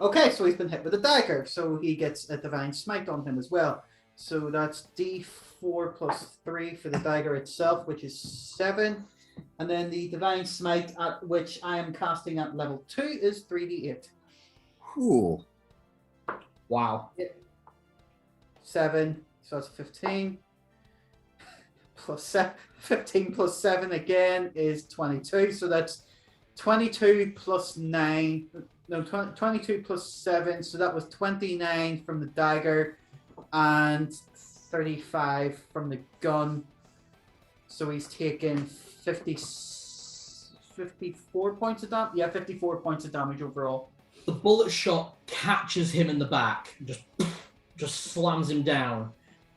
Okay, so he's been hit with a dagger, so he gets a divine smite on him as well. So that's d4 plus 3 for the dagger itself, which is 7. And then the divine smite, at which I am casting at level 2, is 3d8. Ooh. Wow. 7, so that's 15. Plus 7, 15 plus 7 again is 22. So that's 22 plus 9. No, 22 plus 7. So that was 29 from the dagger and 35 from the gun. So he's taken 54 points of damage. Yeah, 54 points of damage overall. The bullet shot catches him in the back, just slams him down,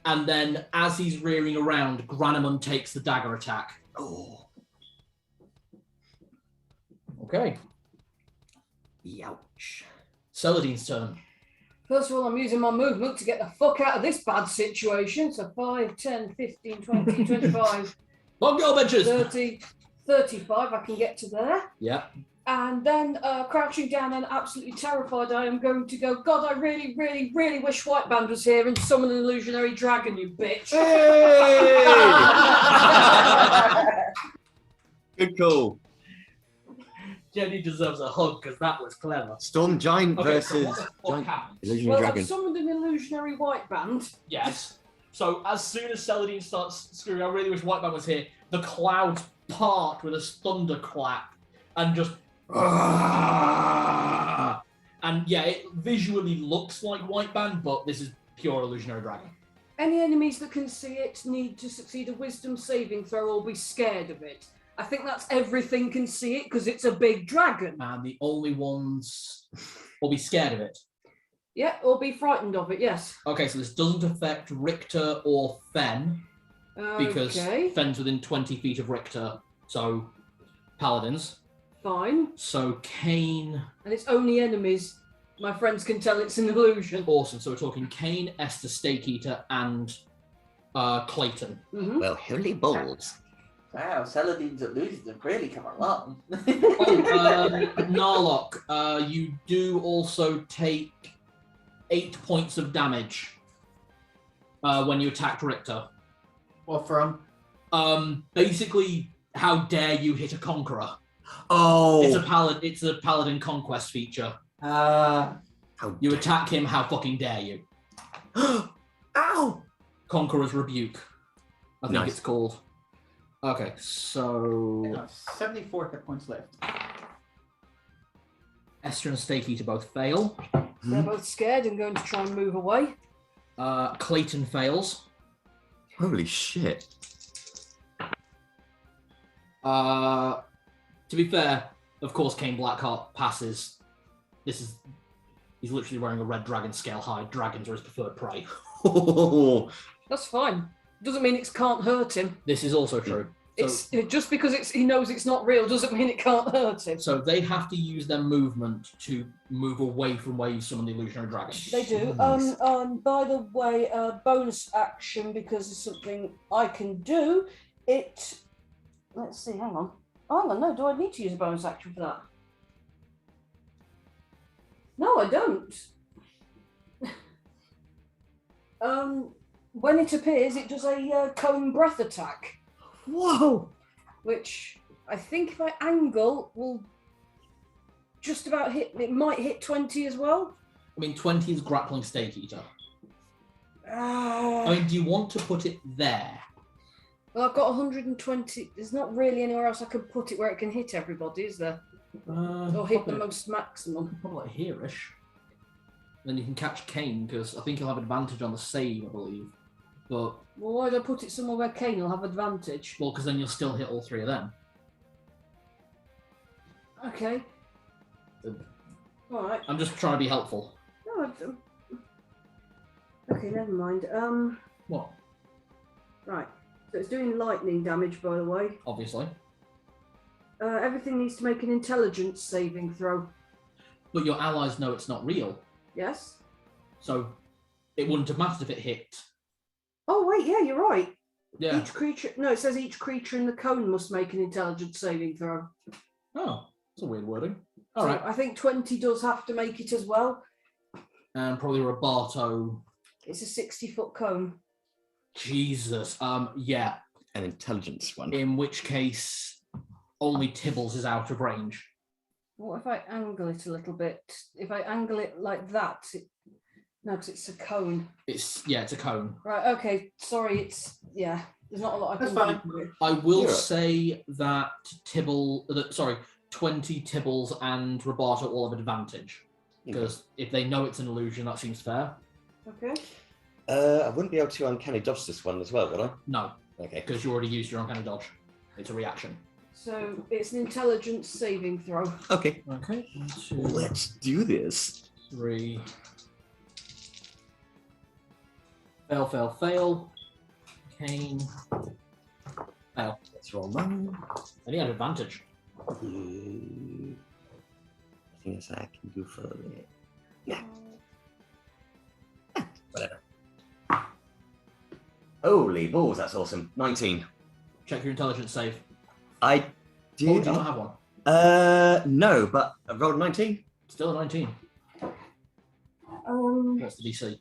and then as he's rearing around, Granemund takes the dagger attack. Oh. Okay. Youch. Celadin's turn. First of all, I'm using my movement to get the fuck out of this bad situation. So 5, 10, 15, 20, 25, Long girl benches! 30, 35. I can get to there. Yeah. And then, crouching down and absolutely terrified, I am going to go, God, I really, really, really wish White Band was here and summon an illusionary dragon, you bitch. Good call. Jenny deserves a hug because that was clever. Storm Giant Okay, so versus what the fuck Giant happened? Illusionary Well, Dragon. I've summoned an illusionary White Band. Yes. So as soon as Celadine starts screaming, I really wish White Band was here, the clouds part with a thunderclap and just... And yeah, it visually looks like White Band, but this is pure illusionary dragon. Any enemies that can see it need to succeed a wisdom saving throw or be scared of it. I think that's everything can see it because it's a big dragon. And the only ones will be scared of it. Yeah, or be frightened of it, yes. Okay, so this doesn't affect Richter or Fen, because Okay, Fen's within 20 feet of Richter, so paladins. fine. So Kane, And it's only enemies. My friends can tell it's an illusion. awesome. So we're talking Kane, Esther, Stakeeater, and Clayton. Mhm. Well, holy balls. Wow, Saladin's illusions have really come along. Narlock, you do also take 8 points of damage when you attacked Richter. What from? Basically, how dare you hit a conqueror? Oh. It's a paladin conquest feature. How You attack him, how fucking dare you? Ow! Conqueror's Rebuke, I think Nice. it's called. Okay, so 74 hit points left. Esther and Stakeeater both fail. They're both scared and going to try and move away. Clayton fails. Holy shit. To be fair, of course, Kane Blackheart passes. He's literally wearing a red dragon scale hide. Dragons are his preferred prey. Oh. That's fine. Doesn't mean it can't hurt him. This is also true. It's just because he knows it's not real doesn't mean it can't hurt him. So they have to use their movement to move away from where you summon the illusionary dragon. They do. Jeez. By the way, bonus action because it's something I can do. Let's see. Hang on. Oh, hang on. No, do I need to use a bonus action for that? No, I don't. When it appears, it does a cone breath attack. Whoa! Which I think if I angle will just about hit. It might hit 20 as well. I mean, 20 is grappling stake eater. Ah. I mean, do you want to put it there? Well, I've got 120. There's not really anywhere else I can put it where it can hit everybody, is there? Or hit the most maximum. Probably like hereish. Then you can catch Kane because I think he'll have advantage on the save, I believe. But Well, why do I put it somewhere where Kane will have advantage? well, because then you'll still hit all three of them. Okay. All right. I'm just trying to be helpful. No, okay, never mind. What? Right. So it's doing lightning damage, by the way. Obviously. Everything needs to make an intelligence saving throw. But your allies know it's not real, Yes. so it wouldn't have mattered if it hit. Oh wait, yeah, you're right. Yeah. Each creature. No, it says each creature in the cone must make an intelligence saving throw. Oh, that's a weird wording. All So right. I think 20 does have to make it as well. And probably Roberto. It's a 60-foot cone. Jesus. Yeah. An intelligence one. In which case, only Tibbles is out of range. What if I angle it a little bit? If I angle it like that, no, because it's a cone. It's a cone. Right. Okay. Sorry. There's not a lot I That's can fine. do. I will Yeah. say that 20 Tibbles and Roberto all have advantage. Because if they know it's an illusion, that seems fair. Okay. I wouldn't be able to uncanny dodge this one as well, would I? No, Okay. because you already used your uncanny dodge. It's a reaction. So it's an intelligence saving throw. Okay. Okay. 1, 2, Let's do this. 3. Fail, fail, fail. Kane. Fail. Let's roll mine. And he had advantage. Nothing else I can do for it. Yeah. Whatever. Holy balls, that's awesome. 19. Check your intelligence save. I Oh, did. do you not have one? No, but I rolled a 19. Still a 19. What's the DC?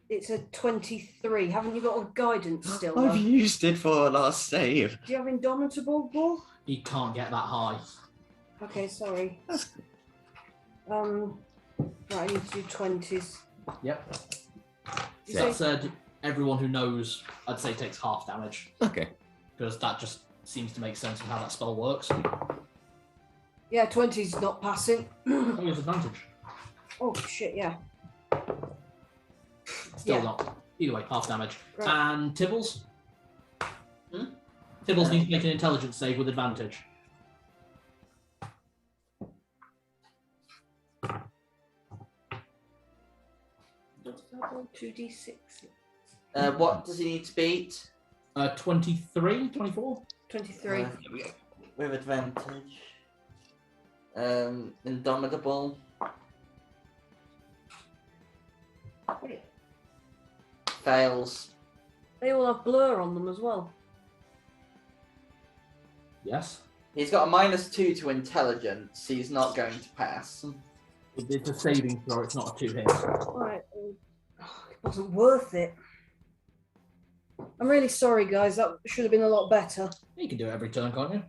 It's a 23. Haven't you got a guidance still? though? I've used it for last save. Do you have indomitable, Bull? He can't get that high. Okay, sorry. That's Right, I need to do 20s. Yep. You That say- said, everyone who knows, I'd say takes half damage. okay. Because that just seems to make sense of how that spell works. Yeah, 20's not passing. Oh, he has advantage. Oh, shit, yeah. Still Yeah. not. Either way, half damage. Right. And Tibbles? Hmm? Tibbles needs to make an intelligence save with advantage. What's that one? 2d6. What does he need to beat? 23, 24? 23. With advantage. Indomitable. Fails. They all have blur on them as well. Yes. He's got a -2 to intelligence. He's not going to pass. It's a saving throw, it's not a 2-hit. Right. It wasn't worth it. I'm really sorry, guys. That should have been a lot better. You can do it every turn, can't you?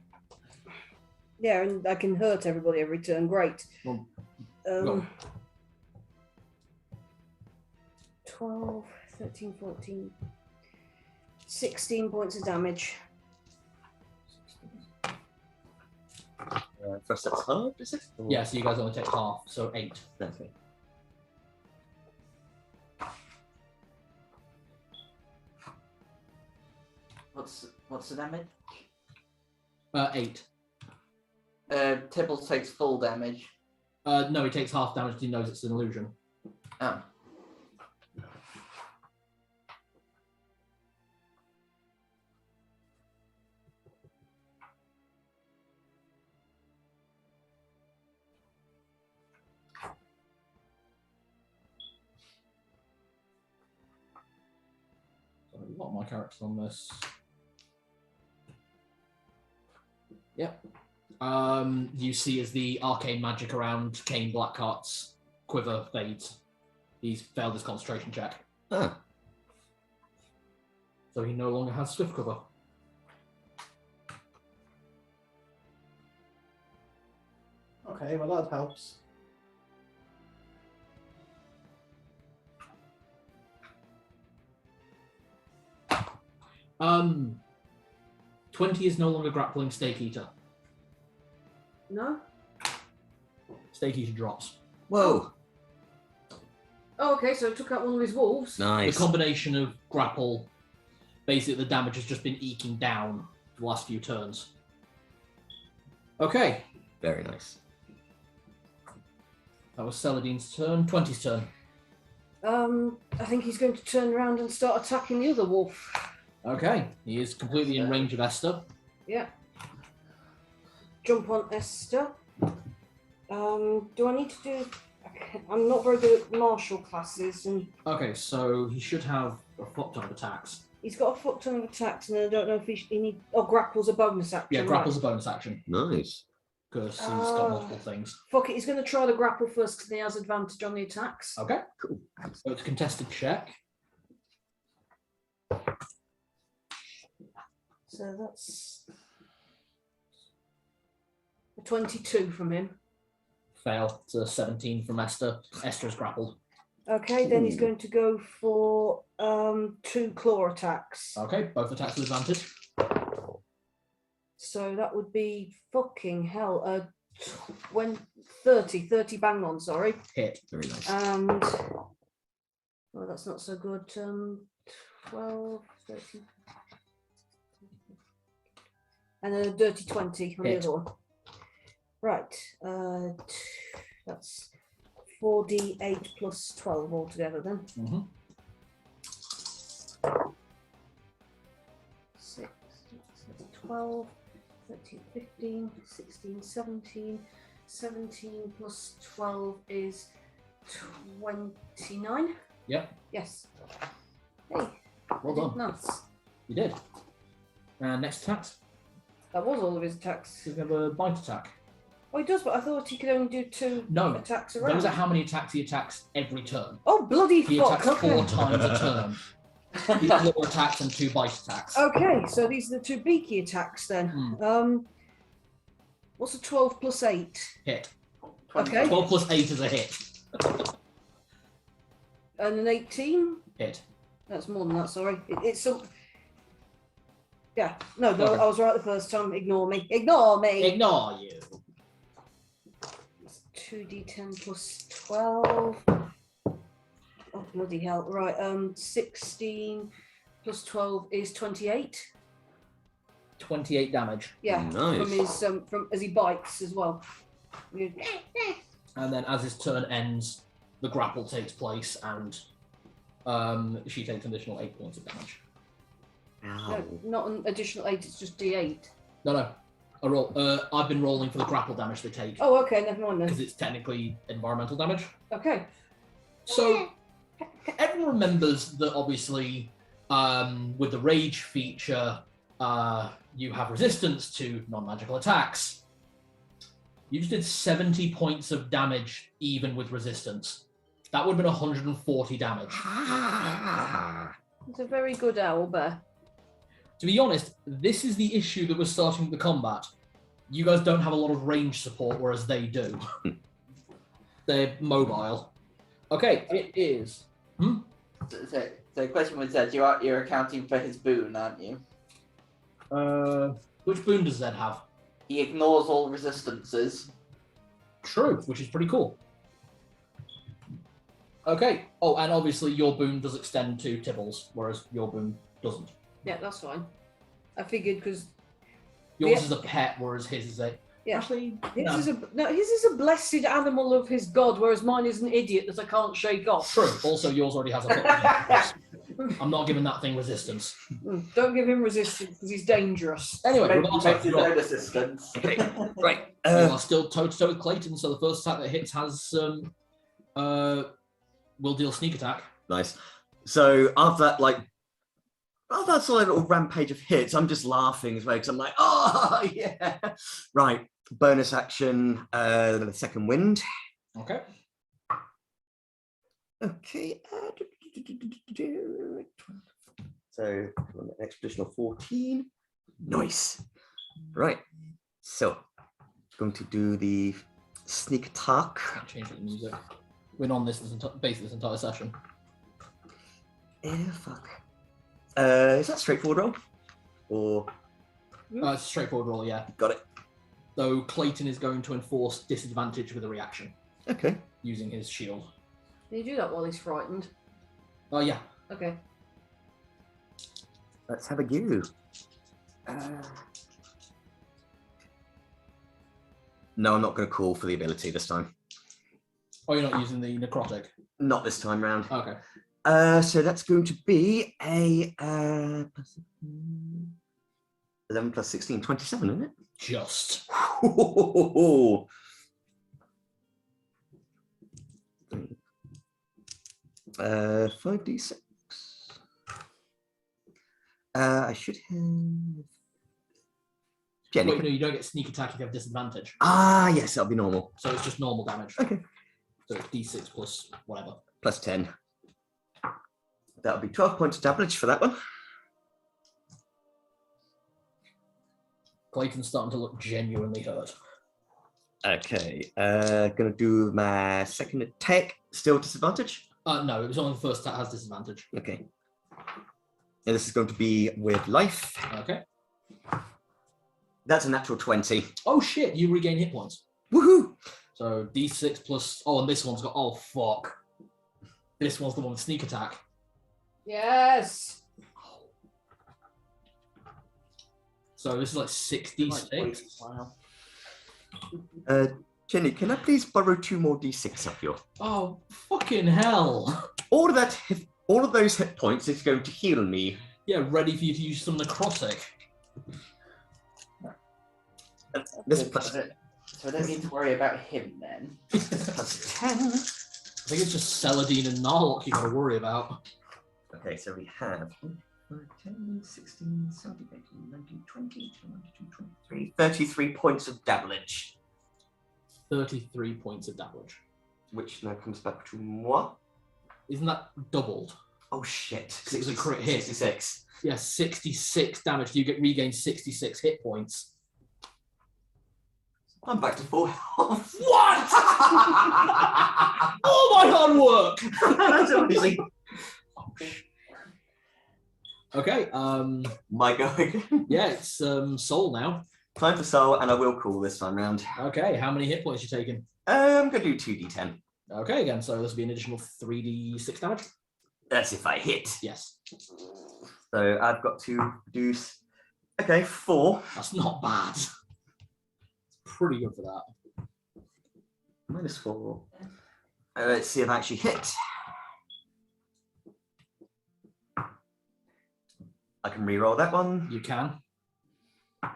Yeah, and I can hurt everybody every turn. Great. Well, 12, 13, 14, 16 points of damage. First that's hard, is it? Or- Yeah, so you guys only take half, so 8. Okay. What's the damage? 8. Tibbles takes full damage. No, he takes half damage because he knows it's an illusion. Oh. my characters on this. Yep. You see as the arcane magic around Kane Blackheart's quiver fades. He's failed his concentration check. Ah, So he no longer has swift cover. Okay, well that helps. Um, 20 is no longer grappling Stake Eater. No? Stake Eater drops. whoa, Oh, okay, so it took out one of his wolves. nice. The combination of grapple, basically the damage has just been eking down for the last few turns. Okay, Very nice. that was Saladin's turn. 20's turn. I think he's going to turn around and start attacking the other wolf. Okay, he is completely in range of Esther. Yeah. Jump on Esther. Do I need to do... I'm not very good at martial classes, and Okay, so he should have a fuck ton of attacks. he's got a fuck ton of attacks, and I don't know if he need... Oh, grapple's a bonus action. Yeah, right. grapple's a bonus action Nice. because he's got multiple things. Fuck it, he's going to try the grapple first because he has advantage on the attacks. Okay, Cool. so it's a contested check. So that's a 22 from him. Fail. It's a 17 from Esther. Esther's grappled. Okay, then he's Ooh. going to go for 2 claw attacks. Okay, both attacks with advantage. So that would be fucking hell. 30 bang on, sorry. Hit. Very nice. And well, that's not so good. 12, 13. And a dirty 20 on Hit. the other one. Right. That's 4d8 plus 12 altogether then. Mm-hmm. 6, 12, 13, 15, 16, 17. 17 plus 12 is 29. Yep. Yes. Hey, Well I did done. maths. You did. And next attacks. That was all of his attacks. He's going to have a bite attack. Oh, he does, but I thought he could only do 2 No. attacks around. Those are how many attacks he attacks every turn. Oh, bloody He fuck. attacks 4 Okay. times a turn. He has 4 attacks and 2 bite attacks. Okay, so these are the 2 beaky attacks then. Hmm. What's a 12 plus 8? Hit. Okay. 12 plus 8 is a hit. And an 18? Hit. That's more than that, sorry. It's some... Yeah, no, Okay. I was right the first time. Ignore me. Ignore me! Ignore you. It's 2d10 plus 12. Oh, bloody hell. Right, 16 plus 12 is 28. 28 damage. Yeah, Nice. from his from as he bites as well. And then as his turn ends, the grapple takes place and she takes an additional 8 points of damage. Ow. No, not an additional 8, it's just d8. No. I roll. I've been rolling for the grapple damage they take Oh, okay, never mind because then. it's technically environmental damage. Okay. So everyone remembers that obviously with the rage feature, you have resistance to non-magical attacks. You just did 70 points of damage even with resistance. That would have been 140 damage. It's a very good owlbear. To be honest, this is the issue that was starting the combat. You guys don't have a lot of range support, whereas they do. They're mobile. Okay, it is. So the question was that you're accounting for his boon, aren't you? Which boon does Zed have? He ignores all resistances. True, which is pretty cool. Okay. Oh, and obviously your boon does extend to Tibbles, whereas your boon doesn't. Yeah, that's fine. I figured because Yours Yeah. is a pet, whereas his is a... Yeah. Actually, his no. is a blessed animal of his god, whereas mine is an idiot that I can't shake off. True. Also, yours already has a hook. I'm not giving that thing resistance. Don't give him resistance because he's dangerous. Anyway, Maybe Roberto, makes his you're own up. assistance. Right. You are still toe-to-toe with Clayton, so the first attack that hits has... will deal sneak attack. Nice. So after that, like, Oh, that's all a little rampage of hits. I'm just laughing as well because I'm like, oh yeah. Right. Bonus action, the second wind. Okay. Okay. So an expedition of 14. Nice. Right. So going to do the sneak attack. Can't change the music. We're on this basically this entire session. Yeah, fuck. Is that straightforward roll? Or It's a straightforward roll, yeah. got it. Though Clayton is going to enforce disadvantage with a reaction Okay. using his shield. Can you do that while he's frightened? Oh yeah. Okay. Let's have a go. No, I'm not going to call for the ability this time. Oh, you're not using the necrotic. Not this time round. Okay. So that's going to be a 11 plus 16, 27, isn't it? Just. 5d6. I should have. Jenny. Wait, no, you don't get sneak attack if you have disadvantage. Ah, yes, that'll be normal. So it's just normal damage. Okay. So it's d6 plus whatever. Plus 10. That'll be 12 points of damage for that one. Clayton's starting to look genuinely hurt. Okay, gonna do my second attack. Still disadvantage? No, it was only the first attack has disadvantage. Okay. And this is going to be with life. Okay. That's a natural 20. Oh shit, you regain hit points. Woohoo! So d6 plus. Oh, and this one's got. Oh fuck. This one's the one with sneak attack. Yes. So this is like 66. Wow. Jenny, can I please borrow 2 more d6 of your? Oh fucking hell! All of those hit points is going to heal me. Yeah, ready for you to use some necrotic. This Good, plus, so I don't need to worry about him then. plus 10. I think it's just Celadine and Narlock you gotta worry about. Okay, so we have 10, 16, 17, 18, 19, 20, 22, 23, 33 points of damage. 33 points of damage. Which now comes back to moi. Isn't that doubled? Oh shit. It was a crit hit. 66. Yeah, 66 damage. You get regain 66 hit points. I'm back to full health. What? All my hard work! That's amazing. Okay, My go again. yeah, it's Soul now. Time for soul, and I will call this time round. Okay, how many hit points you taking? I'm gonna do 2d10. Okay, again, so this will be an additional 3d6 damage. That's if I hit. Yes, So I've got to do. Okay, 4. that's not bad. It's pretty good for that. Minus 4. Let's see if I actually hit. I can re-roll that one. You can.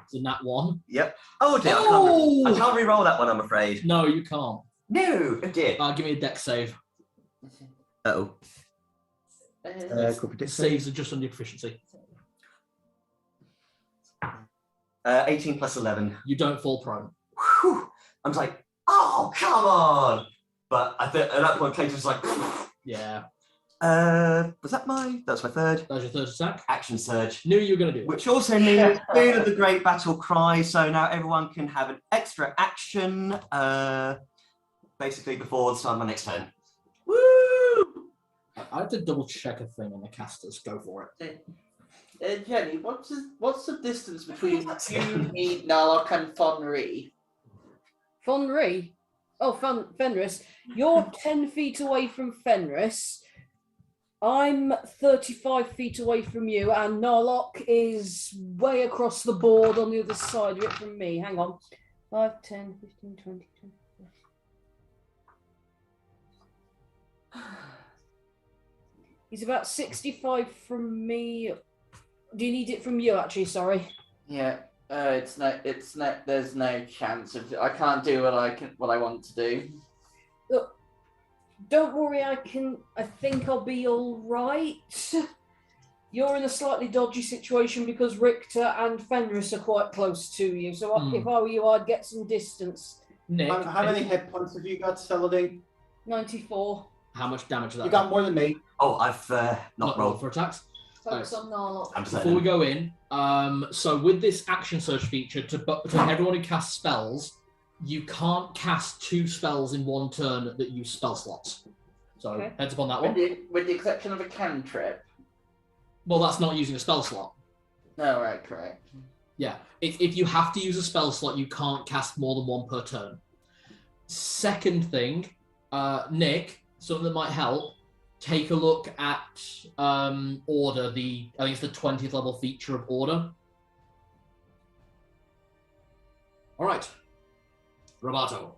It's a nat 1. Yep. Oh dear, Oh! I can't re-roll that one, I'm afraid. No, you can't. No, oh dear. Give me a dex save. Uh-oh. Saves are just under your proficiency. 18 plus 11. You don't fall prone. Whew. I was like, oh, come on. But at that point, Clayton was like, Yeah, that's my third. that was your third attack. Action surge. Knew you were going to do it. Which also means Feel of the Great Battle Cry. So now everyone can have an extra action, basically before the start of my next turn. Woo! I have to double check a thing on the casters. Go for it. Jenny, what's the distance between you, me, Narlock, and Fonry? Fonry. Oh, Fenris. You're 10 feet away from Fenris. I'm 35 feet away from you, and Narlock is way across the board on the other side of it from me. Hang on. 5, 10, 15, 20, 20. He's about 65 from me. Do you need it from you, actually? Sorry. Yeah. It's no. There's no chance of. I can't do what I want to do. Look, don't worry. I think I'll be all right. You're in a slightly dodgy situation because Richter and Fenris are quite close to you. So if I were you, I'd get some distance. Nick, How many hit points have you got, Celadine? 94. how much damage is that? You got more than me. Oh, I've not rolled. for attacks. Focus on Narlock. I'm just Before we saying. go in, so with this action surge feature, to everyone who casts spells, you can't cast 2 spells in one turn that use spell slots. So heads up on that one. With the exception of a cantrip. Well, that's not using a spell slot. No, right, correct. Yeah, if you have to use a spell slot, you can't cast more than 1 per turn. Second thing, Nick, something that might help, take a look at Order, I think it's the 20th level feature of Order. All right. Roboto.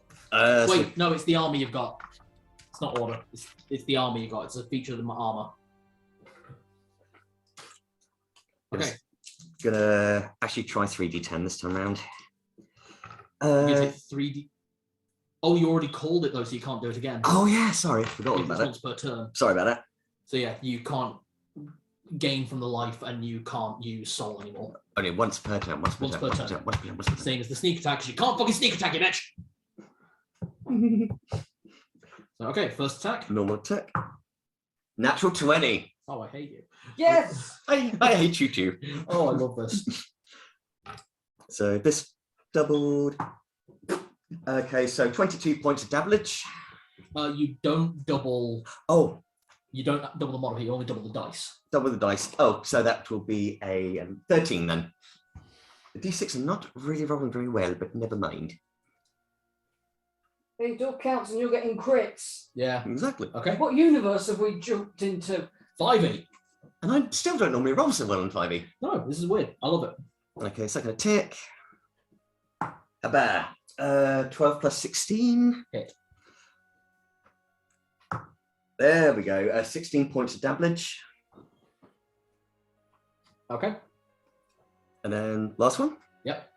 Wait, no, it's the army you've got. It's not Order. It's the army you've got. It's a feature of the armor. Okay. Gonna actually try 3d10 this time around. Is it 3D? Oh, you already called it though, so you can't do it again. Oh yeah, sorry, forgot It's about that. once per turn. Sorry about that. So yeah, you can't gain from the life and you can't use soul anymore. Only once per turn. Once per turn. Same as the sneak attack, 'cause you can't fucking sneak attack, you bitch! So, okay, first attack. Normal attack. Natural 20. Oh, I hate you. Yes! I hate you too. Oh, I love this. So this doubled. Okay, so 22 points of damage. You don't double. Oh, You don't double the model here. You only double the dice. double the dice. Oh, so that will be a 13 then. The d6 are not really rolling very well, but never mind. It all counts and you're getting crits. Yeah. Exactly. Okay. What universe have we jumped into? 5e. And I still don't normally roll so well on 5e. No, this is weird. I love it. Okay, second attack. About 12 plus 16. Hit. There we go. 16 points of damage. Okay. And then last one. Yep.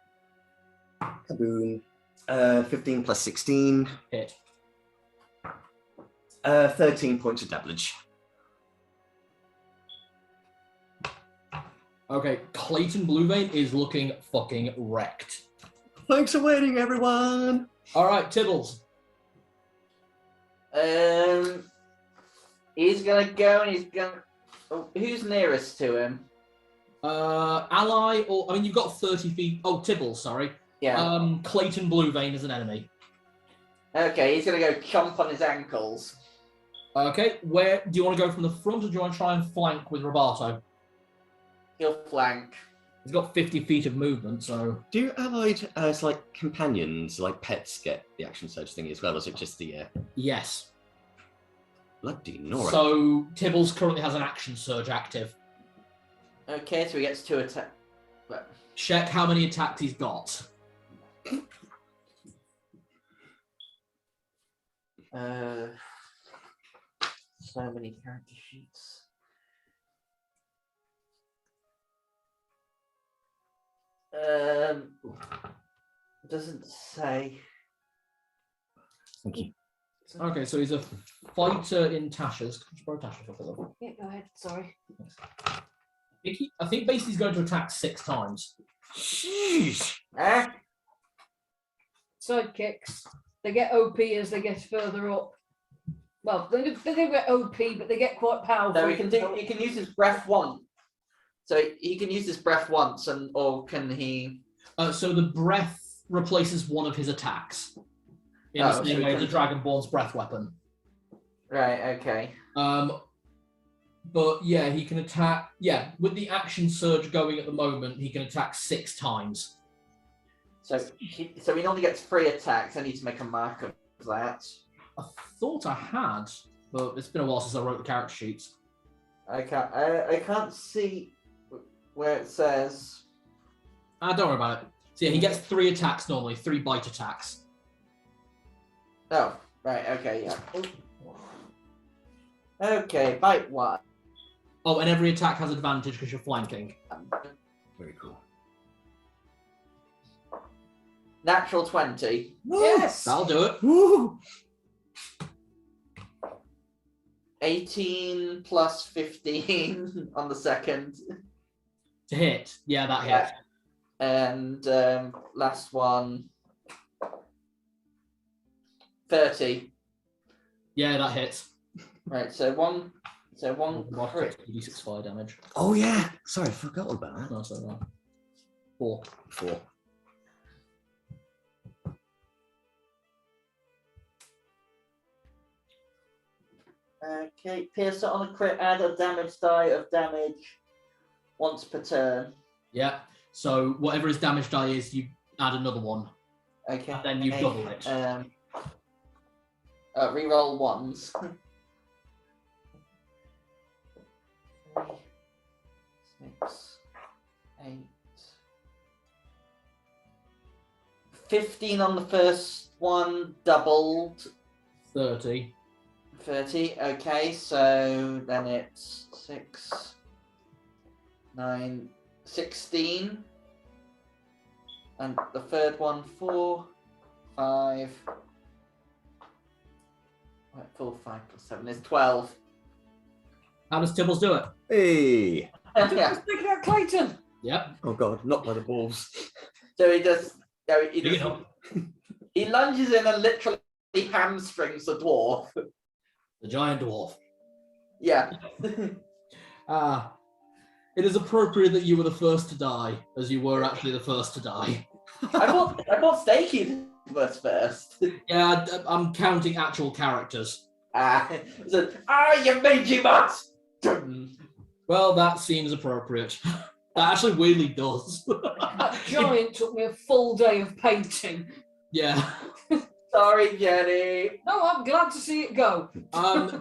Kaboom. 15 plus 16. Hit. 13 points of damage. Okay, Clayton Bluevein is looking fucking wrecked. Thanks for waiting, everyone. All right, Tibbles. He's gonna go and he's gonna. Oh, who's nearest to him? Ally, or I mean, you've got 30 feet. Oh, Tibbles, sorry. Yeah. Clayton Bluevein is an enemy. Okay, he's gonna go chomp on his ankles. Okay, where do you want to go from the front, or do you want to try and flank with Roberto? He'll flank. He's got 50 feet of movement, so. Do allied like companions, like pets, get the action surge thingy as well, or is it just the Yes. bloody Nora? So Tibbles currently has an action surge active. Okay, so he gets 2 attack. Check how many attacks he's got. So many character sheets. Doesn't say. Thank you. Okay, so he's a fighter in Tasha's. Could you borrow Tasha's up a little? Yeah, go ahead. Sorry. I think basically he's going to attack 6 times. Sheesh. Sidekicks. They get OP as they get further up. Well, they don't get OP, but they get quite powerful. So he can use his breath once. So he can use his breath once, or can he? So the breath replaces one of his attacks. In the same way as the Dragonborn's breath weapon. Right, okay. But yeah, he can attack. Yeah, with the action surge going at the moment, he can attack 6 times. So he normally gets 3 attacks. I need to make a mark of that. I thought I had, but it's been a while since I wrote the character sheets. I can't see where it says. Don't worry about it. So yeah, he gets 3 attacks normally, 3 bite attacks. Oh, right, okay, yeah. Okay, bite 1. Oh, and every attack has advantage because you're flanking. Very cool. Natural 20. Yes! That'll do it. Woo! 18 plus 15 on the second. To hit. Yeah, that Yeah. hits. And last one, 30. Yeah, that hits. Right, so one crit. 6 fire damage. Oh yeah. Sorry, I forgot all about that. No, so right. 4. 4. Okay, pierce it on a crit, add a damage die of damage once per turn. Yeah. So whatever his damage die is, you add another one. Okay. And then you double it. Reroll ones. 6, 8. 15 on the first one, doubled. 30. 30. Okay, so then it's 6, 9, 16. And the third one, 4, 5. Right, 4, 5 plus 7 is 12. How does Tibbles do it? Hey. Yeah. Speaking of Clayton. Yep. Oh god, not by the balls. So he does. No, he Big does. enough. He lunges in and literally hamstrings the dwarf. The giant dwarf. Yeah. It is appropriate that you were the first to die, as you were actually the first to die. I thought Stakey was first. Yeah, I'm counting actual characters. So, you mangy mutt! Well, that seems appropriate. That actually weirdly does. That giant took me a full day of painting. Yeah. Sorry, Jenny. No, I'm glad to see it go.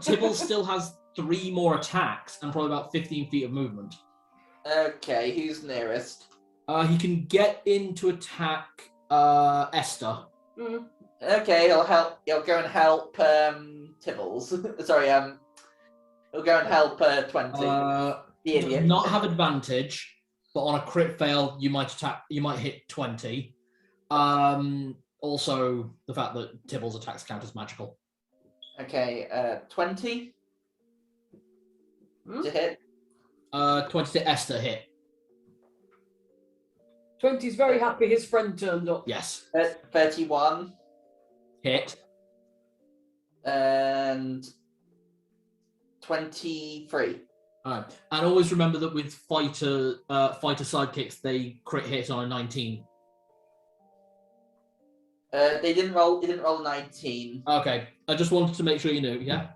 Tibble still has 3 more attacks and probably about 15 feet of movement. Okay, who's nearest? He can get in to attack Esther. Mm. Okay, he'll help. He'll go and help Tibbles. Sorry, he'll go and help 20. The Does idiot. not have advantage, but on a crit fail, you might hit 20. Also, the fact that Tibbles' attacks count as magical. Okay, 20 to hit. 20 to Esther hit. 20's very happy his friend turned up. Yes. 31 Hit. and 23. Alright. And always remember that with fighter sidekicks, they crit hit on a 19. They didn't roll. He didn't roll a 19. Okay. I just wanted to make sure you knew. Yeah.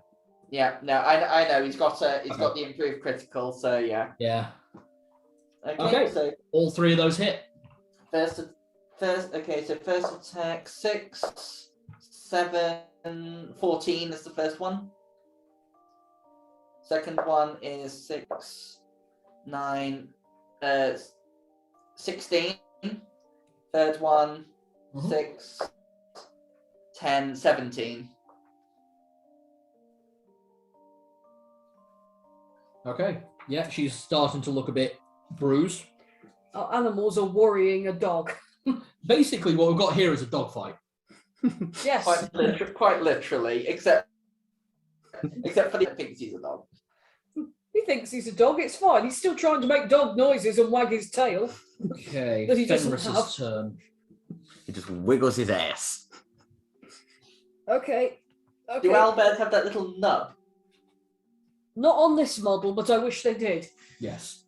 Yeah, no, I know. He's got got the improved critical. So yeah. Yeah. Okay. So All 3 of those hit. first. Okay. So first attack 6, 7, 14 is the first one. Second one is 6, 9, 16. Third one, 6, 10, 17. Okay. Yeah, she's starting to look a bit bruised. Our animals are worrying a dog. Basically, what we've got here is a dogfight. Yes. Quite literally, except for the thinks he's a dog. He thinks he's a dog. It's fine. He's still trying to make dog noises and wag his tail. Okay. That he doesn't Fenris's have. turn. He just wiggles his ass. Okay. Do owlbears have that little nub? Not on this model, but I wish they did. Yes.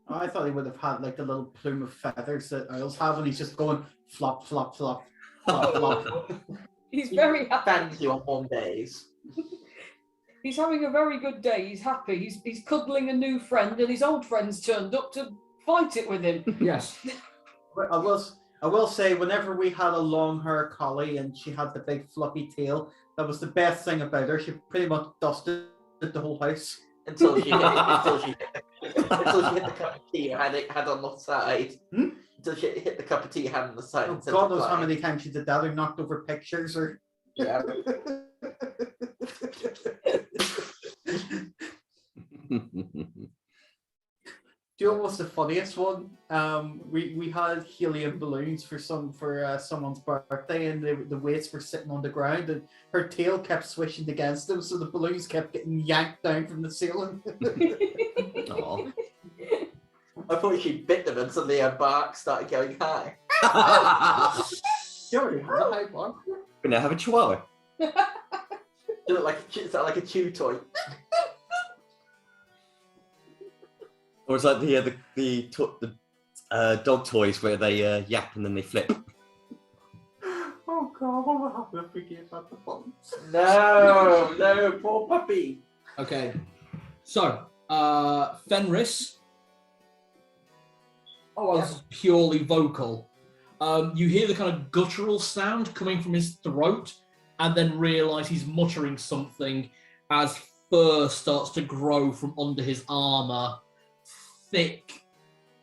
I thought he would have had like a little plume of feathers that owls have, and he's just going flop, flop, flop, flop, flop. He's very happy. Fancy on warm days. He's having a very good day. He's happy. He's cuddling a new friend, and his old friends turned up to fight it with him. Yes. I will say, whenever we had a long hair collie and she had the big fluffy tail, that was the best thing about her. She pretty much dusted the whole house. Until she hit the cup of tea you had on the side. Until she hit the cup of tea you had on the side. Oh, and said God knows how goodbye. many times she did that, or knocked over pictures, or Yeah. Do you know what's the funniest one? We had helium balloons for someone's birthday, and the weights were sitting on the ground, and her tail kept swishing against them, so the balloons kept getting yanked down from the ceiling. Aw. I thought she bit them and suddenly her bark started going high. Sorry, hi, Mom. We now have a chihuahua. Is that like a chew toy? Or it's like the dog toys where they yap and then they flip. Oh God, what will happen if we give up the bombs? No, poor puppy. Okay. So, Fenris. Oh, this is purely vocal. You hear the kind of guttural sound coming from his throat, and then realise he's muttering something as fur starts to grow from under his armour. Thick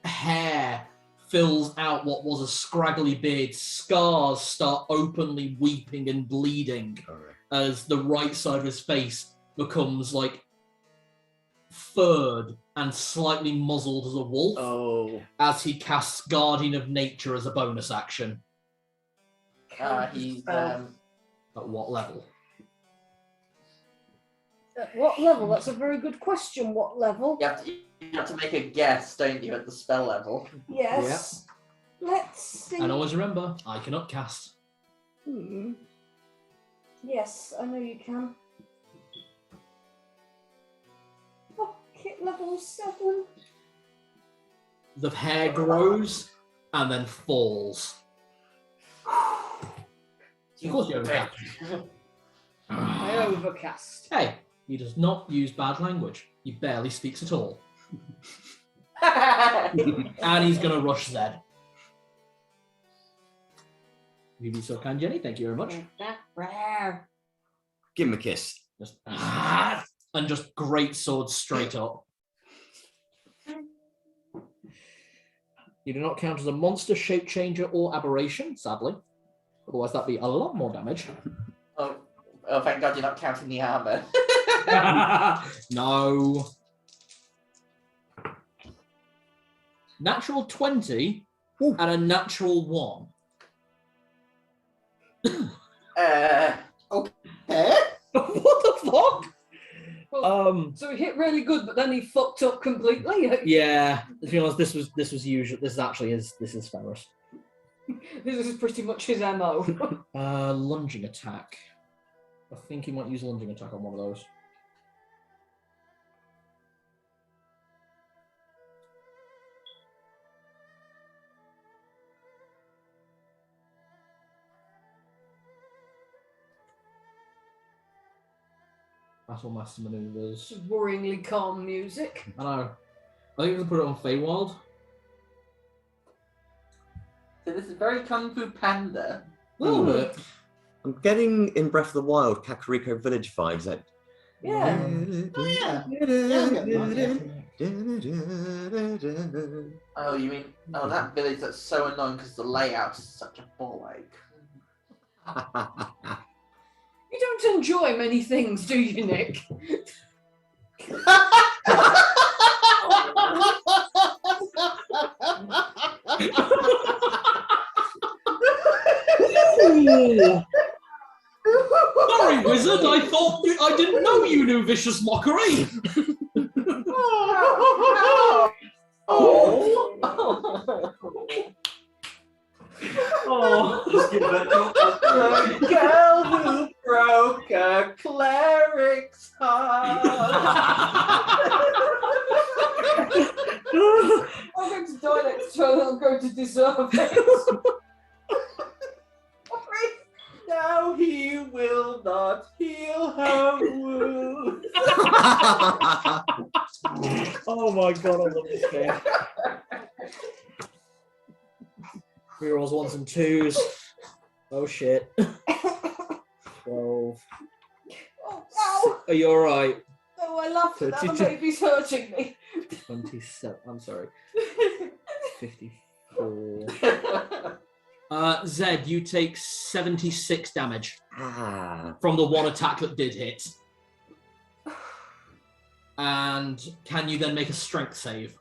hair fills out what was a scraggly beard. Scars start openly weeping and bleeding as the right side of his face becomes like furred and slightly muzzled as a wolf as he casts Guardian of Nature as a bonus action. He's At what level? At what level? That's a very good question. What level? you have to make a guess, don't you, at the spell level? Yes. Let's see. And always remember, I cannot cast. Yes, I know you can. Bucket level 7. The hair grows and then falls. Of course you overcast. I overcast. Hey, he does not use bad language. He barely speaks at all. And he's going to rush Zed. You'd be so kind, Jenny. Thank you very much. Give him a kiss. Just, and just great sword straight up. You do not count as a monster, shape changer, or aberration, sadly. Otherwise, that'd be a lot more damage. Oh, thank God you're not counting the armor. No. Natural 20 and a natural 1. Okay. What the fuck? So he hit really good, but then he fucked up completely. Yeah. To be honest, this was usual. This is Ferris. This is pretty much his MO. Lunging attack. I think he might use lunging attack on one of those. Battle Master Maneuvers. Worryingly calm music. I know. I think we can put it on Feywild. So this is very Kung Fu Panda. A little bit. I'm getting in Breath of the Wild Kakariko Village vibes. That. Yeah. Oh, you mean that village that's so annoying because the layout is such a ball ache. You don't enjoy many things, do you, Nick? Sorry, wizard. I didn't know you knew vicious mockery. Just give that The girl who broke a cleric's heart. I'm going to die next turn. I'm going to deserve it. Now he will not heal her wound. Oh my god, I love this game. Rerolls 1s and 2s. Oh shit. 12. Oh, Are you alright? no, I laughed at that. The 32. baby's hurting me. 27. I'm sorry. 54. Zed, you take 76 damage from the one attack that did hit. And can you then make a strength save?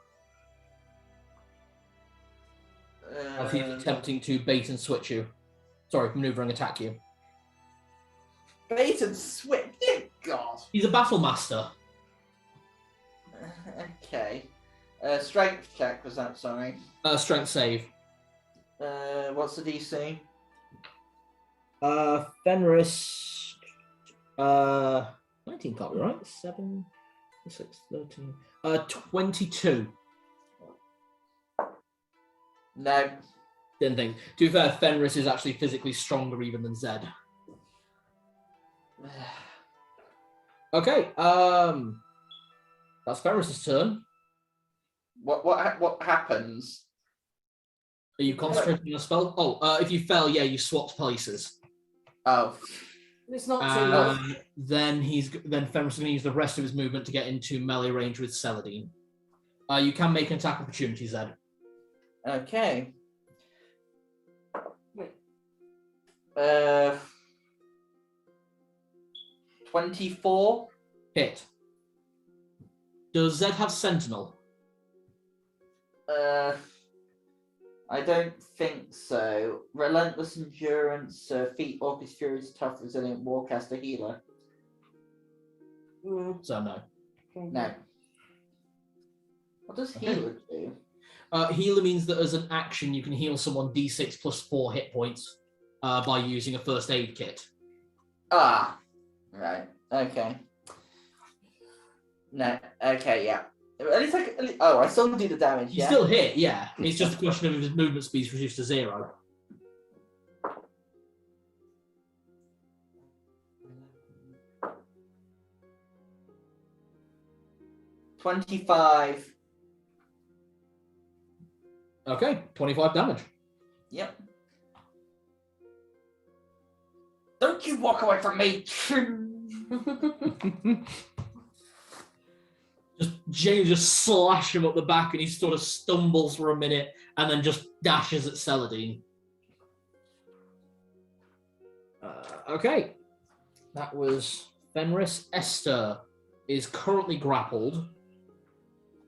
as he's attempting to bait and switch you. Sorry, maneuver and attack you. Bait and switch. Dear God. He's a battle master. Okay. Strength check was that? Sorry. Strength save. What's the DC? Fenris. 19 can't be right. 7, 6, 13. 22. No. Didn't think. To be fair, Fenris is actually physically stronger even than Zed. Okay. That's Fenris's turn. What happens? Are you concentrating on a spell? Oh, if you fail, yeah, you swap places. Oh. It's not too much. Then Fenris is going to use the rest of his movement to get into melee range with Celadine. You can make an attack opportunity, Zed. Okay. Wait. 24. Hit. Does Zed have Sentinel? I don't think so. Relentless endurance, feat, Orcus Fury's tough, resilient, warcaster, healer. So no. Okay. No. What does healer do? Healer means that as an action, you can heal someone d6 plus 4 hit points by using a first aid kit. Ah. Right. Okay. No. Okay. Yeah. At least I still do the damage. You Yeah. still hit, yeah. It's just a question of if his movement speed's reduced to 0. $25. Okay, 25 damage. Yep. Don't you walk away from me! James just slash him up the back and he sort of stumbles for a minute and then just dashes at Celadine. Okay. That was Fenris. Esther is currently grappled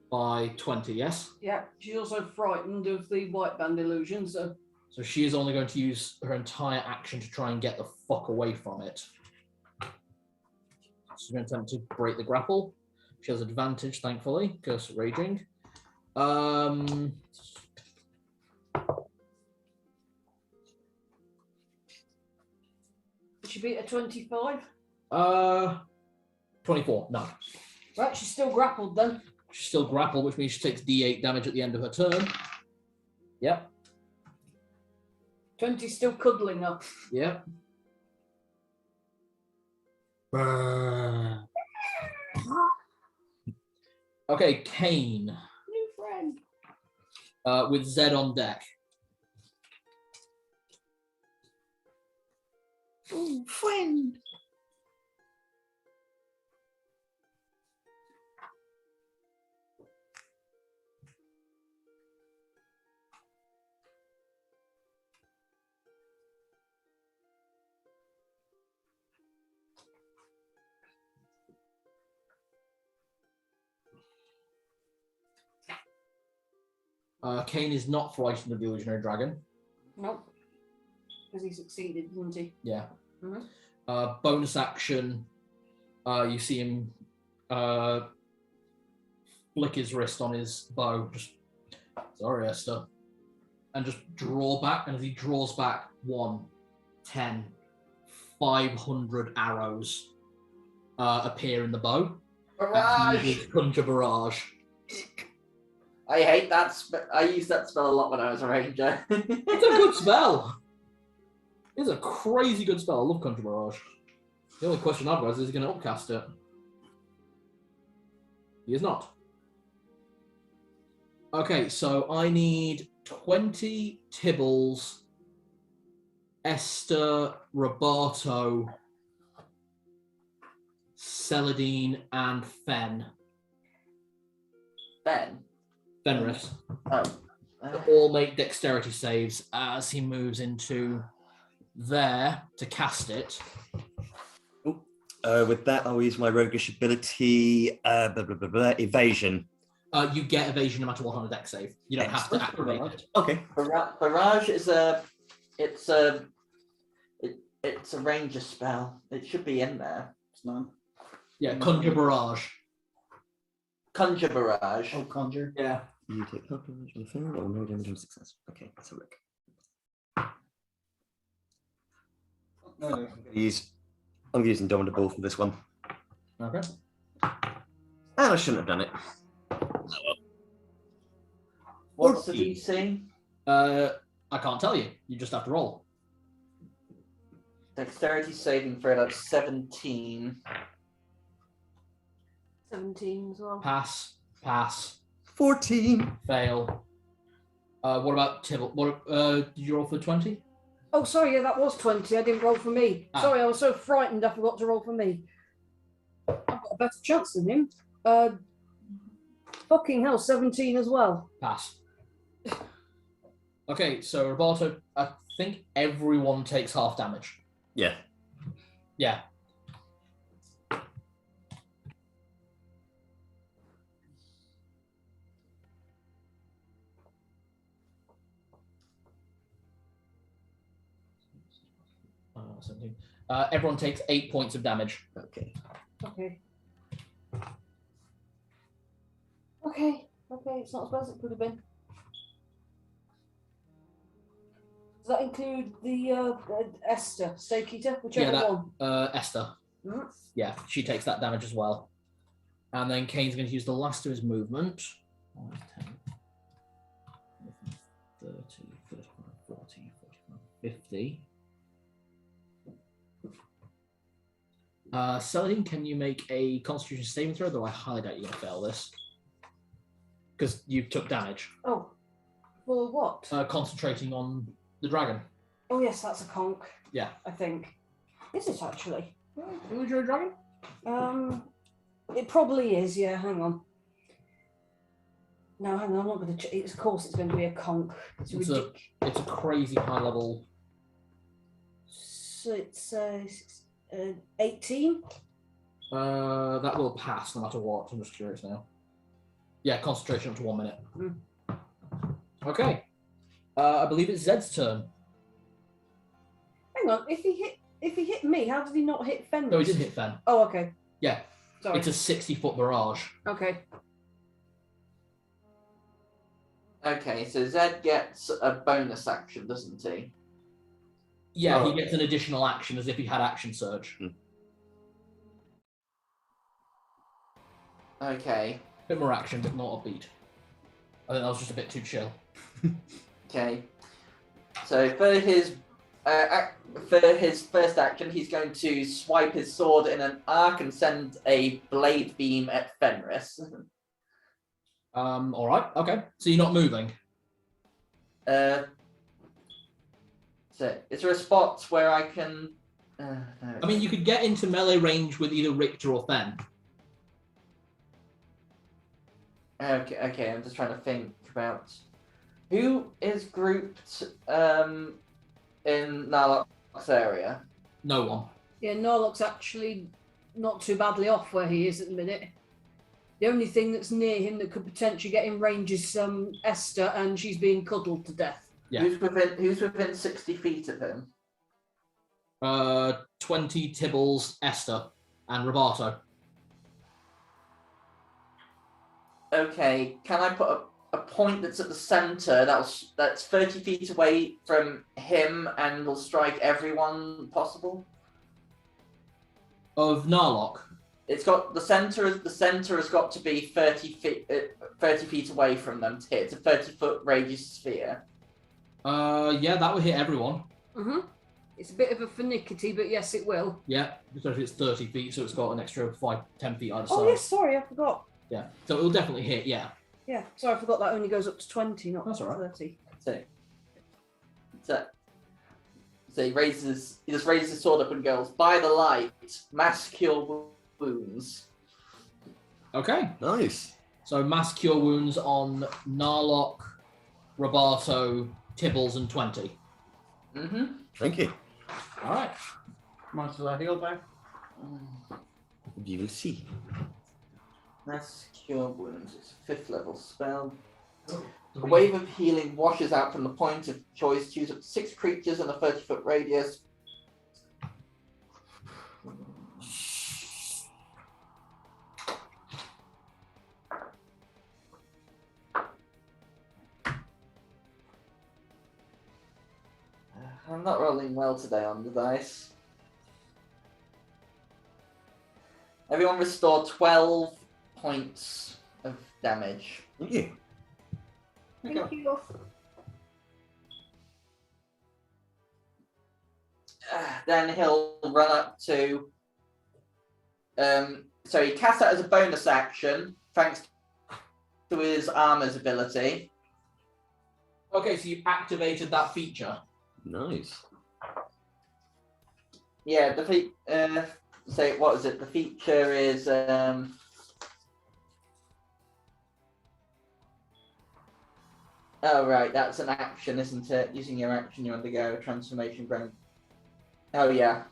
by 20, yes? Yeah, she's also frightened of the white band illusion, so So she is only going to use her entire action to try and get the fuck away from it. She's going to attempt to break the grapple. She has advantage, thankfully, because raging. did she beat a 25? 24, no. Right, she's still grappled then. She's still grappled, which means she takes d8 damage at the end of her turn. Yep, 20's still cuddling her. yep. Okay, Kane. New friend. With Zed on deck. Ooh, friend. Kane is not frightened of the illusionary dragon. Nope. Because he succeeded, didn't he? Yeah. Mhm. Bonus action. You see him flick his wrist on his bow. Just sorry, Esther. And just draw back. And as he draws back, 1, 10, 500 arrows appear in the bow. Barrage! Conjure barrage. I hate that. I used that spell a lot when I was a ranger. It's a good spell. It's a crazy good spell. I love Conjure Barrage. The only question I've got is he going to upcast it? He is not. Okay, so I need 20 Tibbles, Esther, Roberto, Celadine, and Fen. Fenris. Oh. All make dexterity saves as he moves into there to cast it. With that, I'll use my roguish ability, evasion. You get evasion no matter what on a deck save. You don't have to activate it. Okay. Barrage is it's a ranger spell. It should be in there. It's not. Yeah, conjure barrage. Conjure barrage. Oh, conjure. Yeah. You take half damage on fail or no damage on success. Okay, let's have a look. No. I'm gonna use Indomitable for this one. Okay. And I shouldn't have done it. What's the 14. DC? I can't tell you. You just have to roll. Dexterity saving throw, that's 17. 17 as well. Pass. 14. Fail. What about Tibble? What? Did you roll for 20? Oh, sorry, yeah, that was 20. I didn't roll for me. Ah. Sorry, I was so frightened I forgot to roll for me. I've got a better chance than him. Fucking hell, 17 as well. Pass. Okay, so Roberto, I think everyone takes half damage. Yeah. Yeah. Everyone takes 8 points of damage. Okay. Okay. Okay, it's not as bad as it could have been. Does that include the Esther, Stake Eater, whichever that- one? Esther. Mhm. Yeah, she takes that damage as well. And then Kane's going to use the last of his movement. 5, 10, 30, 35, 40, 45, 50. Saladin, can you make a Constitution saving throw? Though I highly doubt you're going to fail this. Because you took damage. Oh, for what? Concentrating on the dragon. Oh yes, that's a conch. Yeah. I think. Is it actually? Who's your dragon? It probably is. Yeah, hang on. No, hang on. I'm not going to. Of course, it's going to be a conch. It's ridiculous. It's a crazy high level. So it's 18. That will pass no matter what. I'm just curious now. Yeah, concentration up to 1 minute. Mm. Okay. I believe it's Zed's turn. Hang on. If he hit me, how did he not hit Fenris? No, he did hit Fen. Oh, okay. Yeah. Sorry. It's a 60-foot barrage. Okay. Okay, so Zed gets a bonus action, doesn't he? Yeah, Oh. he gets an additional action as if he had action surge. Okay. Bit more action, but not a beat. I think that was just a bit too chill. Okay. So for his first action, he's going to swipe his sword in an arc and send a blade beam at Fenris. All right. Okay. So you're not moving. So is there a spot where I can? No. I mean, you could get into melee range with either Richter or Fen. Okay. I'm just trying to think about who is grouped in Narlock's area. No one. Yeah, Norlock's actually not too badly off where he is at the minute. The only thing that's near him that could potentially get in range is Esther, and she's being cuddled to death. Yeah. Who's within 60 feet of him? 20 Tibbles, Esther, and Roberto. Okay, can I put a point that's at the center that's 30 feet away from him and will strike everyone possible? Of Narlock. It's got the center has got to be 30 feet away from them to hit. It's a 30-foot radius sphere. Yeah, that would hit everyone. Mm-hmm. It's a bit of a finicky, but yes, it will. Yeah, especially it's 30 feet, so it's got an extra 5-10 feet either side. Oh yes, sorry, I forgot. Yeah, so it'll definitely hit. Yeah. Yeah, sorry, I forgot that only goes up to 20, not That's all right. 30. So he just raises his sword up and goes, "By the light, mass cure wounds." Okay. Nice. So mass cure wounds on Narlock, Roberto, Tibbles, and 20. Mm-hmm. Thank you. All right. Monster heal back. You will see. That's Cure Wounds. It's a 5th level spell. Oh, A wave of healing washes out from the point of choice. Choose up to 6 creatures in a 30-foot radius. I'm not rolling well today on the dice. Everyone restore 12 points of damage. Thank you. Thank you. Then he'll run up to. So he casts that as a bonus action, thanks to his armor's ability. Okay, so you activated that feature. Nice. Yeah, so what is it? The feature is oh right, that's an action, isn't it? Using your action, you undergo a transformation. Oh yeah.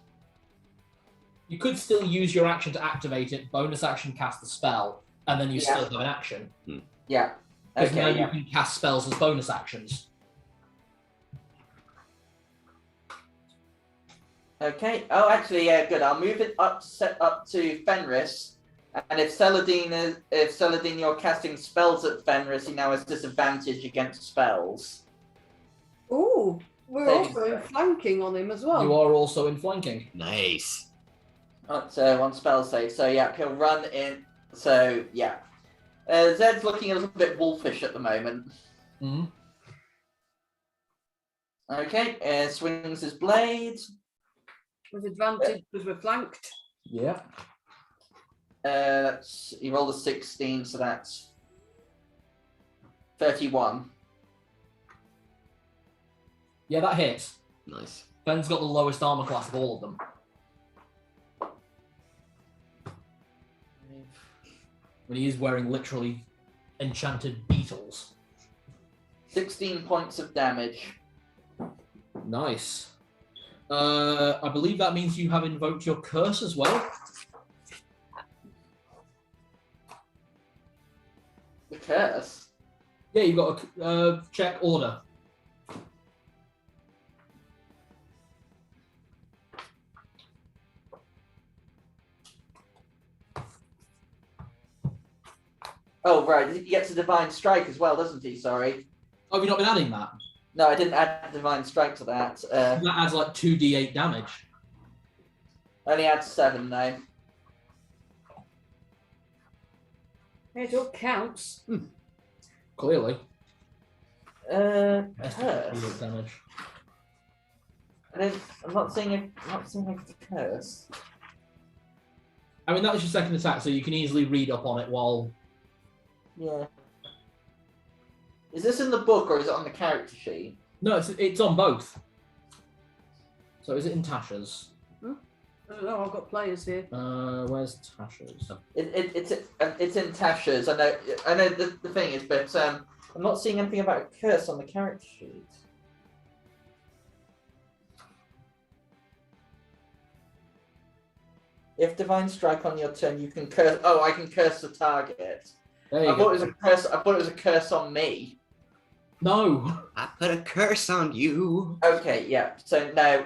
You could still use your action to activate it, bonus action cast the spell, and then you still have an action. Yeah. Because now Okay. you can cast spells as bonus actions. Okay. Oh, actually, yeah, good. I'll move it up to Fenris, and if Celadine, you're casting spells at Fenris, he now has disadvantage against spells. Ooh, we're Saving also throw. flanking on him as well. You are also in flanking. Nice. So one spell save. So yeah, he'll run in. So yeah, Zed's looking a little bit wolfish at the moment. Mm-hmm. Okay, swings his blade. With advantage because we're flanked. Yeah. He rolled a 16, so that's 31. Yeah, that hits. Nice. Ben's got the lowest armor class of all of them. When he is wearing literally enchanted beetles. 16 points of damage. Nice. I believe that means you have invoked your curse as well. The curse. Yeah, you've got a check order. Oh right, he gets a divine strike as well, doesn't he? Sorry. Oh, have you not been adding that? No, I didn't add divine strike to that. That adds like 2d8 damage. Only adds 7 though. It all counts. Clearly. Curse. 2d8 damage. I'm not seeing a curse. I mean, that was your second attack, so you can easily read up on it while... Yeah. Is this in the book or is it on the character sheet? No, it's on both. So is it in Tasha's? I don't know, I've got players here. Where's Tasha's? It's in Tasha's. I know the thing is, but I'm not seeing anything about a curse on the character sheet. If divine strike on your turn, you can curse. Oh, I can curse the target. There you I go. thought it was a curse. I thought it was a curse on me. No. I put a curse on you. Okay, yeah. So no,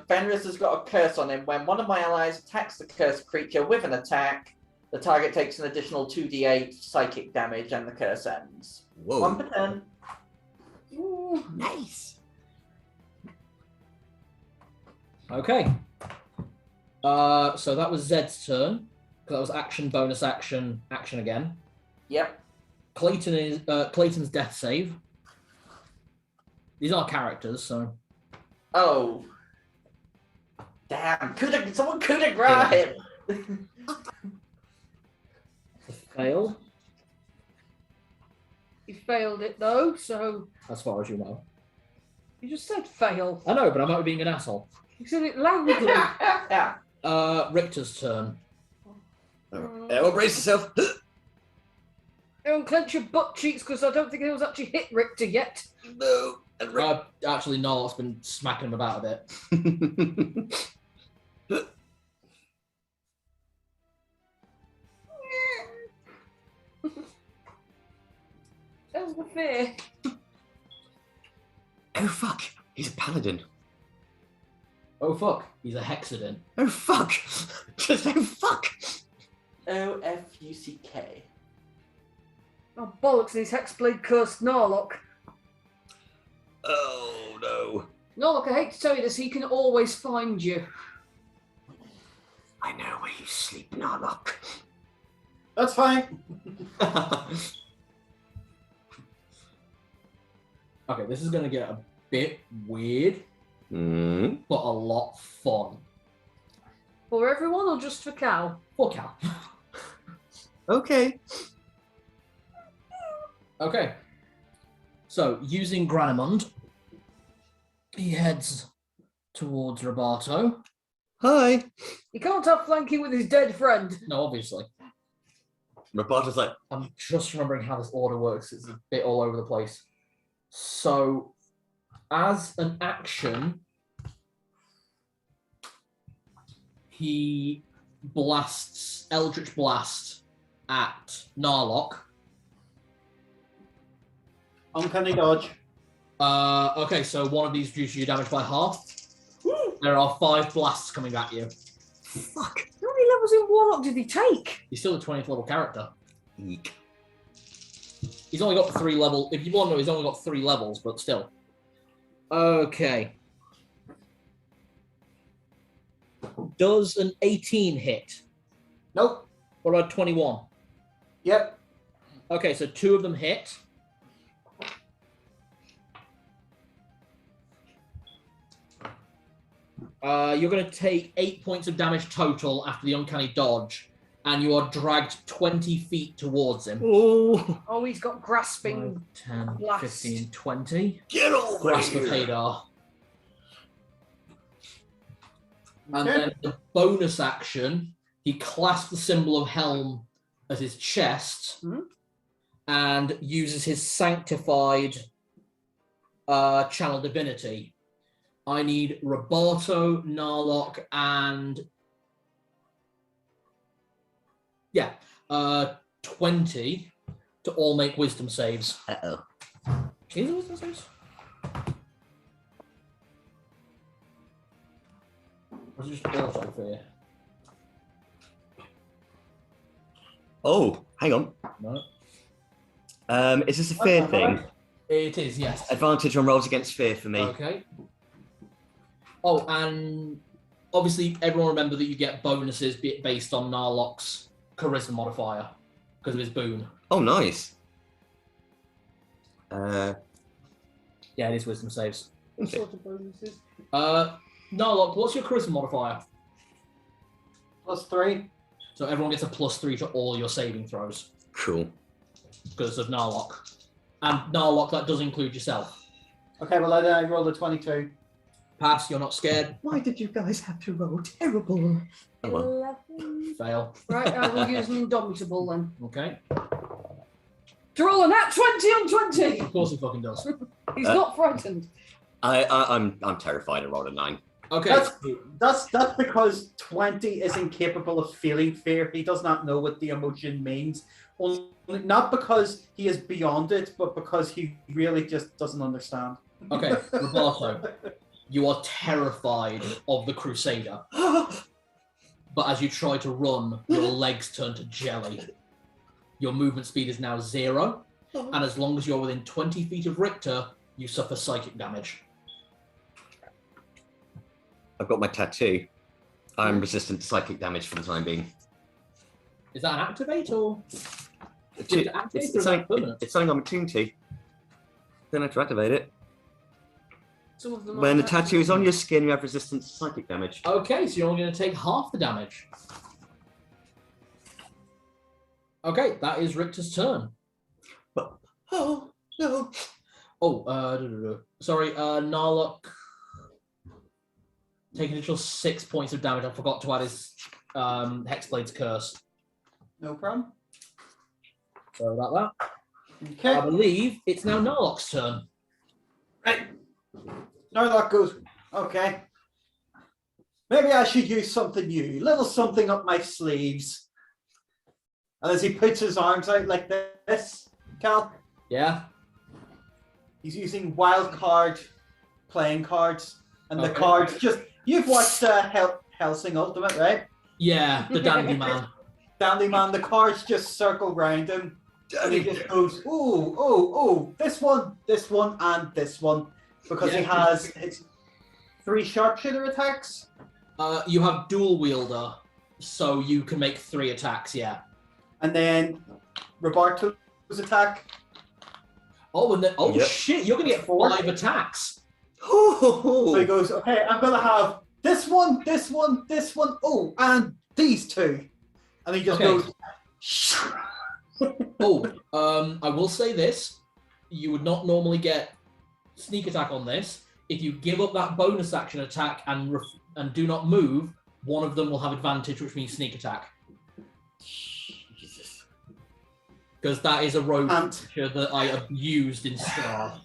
Fenris has got a curse on him. When one of my allies attacks the cursed creature with an attack, the target takes an additional 2d8 psychic damage, and the curse ends. Whoa. 1 per turn. Ooh. Nice. Okay. So that was Zed's turn. That was action, bonus action, action again. Yep. Clayton's death save. These are characters, so. Oh. Damn. Someone could have grabbed him. Fail, He failed it though, so as far as you know. you just said fail. I know, but I might be being an asshole. You said it loudly. Yeah. Richter's turn. Everyone brace yourself. Don't clench your butt cheeks because I don't think anyone's actually hit Richter yet. No. And Actually, Noel's been smacking him about a bit. How's the fear? Oh fuck, he's a paladin. Oh fuck, he's a hexadin. Oh fuck, just oh fuck. OFUCK. Oh bollocks, he's hexblade cursed Narlock. Oh no. Narlock, I hate to tell you this, he can always find you. I know where you sleep, Narlock. That's fine. Okay, this is gonna get a bit weird, but a lot fun. For everyone or just for Cal? For Cal. Okay. Okay. So, using Granamund, he heads towards Roberto. Hi. He can't have flanking with his dead friend. No, obviously. Roberto's like, I'm just remembering how this order works. It's a bit all over the place. So, as an action, he blasts Eldritch Blast at Narlock. Uncanny dodge. Okay, so one of these reduces your damage by half. There are 5 blasts coming at you. fuck. How many levels in Warlock did he take? He's still a 20th level character. Eek. He's only got 3 levels. If you want to know, he's only got 3 levels, but still. Okay. Does an 18 hit? Nope. What about 21? Yep. Okay, so 2 of them hit. You're going to take 8 points of damage total after the uncanny dodge, and you are dragged 20 feet towards him. Oh, Oh, he's got grasping. 5, 10, blast. 15, 20. get over Grasp of here. Hadar. And Okay. then the bonus action, he clasps the symbol of Helm at his chest and uses his sanctified channel divinity. I need Roberto, Narlock, and 20 to all make wisdom saves. Uh-oh. Can you do wisdom saves? Or is it just auto fear? Oh, hang on. No. Is this a fear thing? It is, yes. Advantage on rolls against fear for me. Okay. Oh, and obviously everyone remember that you get bonuses based on Narlock's charisma modifier because of his boon. Oh, nice. Yeah, it is wisdom saves. What sort of bonuses? Narlock, what's your charisma modifier? +3. So everyone gets a +3 to all your saving throws Cool. because of Narlock. And Narlock, that does include yourself. Okay, well I rolled a 22. Pass, you're not scared. Why did you guys have to roll terrible? Oh, well. 11. Fail. Right, I will use an indomitable then. Okay. To roll a nat 20 on 20! Of course he fucking does. He's not frightened. I'm terrified. I rolled a 9. Okay. That's because 20 is incapable of feeling fear. He does not know what the emotion means. Only, not because he is beyond it, but because he really just doesn't understand. Okay, Roberto, you are terrified of the Crusader. But as you try to run, your legs turn to jelly. Your movement speed is now 0, and as long as you're within 20 feet of Richter, you suffer psychic damage. I've got my tattoo. I'm resistant to psychic damage for the time being. Is that an activate or? It's, Is it activate or is that something, permanent? it's something I'm attuned to. Then I have to activate it. Some of them When the are tattoo is on your skin, you have resistance to psychic damage. Okay, so you're only going to take half the damage. Okay, that is Richter's turn. Oh, no. Oh, sorry, Narlock. Take an additional 6 points of damage. I forgot to add his Hexblade's Curse. No problem. Sorry about that. Okay. I believe it's now Narlock's turn. Right. Narlock goes, okay. Maybe I should use something new, little something up my sleeves. And as he puts his arms out like this, Cal, Yeah. He's using wild card playing cards, and the Okay. cards just. You've watched Helsing Ultimate, right? Yeah, the dandy man. Dandy man, the cards just circle round him, and he just goes, ooh, this one, and this one, because he Yeah. has his 3 sharpshooter attacks. You have dual wielder, so you can make 3 attacks. Yeah. And then Roberto's attack. Oh, and then Yep. shit! You're gonna get 4. 5 attacks. So he goes, okay, I'm gonna have this one, oh, and these 2. And he just Okay. goes. I will say this: you would not normally get sneak attack on this. If you give up that bonus action attack and do not move, one of them will have advantage, which means sneak attack. Jesus. Because that is a rogue And- feature that I abused in Star.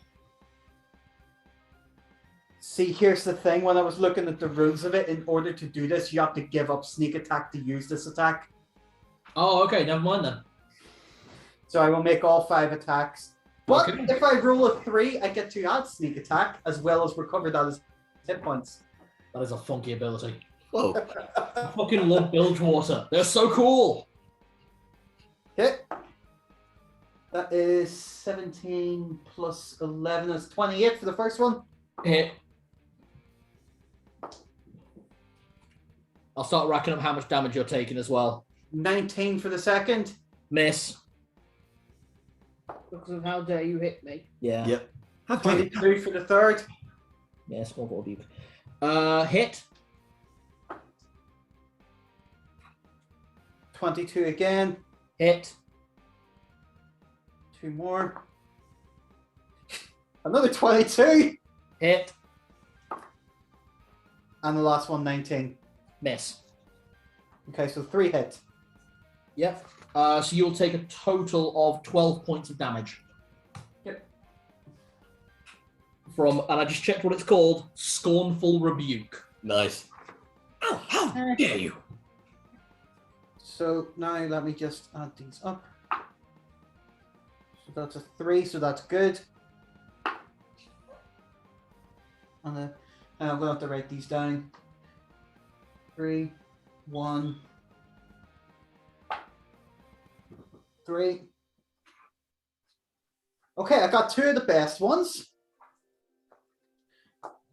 See, here's the thing. When I was looking at the rules of it, in order to do this, you have to give up sneak attack to use this attack. Oh, okay, never mind then. So I will make all 5 attacks. But Okay. if I roll a 3, I get to add sneak attack as well as recover that as hit points. That is a funky ability. Whoa. I fucking love Bilgewater. They're so cool. Hit. That is 17 plus 11 is 28 for the first one. Hit. I'll start racking up how much damage you're taking as well. 19 for the second. Miss. Because of how dare you hit me. Yeah. Yep. How dare you? 22 for the third. Yeah, small ball duke. Hit. 22 again. Hit. 2 more. Another 22. Hit. And the last one, 19. Miss. Okay, so 3 hits. Yep. So you'll take a total of 12 points of damage. Yep. And I just checked what it's called, Scornful Rebuke. Nice. Oh, how dare you? So now let me just add these up. So that's a 3, so that's good. And I'm going to have to write these down. 3, 1, 3. Okay, I got 2 of the best ones.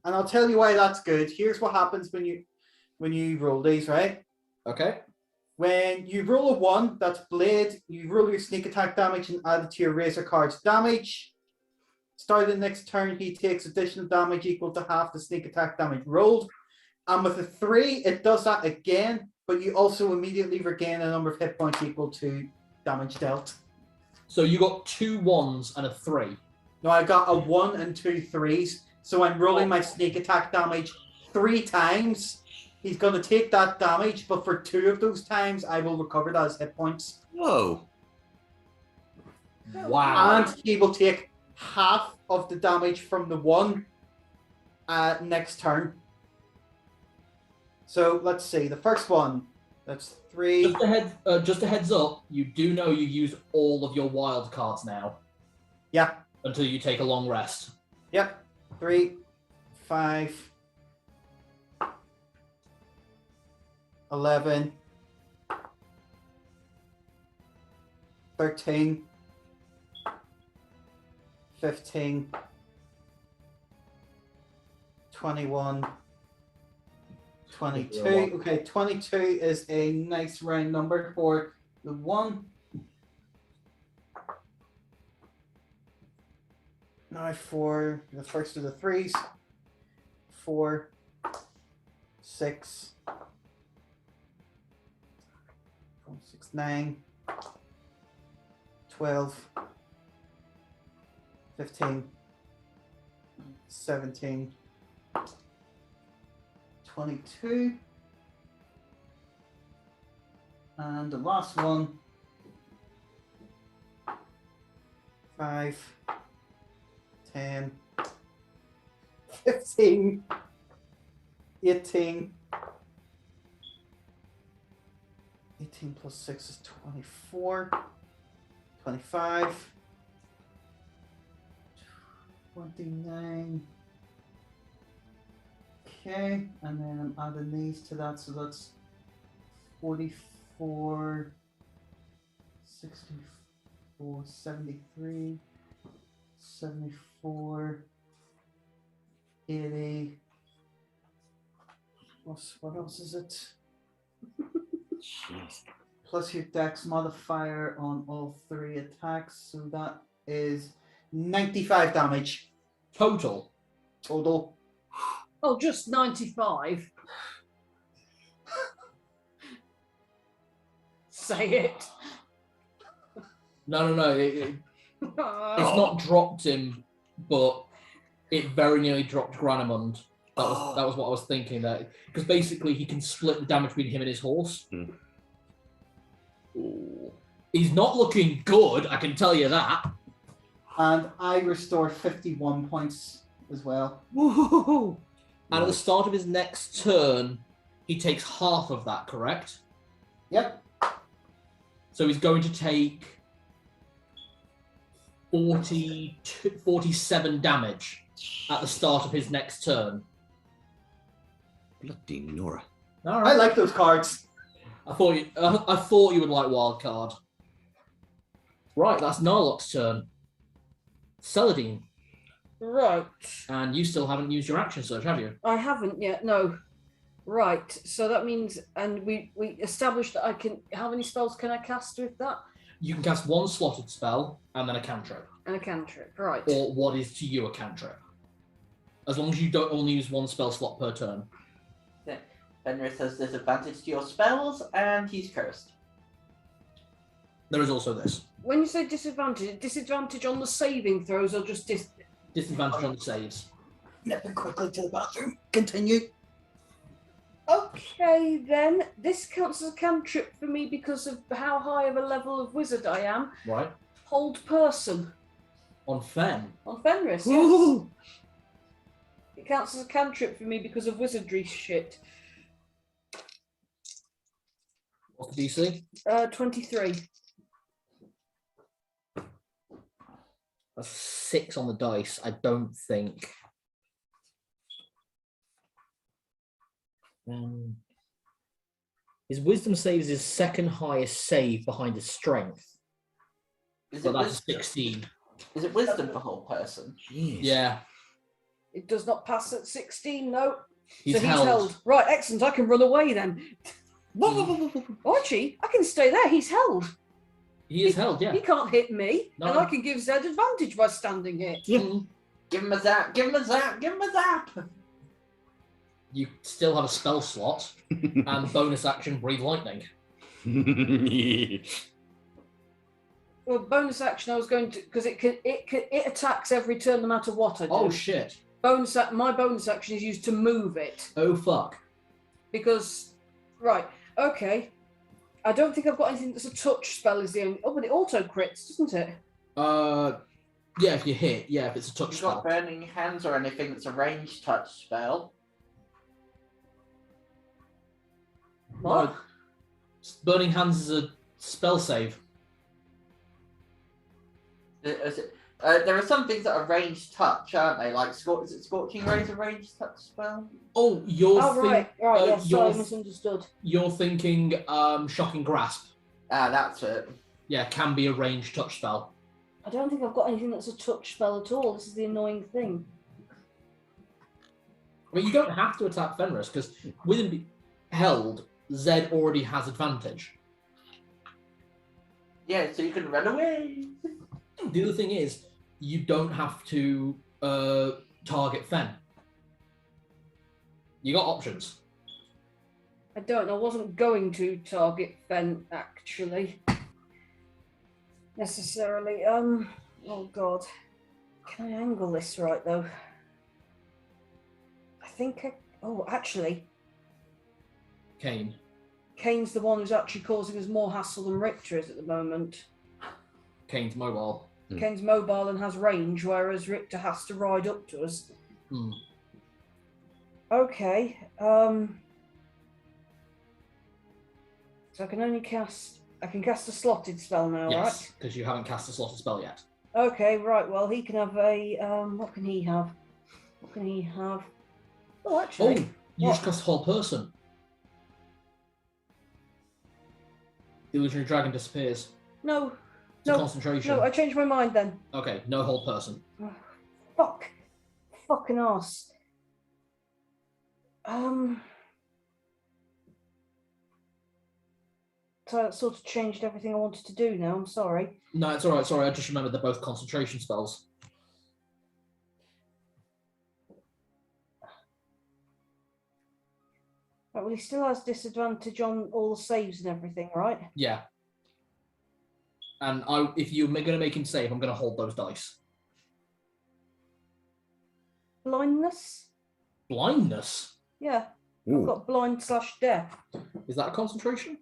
And I'll tell you why that's good. Here's what happens when you roll these, right? Okay. When you roll a 1, that's blade, you roll your sneak attack damage and add it to your razor card's damage. Start of the next turn, he takes additional damage equal to half the sneak attack damage rolled. And with a 3, it does that again, but you also immediately regain a number of hit points equal to damage dealt. So you got 2 1s and a 3. Now I got a 1 and 2 3s, so I'm rolling my sneak attack damage 3 times. He's going to take that damage, but for 2 of those times, I will recover that as hit points. Whoa. Wow. And he will take half of the damage from the 1 next turn. So let's see. The first one, that's 3. Just a heads up, you do know you use all of your wild cards now. Yeah. Until you take a long rest. Yep. 3, 5, 11, 13, 15, 21, 22. Okay, 22 is a nice round number for the 1. Now for the first of the 3s. 4, 6, 6, 9, 12, 15, 17, 22, and the last one, 5, 10, 15, 18, 18 plus 6 is 24, 25, 29. Okay, and then I'm adding these to that, so that's 44, 64, 73, 74, 80. Plus, what else is it? Jeez. Plus your dex modifier on all 3 attacks, so that is 95 damage Total. total. Oh, just 95. Say it. No. It's not dropped him, but it very nearly dropped Granamund. That was what I was thinking. That because basically he can split the damage between him and his horse. Ooh. He's not looking good, I can tell you that. And I restore 51 points as well. Woo-hoo-hoo. And at the start of his next turn, he takes half of that, correct? Yep. So he's going to take 47 damage at the start of his next turn. Bloody Nora. All I right. like those cards. I thought you would like wild card. Right, that's Narlock's turn. Celadine, Right. and you still haven't used your action surge, have you? I haven't yet, no. Right, so that means, and we established that I can, how many spells can I cast with that? You can cast one slotted spell and then a cantrip, And a cantrip, right. or what is to you a cantrip. As long as you don't only use one spell slot per turn. Fenris has disadvantage to your spells, and he's cursed. There is also this. When you say disadvantage on the saving throws or just Disadvantage on the saves. Nipping quickly to the bathroom. Continue. Okay, then. This counts as a cantrip for me because of how high of a level of wizard I am. Right. Hold person. On Fen. On Fenris, yes. Woo! It counts as a cantrip for me because of wizardry shit. What's the DC? 23. That's 6 on the dice. I don't think. His wisdom saves his second highest save behind his strength. Is So it that's wisdom? 16. Is it wisdom for whole person? Jeez. Yeah. It does not pass at 16, no. He's So he's held. held. Right, excellent. I can run away then. Oh, actually, I can stay there. He's held. He is held, yeah. He can't hit me, No. and I can give Zed advantage by standing here. Mm. Give him a zap! Give him a zap! Give him a zap! You still have a spell slot and bonus action breathe lightning. Well, bonus action, I was going to because it attacks every turn no matter what I do. Oh shit. My bonus action is used to move it Oh fuck. because right, okay. I don't think I've got anything that's a touch spell. Is the only but it auto crits, doesn't it? Yeah, if you hit, yeah, if it's a touch You've spell. got burning hands or anything that's a ranged touch spell. What? No. Burning Hands is a spell save. There are some things that are ranged touch, aren't they? Like is it Scorching Rays a ranged touch spell? Oh, you're Right, yes, sorry, I misunderstood. you're thinking Shocking Grasp. Ah, that's it. Yeah, can be a ranged touch spell. I don't think I've got anything that's a touch spell at all. This is the annoying thing. I mean, you don't have to attack Fenris because with him be held, Zed already has advantage. Yeah, so you can run away. The other thing is, you don't have to target Fen. You got options. I don't. I wasn't going to target Fen actually. Necessarily. Oh god. Can I angle this right though? I think oh, actually, Kane. Kane's the one who's actually causing us more hassle than Richter is at the moment. Kane's mobile. Kane's mobile and has range, whereas Richter has to ride up to us. Hmm. Okay. So I can only cast. I can cast a slotted spell now, Yes, because you haven't cast a slotted spell yet. Okay, right. Well, he can have a. What can he have? What can he have? Oh, Oh, actually. you What? just cast whole person. Illusionary dragon disappears. No. It's a No. concentration. No, I changed my mind then. Okay, no whole person. Fuck. Fucking arse. So that sort of changed everything I wanted to do now. I'm sorry. No, it's alright, sorry, I just remembered they're both concentration spells. Right, well, he still has disadvantage on all the saves and everything, right? Yeah. And if you're going to make him save, I'm going to hold those dice. Blindness? Blindness? Yeah. I've Ooh. got blind/deaf. Is that a concentration?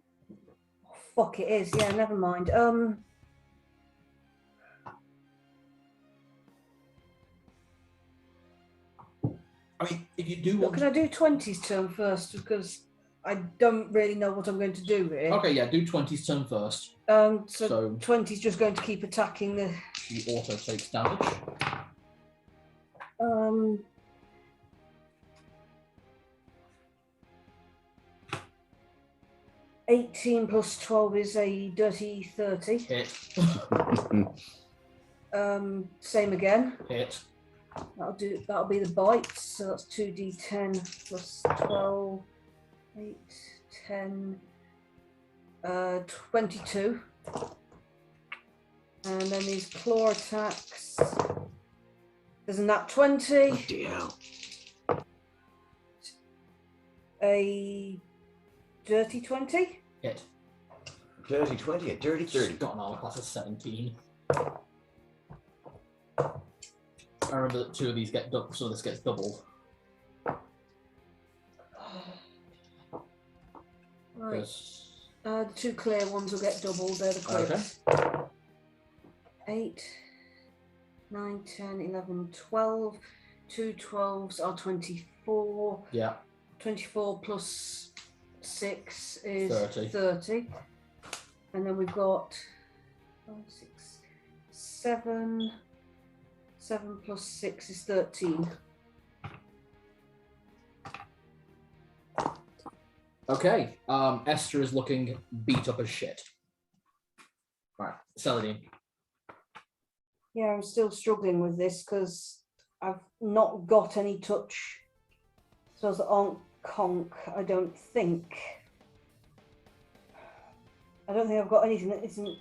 Oh, fuck, it is. Yeah, never mind. I mean, if you do But want can I do 20's turn first? Because I don't really know what I'm going to do here. Okay, yeah, do 20's turn first. So 20's just going to keep attacking the. She auto takes damage. 18 plus 12 is a dirty 30. Hit. Same again. Hit. That'll be the bites. So that's 2d10 plus 12, 8, 10, 22. And then these claw attacks. There's a nat 20. Bloody hell. A dirty 20. Hit. Dirty 20, a dirty 30. Got an armor class of 17. I remember that two of these get doubled, so this gets doubled. Right. 'Cause- The two clear ones will get doubled. They're the crits. Okay. 8, 9, 10, 11, 12. Two 12s are 24. Yeah. 24 plus 6 is 30. 30. And then we've got 5, 6, 7. 7 plus 6 is 13. Okay. Esther is looking beat up as shit. Right. Celadine. Yeah, I'm still struggling with this because I've not got any touch. Spells that aren't conk, I don't think. I don't think I've got anything that isn't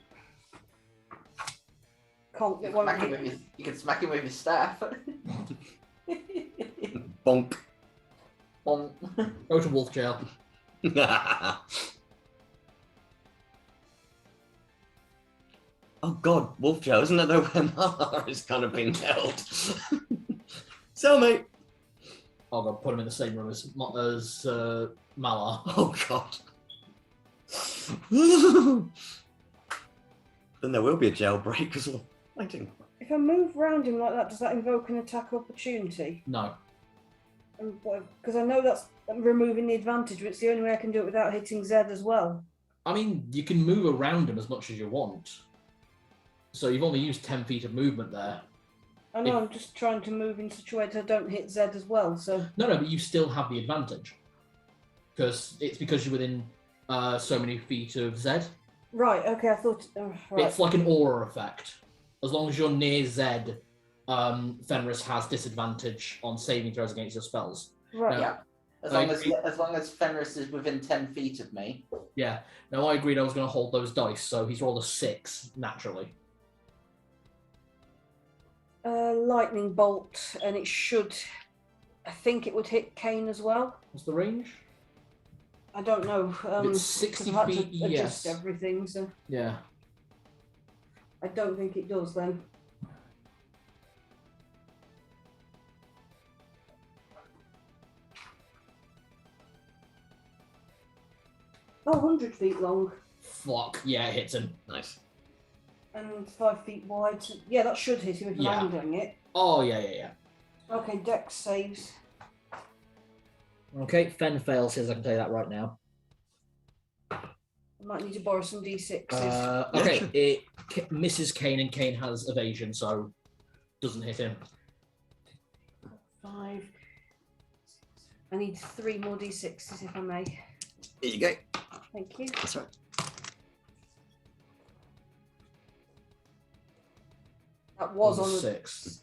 conk that won't hit. You can smack him with his staff. Bonk. Bonk. Go to wolf jail. Oh god, Wolf Joe, isn't that the where Malar has kind of been held? Cellmate! I'll go put him in the same room as Malar. Oh god. Then there will be a jailbreak as well. Fighting. If I move around him like that, does that invoke an attack opportunity? No. Because I know that's removing the advantage, but it's the only way I can do it without hitting Z as well. I mean, you can move around him as much as you want. So you've only used 10 feet of movement there. I know, I'm just trying to move in such a way that I don't hit Z as well, so... No, but you still have the advantage. Because you're within so many feet of Z. Right, okay, I thought... right. It's like an aura effect. As long as you're near Z, Fenris has disadvantage on saving throws against your spells. Right. Now, Yeah. As long as Fenris is within 10 feet of me. Yeah. Now, I agreed I was going to hold those dice, so he's rolled a 6, naturally. Lightning bolt, and it should... I think it would hit Kane as well. What's the range? I don't know. It's 60 'cause I've had feet, to adjust yes. everything, so Yeah. I don't think it does then. Oh, 100 feet long Fuck. Yeah, it hits him. Nice. and 5 feet wide. So yeah, that should hit him if Yeah. I'm doing it. Oh, yeah. Okay, Dex saves. Okay, Fen fails his, I can tell you that right now. I might need to borrow some d6s. Okay, sure. it misses Kane, and Kane has evasion, so doesn't hit him. 5. I need 3 more d6s if I may. Here you go. Thank you. That's right. That was on a 6.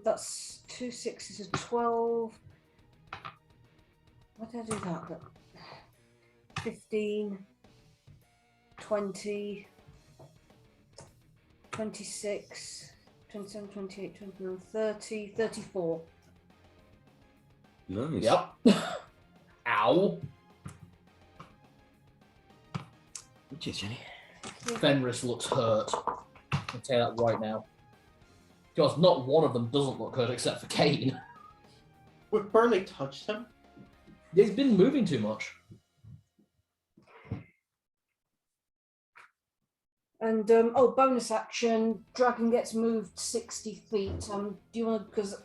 That's 2 6s is 12. Why did I do that? 15, 20, 26, 27, 28, 29, 30, 34. Nice. Yep. Ow. Cheers, Jenny. Fenris looks hurt. I'll tell you that right now. Because not one of them doesn't look hurt except for Kane. We've barely touched him. He's been moving too much. And bonus action. Dragon gets moved 60 feet. Do you want to? Because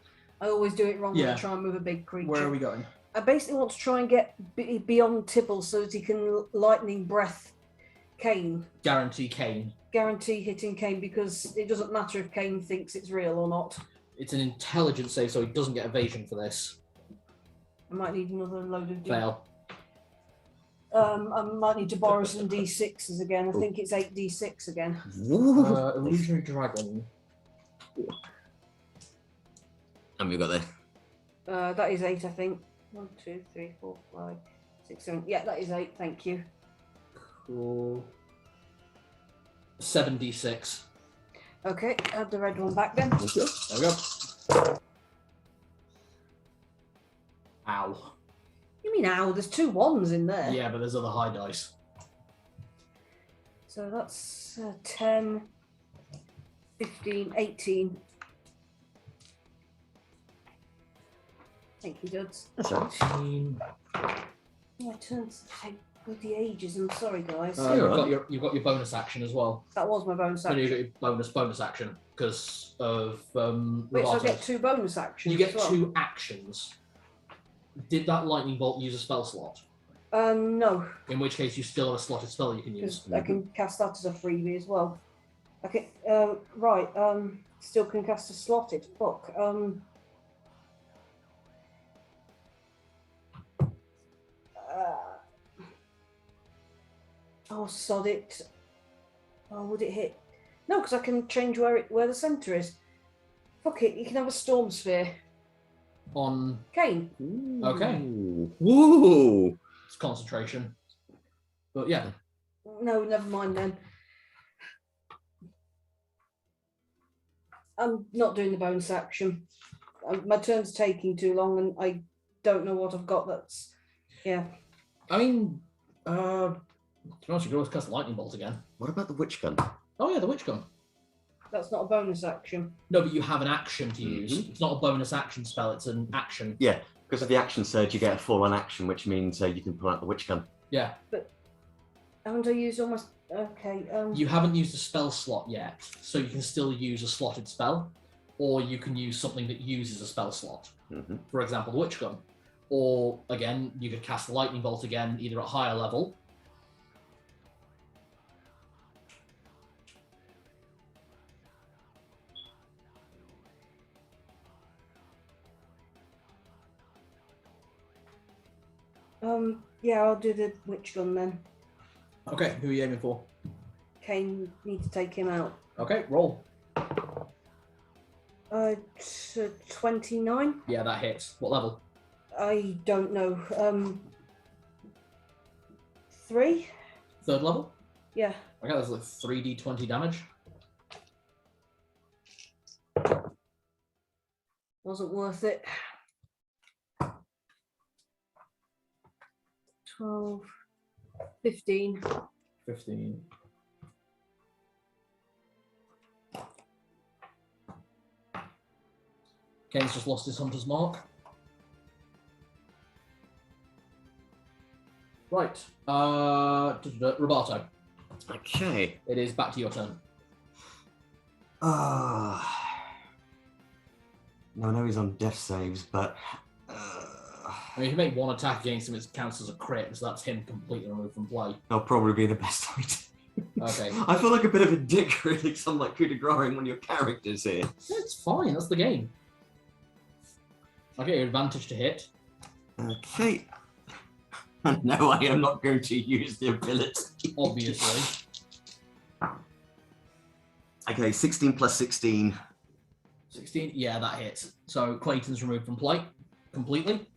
I always do it wrong when I Yeah. try and move a big creature. Where are we going? I basically want to try and get beyond Tibble so that he can lightning breath Kane. Guarantee Kane. Guarantee hitting Kane because it doesn't matter if Kane thinks it's real or not. It's an intelligence save, so he doesn't get evasion for this. I might need another load of Fail. I might need to borrow some d6s again. I think it's 8d6 again. Illusionary Dragon. And we got there. That is 8, I think. 1, 2, 3, 4, 5, 6, 7. Yeah, that is 8. Thank you. Cool. 7d6. Okay, add the red one back then. There we go. Ow. You mean ow? There's 2 1s in there. Yeah, but there's other high dice. So that's 10, 15, 18. Thank you, Duds. That's right. 18. My turns take bloody ages. I'm sorry, guys. You've got your bonus action as well. That was my bonus And action. you got your bonus action because of Wait, so I Roboto. get 2 bonus actions. You get as well? 2 actions. Did that lightning bolt use a spell slot? No, In which case, you still have a slotted spell you can use. because I can cast that as a freebie as well. Okay, right. Still can cast a slotted. Fuck. Oh, sod it. Oh, would it hit? No, because I can change where the centre is. Fuck it, you can have a storm sphere. On Kane. Okay. Woo! it's concentration. But yeah, No, never mind then. I'm not doing the bonus action. My turn's taking too long and I don't know what I've got that's... Yeah. I mean, to be honest, you could always cast lightning bolt again. What about the witch gun? Oh yeah, the witch gun. That's not a bonus action. No, but you have an action to use. Mhm. It's not a bonus action spell, it's an action. Yeah, because of the action surge, you get a full-on action, which means you can pull out the witch gun. Yeah. Haven't I used almost... Okay. You haven't used a spell slot yet, so you can still use a slotted spell, or you can use something that uses a spell slot. Mm-hmm. For example, the witch gun. Or again, you could cast the lightning bolt again, either at higher level. Yeah, I'll do the witch gun then. Okay, who are you aiming for? Kane, need to take him out. Okay, roll. 29? Yeah, that hits. What level? I don't know. 3? Third level? Yeah. Okay, that's like 3d20 damage. Wasn't worth it. 12, 15. 15. Kane's just lost his hunter's mark. Right. Roboto, Okay. it is back to your turn. No, I know he's on death saves, but I mean, if you make one attack against him, it counts as a crit, so that's him completely removed from play. That'll probably be the best idea. Okay. I feel like a bit of a dick, really, because I'm like coup de grace when your character's here. It's fine, that's the game. I'll get your advantage to hit. Okay. No, I am not going to use the ability. Obviously. Okay, 16 plus 16. 16, yeah, that hits. So Clayton's removed from play completely.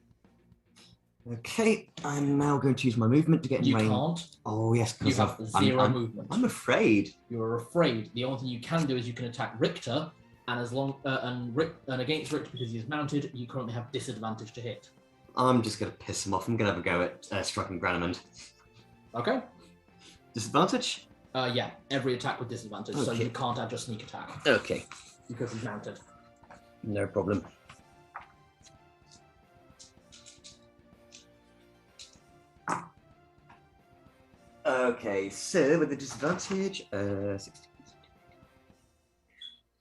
Okay, I'm now going to use my movement to get in You range. can't. Oh, yes, You because have 0 movement. I'm afraid. You're afraid. The only thing you can do is you can attack Richter, and as long and against Richter because he's mounted, you currently have disadvantage to hit. I'm just going to piss him off. I'm going to have a go at striking Granamond. Okay. Disadvantage? Yeah, every attack with disadvantage, so Okay. you can't add your sneak attack Okay, because he's mounted. no problem. Okay, so with the disadvantage, 16,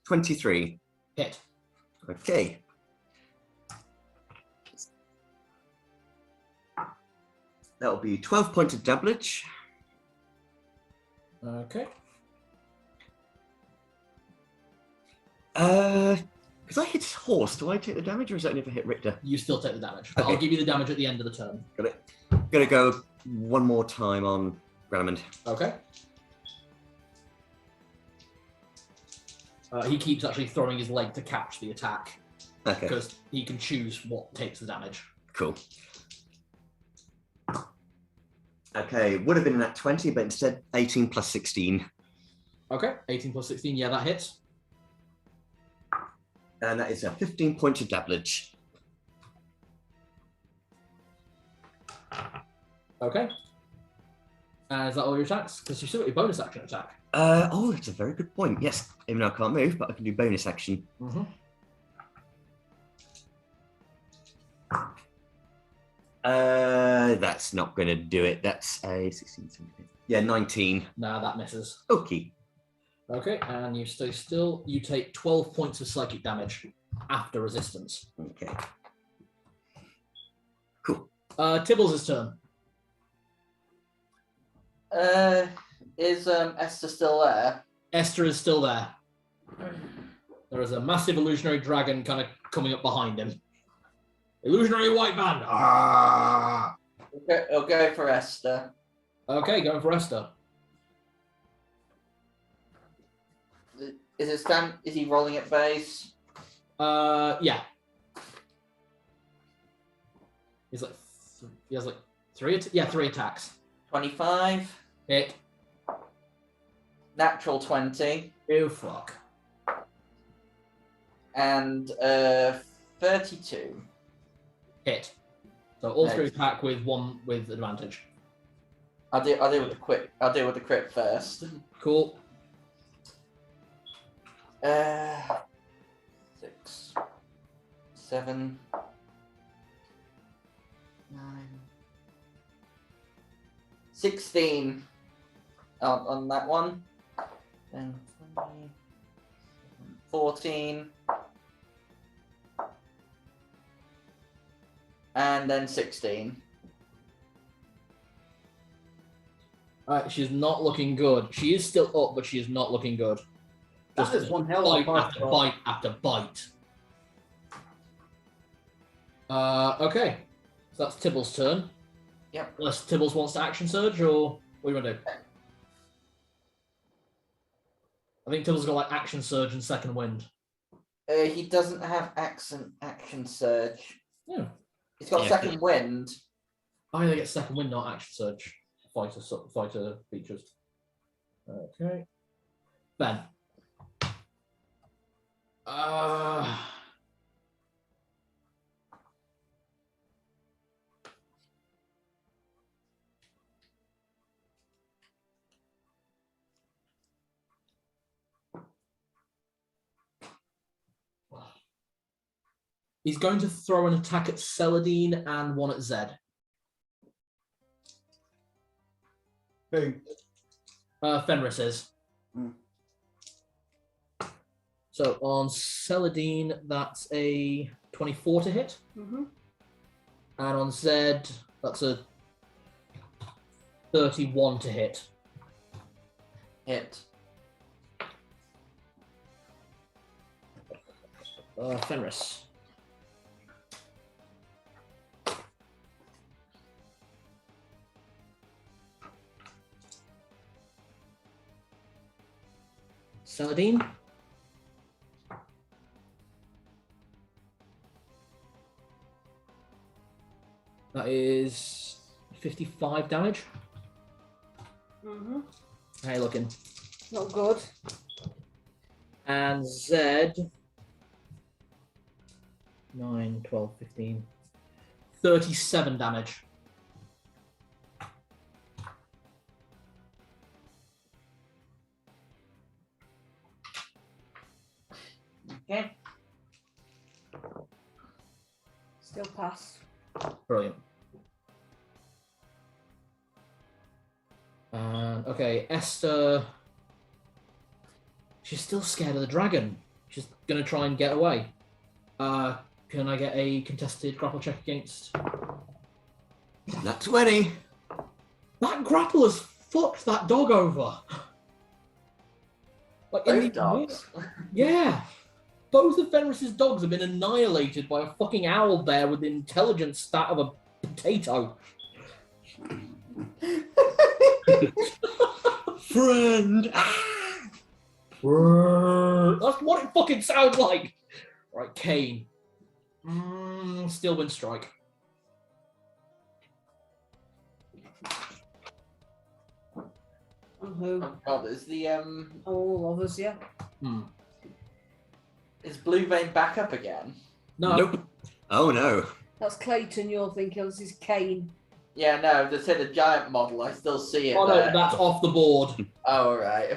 23. Hit. Okay. That'll be 12 points of damage. Okay. Because I hit his horse, do I take the damage or is that only if I hit Richter? You still take the damage, but Okay. I'll give you the damage at the end of the turn. Got it. Gonna go one more time on Granamond. Okay. He keeps actually throwing his leg to catch the attack Okay, because he can choose what takes the damage. cool. Okay, would have been at 20, but instead 18 plus 16. Okay, 18 plus 16, yeah, that hits. And that is a 15 points of damage. Okay. And is that all your attacks? Because you still got your bonus action attack. Oh, that's a very good point. Yes, even though I can't move, but I can do bonus action. Mm-hmm. That's not going to do it. That's a 16, 17. Yeah, 19. Nah, that misses. Okay. Okay, and you stay still. You take 12 points of psychic damage after resistance. Okay. Cool. Tibbles' turn. Is Esther still there? Esther is still there. There is a massive illusionary dragon kind of coming up behind him. Illusionary white band. Ah! I'll go for Esther. Okay, going for Esther. Is he rolling at base? Yeah. He has like three attacks. 25. Hit. Natural 20. Oh fuck. And 32. Hit. So all three Nice. attack with one with advantage. I'll deal with the crit. I'll deal with the crit first. Cool. 6, 7, 9, 16 on that one. Then 20, 14, and then 16. Alright, she's not looking good. She is still up, but she is not looking good. That is one hell of a bite after party. bite after bite. Okay. So that's Tibble's turn. Yep. Unless Tibbles wants to action surge, or what do you want to do? I think Tibble's got like action surge and second wind. He doesn't have action surge. Yeah. He's got Yeah. second wind. I either get second wind, not action surge. Fighter features. Okay. Ben. He's going to throw an attack at Celadine and one at Zed. Who? Fenris is. Hmm. So on Celadine, that's a 24 to hit. Mm-hmm. And on Zed, that's a 31 to hit. Hit. Fenris. Saladin. That is 55 damage. Mm-hmm. How you looking? Not good. And Zed. 9, 12, 15. 37 damage. Okay. Still pass. Brilliant. Okay, Esther. She's still scared of the dragon. She's gonna try and get away. Can I get a contested grapple check against? Not 20. That grapple has fucked that dog over. Like in Both the- dogs. Yeah. Both of Fenris's dogs have been annihilated by a fucking owl bear with the intelligence stat of a potato. Friend. That's what it fucking sounds like. Right, Kane. Still win strike. And who? Oh god, is the All of us, yeah. is Blue Vein back up again? No. Nope. Oh no. That's Clayton you're thinking. This is Kane. Yeah, no, they said a giant model. I still see it Oh no, there. that's off the board. Oh, all right.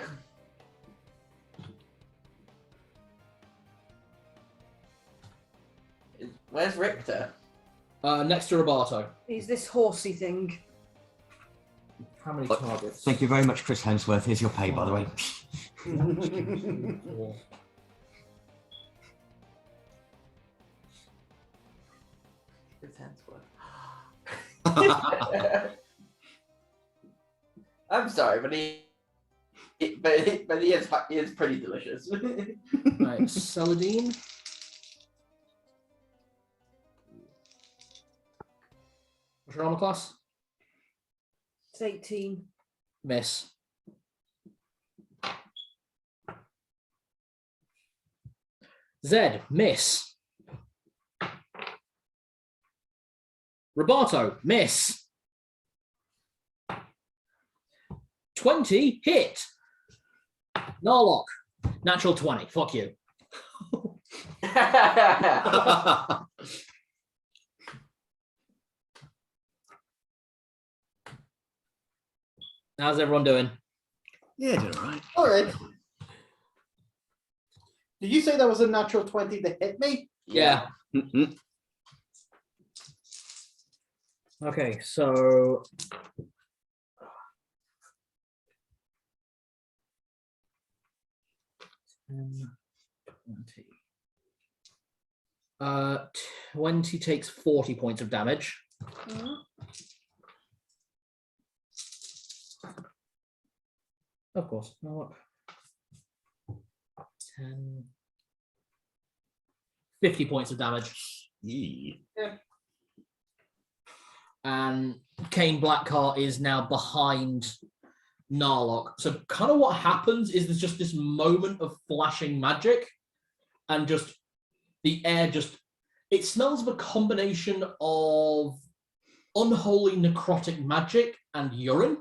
Where's Richter? Next to Roberto. He's this horsey thing. How many Look, targets? Thank you very much, Chris Hemsworth. Here's your pay, by the way. Four. I'm sorry, but he is pretty delicious. Right, Saladin. What's your armor class? It's 18. Miss. Zed, miss. Roberto, miss. 20, hit. Narlock, natural 20. Fuck you. How's everyone doing? Yeah, doing all right. All right. Did you say that was a natural 20 to hit me? Yeah. Mm-mm. Okay, so uh, 20 takes 40 points of damage. Of course. No, 10, 50 points of damage. Yee. And Kane Blackheart is now behind Narlock. So kind of what happens is there's just this moment of flashing magic and just the air just, it smells of a combination of unholy necrotic magic and urine.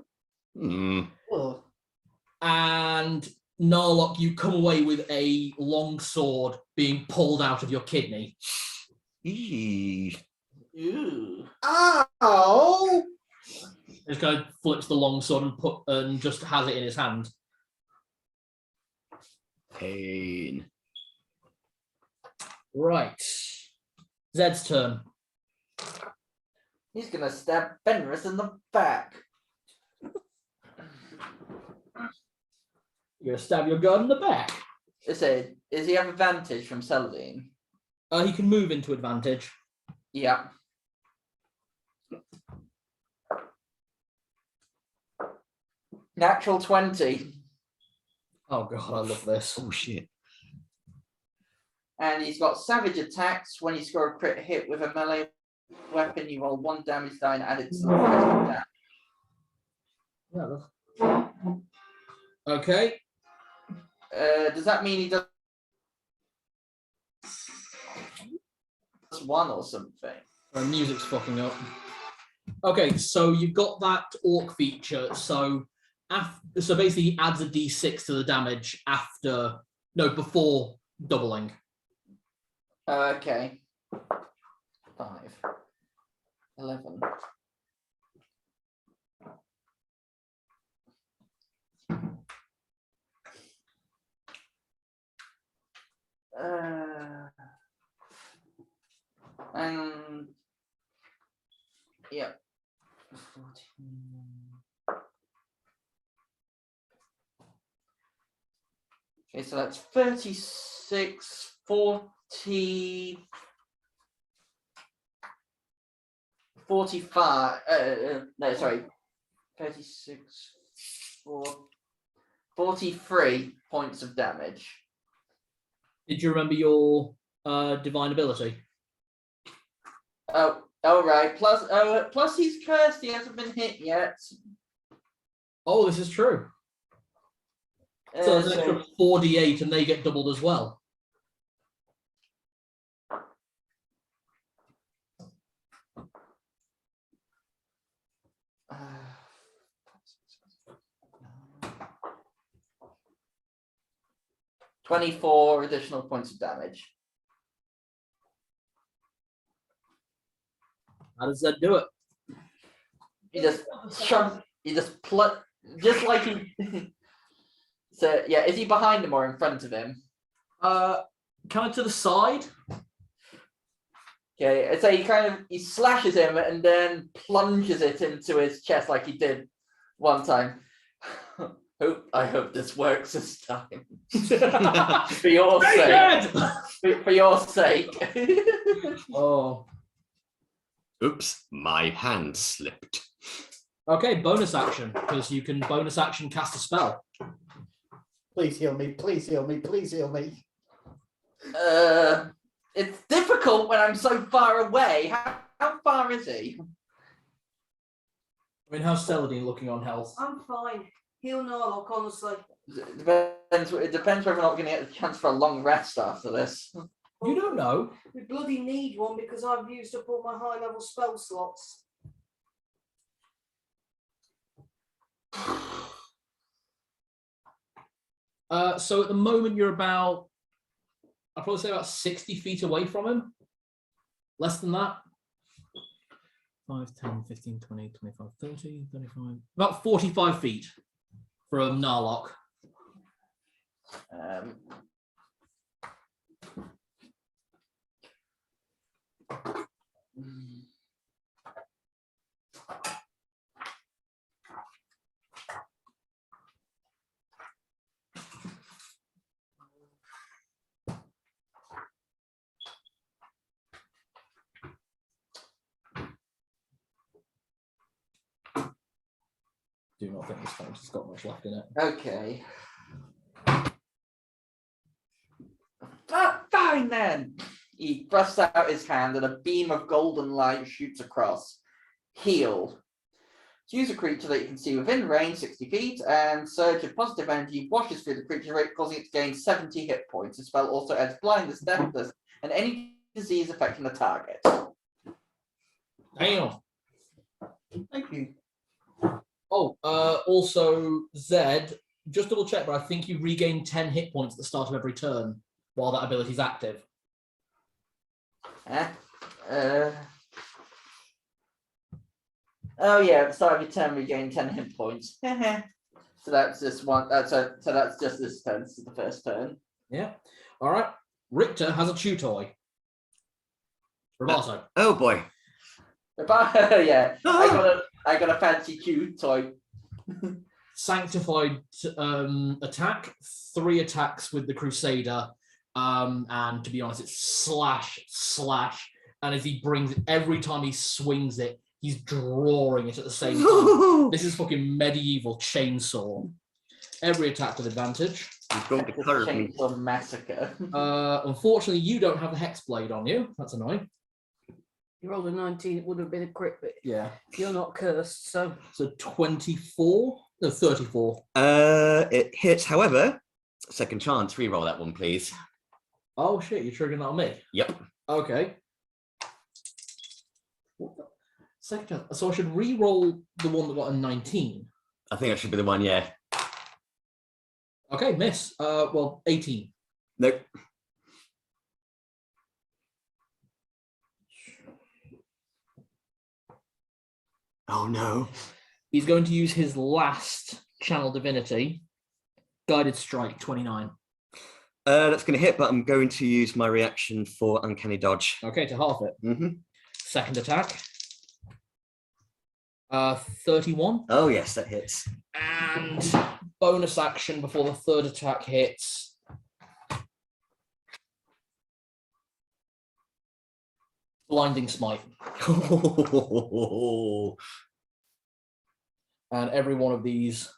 Mm. Oh. And Narlock, you come away with a long sword being pulled out of your kidney. Yee. Ooh. Ow! Just kind of flips the long sword and just has it in his hand. Pain. Right. Zed's turn. He's gonna stab Fenris in the back. You're gonna stab your gun in the back. Does he have advantage from Celadine? He can move into advantage. Yeah. Natural 20. Oh god, I love this. Oh shit. And he's got savage attacks. When you score a crit hit with a melee weapon, you roll 1 damage die and add it to the damage. Yeah, that's... Okay. Does that mean he does 1 or something? Music's fucking up. Okay, so you've got that orc feature. So basically, he adds a d6 to the damage before doubling. Okay. 5. 11. And yeah. 14. Okay, so that's 36, 40, 45. No, sorry, 36, 43 points of damage. Did you remember your divine ability? Oh, all right. Plus he's cursed. He hasn't been hit yet. Oh, this is true. So there's an extra 4d8 and they get doubled as well. Uh, 24 additional points of damage. How does that do it? You just just like he. So yeah, is he behind him or in front of him? Kind of to the side. Okay, so he slashes him and then plunges it into his chest like he did one time. I hope this works this time. For your sake. For your sake. Oh. Oops, my hand slipped. Okay, bonus action, because you can bonus action cast a spell. Please heal me, please heal me, please heal me. It's difficult when I'm so far away. How far is he? I mean, how's Celadine looking on health? I'm fine. Heal Norlock, honestly. It depends whether or not we're going to get the chance for a long rest after this. You don't know. We bloody need one because I've used up all my high level spell slots. So at the moment you're about, I'd probably say about 60 feet away from him. Less than that. 5, 10, 15, 20, 25, 30, 35. About 45 feet from Narlock. Do not think this fight has got much left in it. Okay. Fine then. He thrusts out his hand and a beam of golden light shoots across. Heal. Choose a creature that you can see within range, 60 feet, and surge of positive energy washes through the creature, causing it to gain 70 hit points. The spell also adds blindness, deafness, and any disease affecting the target. Damn. Thank you. Oh, also, Zed, just double check, but I think you regain 10 hit points at the start of every turn while that ability is active. Oh yeah, at the start of your turn, regain 10 hit points. So that's just one. So that's just this turn. This is the first turn. Yeah. All right. Richter has a chew toy. Roboto. Oh boy. Yeah, I got a fancy cute toy. Sanctified attack, 3 attacks with the Crusader, and to be honest, it's slash, and as he brings it, every time he swings it, He's drawing it at the same time. This is fucking medieval chainsaw. Every attack with advantage. He's going to curve me. Chainsaw Massacre. Unfortunately, you don't have a hex blade on you. That's annoying. You rolled a 19, it would have been a crit, but Yeah. you're not cursed, so. So 24? No, 34. It hits, however, second chance. Reroll that one, please. Oh shit, you're triggering that on me? Yep. Okay. What the? Second chance. So I should re-roll the one that got a 19. I think that should be the one, yeah. Okay, miss. Well, 18. Nope. Oh no. He's going to use his last channel divinity. Guided strike, 29. That's going to hit, but I'm going to use my reaction for uncanny dodge. Okay, to half it. Mm-hmm. Second attack. 31. Oh yes, that hits. And bonus action before the third attack hits. Blinding smite. And every one of these,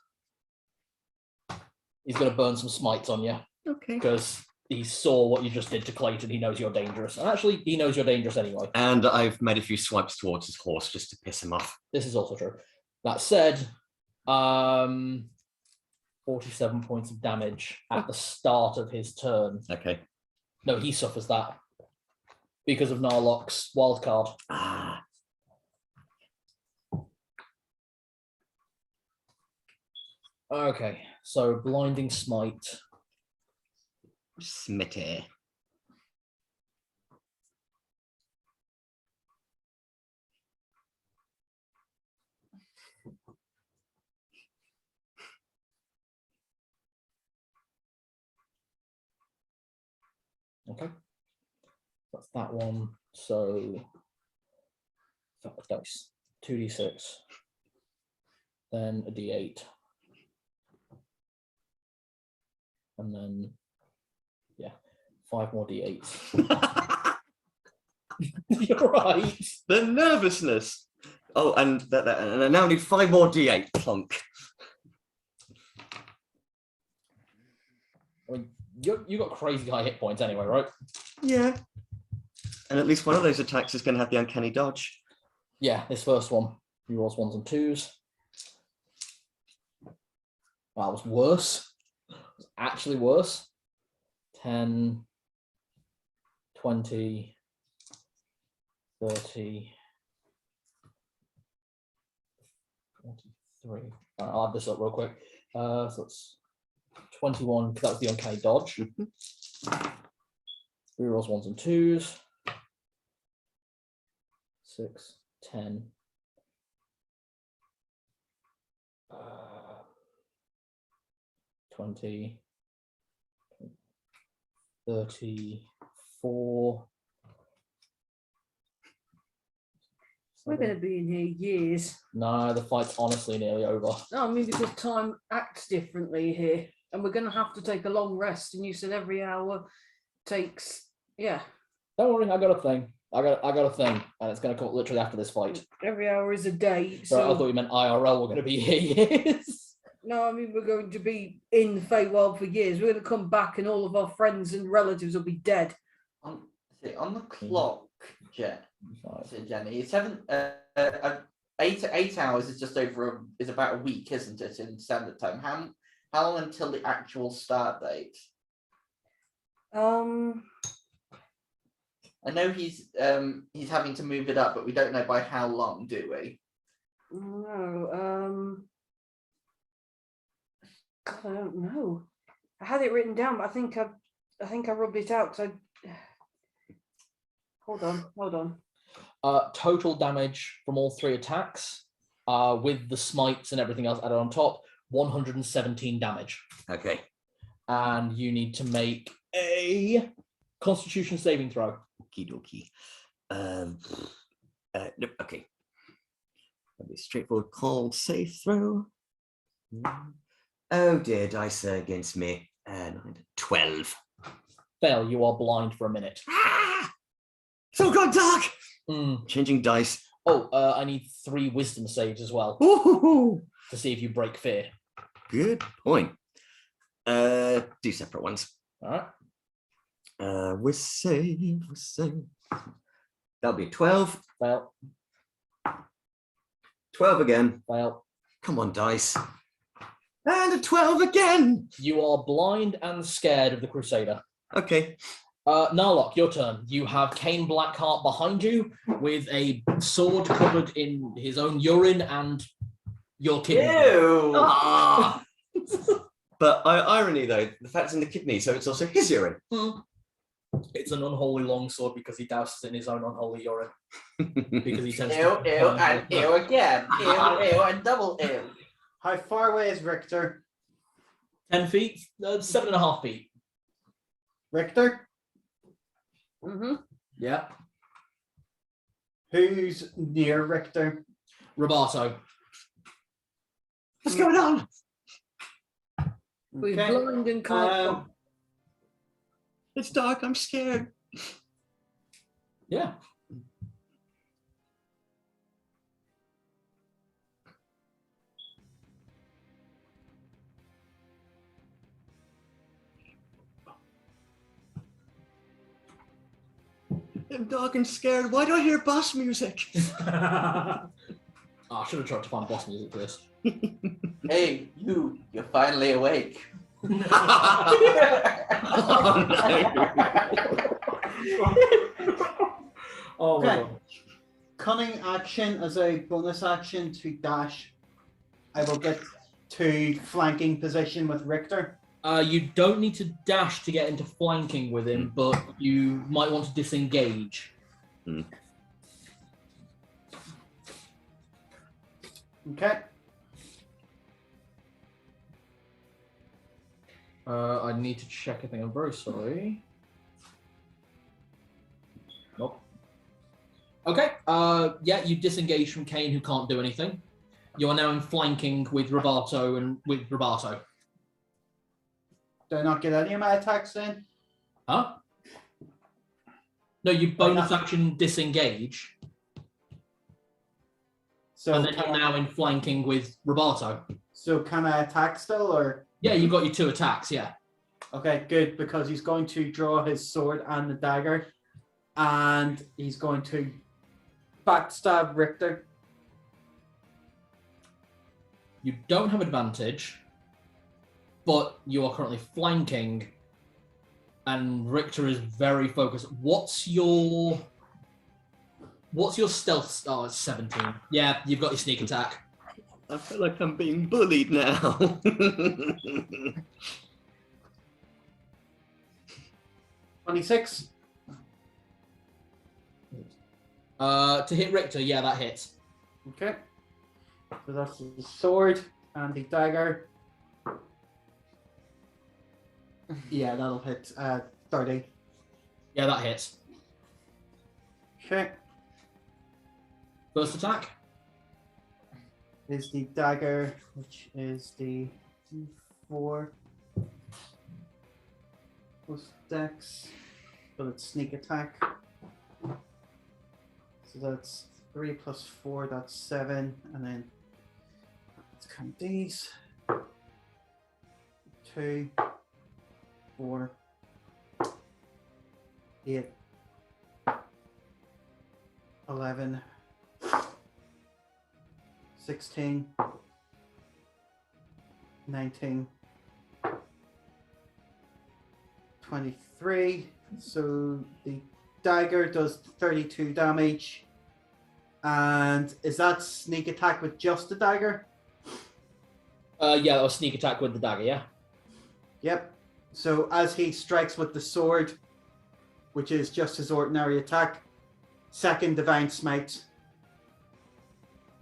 he's going to burn some smites on you. Okay. Because he saw what you just did to Clayton. He knows you're dangerous. And actually, he knows you're dangerous anyway. And I've made a few swipes towards his horse just to piss him off. This is also true. That said, 47 points of damage at the start of his turn. Okay. No, he suffers that because of Narlock's wildcard. Ah. Okay, so blinding smite. Smitty. Okay, that's that one. So fuck dice, 2d6, then a d8, and then yeah, 5 more d8s. You're right. The nervousness. Oh, and and I now need 5 more d8. Plunk. I mean, you got crazy high hit points anyway, right? Yeah. And at least one of those attacks is going to have the uncanny dodge. Yeah, this first one, he rolls 1s and 2s. Wow, it was worse. It was actually worse. 10, 20, 30, 43. I'll add this up real quick. So it's 21, because that was the uncanny dodge. Rerolls 1s and 2s. 6, 10. 20, 34. We're going to be in here years. No, the fight's honestly nearly over. No, I mean, because time acts differently here. And we're going to have to take a long rest. And you said every hour takes, yeah. Don't worry, I got a thing. I got a thing, and it's going to come literally after this fight. Every hour is a day. So I So thought you meant IRL. We're going to be here years. no, I mean, we're going to be in Feywild for years. We're going to come back and all of our friends and relatives will be dead. On the clock, Jenny, 8 hours is just over is about a week, isn't it, in standard time? How long until the actual start date? I know he's having to move it up, but we don't know by how long, do we? No, God, I don't know. I had it written down, but I think I rubbed it out because I. Hold on. Total damage from all 3 attacks, with the smites and everything else added on top, 117 damage. Okay. And you need to make a Constitution saving throw. Okie dokie. Nope, okay. That'll be a straightforward cold save throw. Oh dear, dice are against me. 12. Fail, you are blind for a minute. Ah! So gone dark! Changing dice. Oh, I need 3 wisdom saves as well Ooh, to see if you break fear. good point. Do separate ones. All right. We save. That'll be 12. Fail. 12 again. Fail. Come on, dice. And a 12 again. You are blind and scared of the Crusader. Okay. Narlock, your turn. You have Cain Blackheart behind you with a sword covered in his own urine and your kidney. Ew. Ah. But irony, though, the fact it's in the kidney, so it's also his urine. It's an unholy longsword because he douses it in his own unholy urine. Because he tends Ew, to... ew, and ew again. Ew, ew, and double ew. How far away is Richter? 10 feet? 7.5 feet. Richter? Mm-hmm. Yeah. Who's near Richter? Roberto. What's going on? We're Okay. blind and can't. It's dark. I'm scared. Yeah. I'm dark and scared. Why do I hear boss music? I should have tried to find boss music for this. Hey, you're finally awake. Oh, no. Oh my Okay. god. Cunning action as a bonus action to dash. I will get to flanking position with Richter. You don't need to dash to get into flanking with him, but you might want to disengage. Okay. I need to check a thing. I'm very sorry. Nope. Okay. Yeah, you disengage from Cain, who can't do anything. You are now in flanking with Roberto and with Roberto. Do I not get any of my attacks then? Huh? No, you bonus action disengage, So and then you're now in flanking with Roberto. So can I attack still, or? Yeah, you got your 2 attacks. Yeah. Okay, good, because he's going to draw his sword and the dagger, and he's going to backstab Richter. You don't have advantage, but you are currently flanking, and Richter is very focused. What's your stealth? Oh, it's 17. Yeah, you've got your sneak attack. I feel like I'm being bullied now. 26. To hit Richter, yeah, that hits. Okay. So that's the sword and the dagger. Yeah, that'll hit 30. Yeah, that hits. Okay. First attack. Is the dagger, which is the 4 plus dex, but it's sneak attack. So that's 3 plus 4, that's 7, and then let's count these. 2, 4, 8, 11, 16, 19, 23. So the dagger does 32 damage. And is that sneak attack with just the dagger? Yeah, that was sneak attack with the dagger, yeah. Yep. So as he strikes with the sword, which is just his ordinary attack, second divine smite.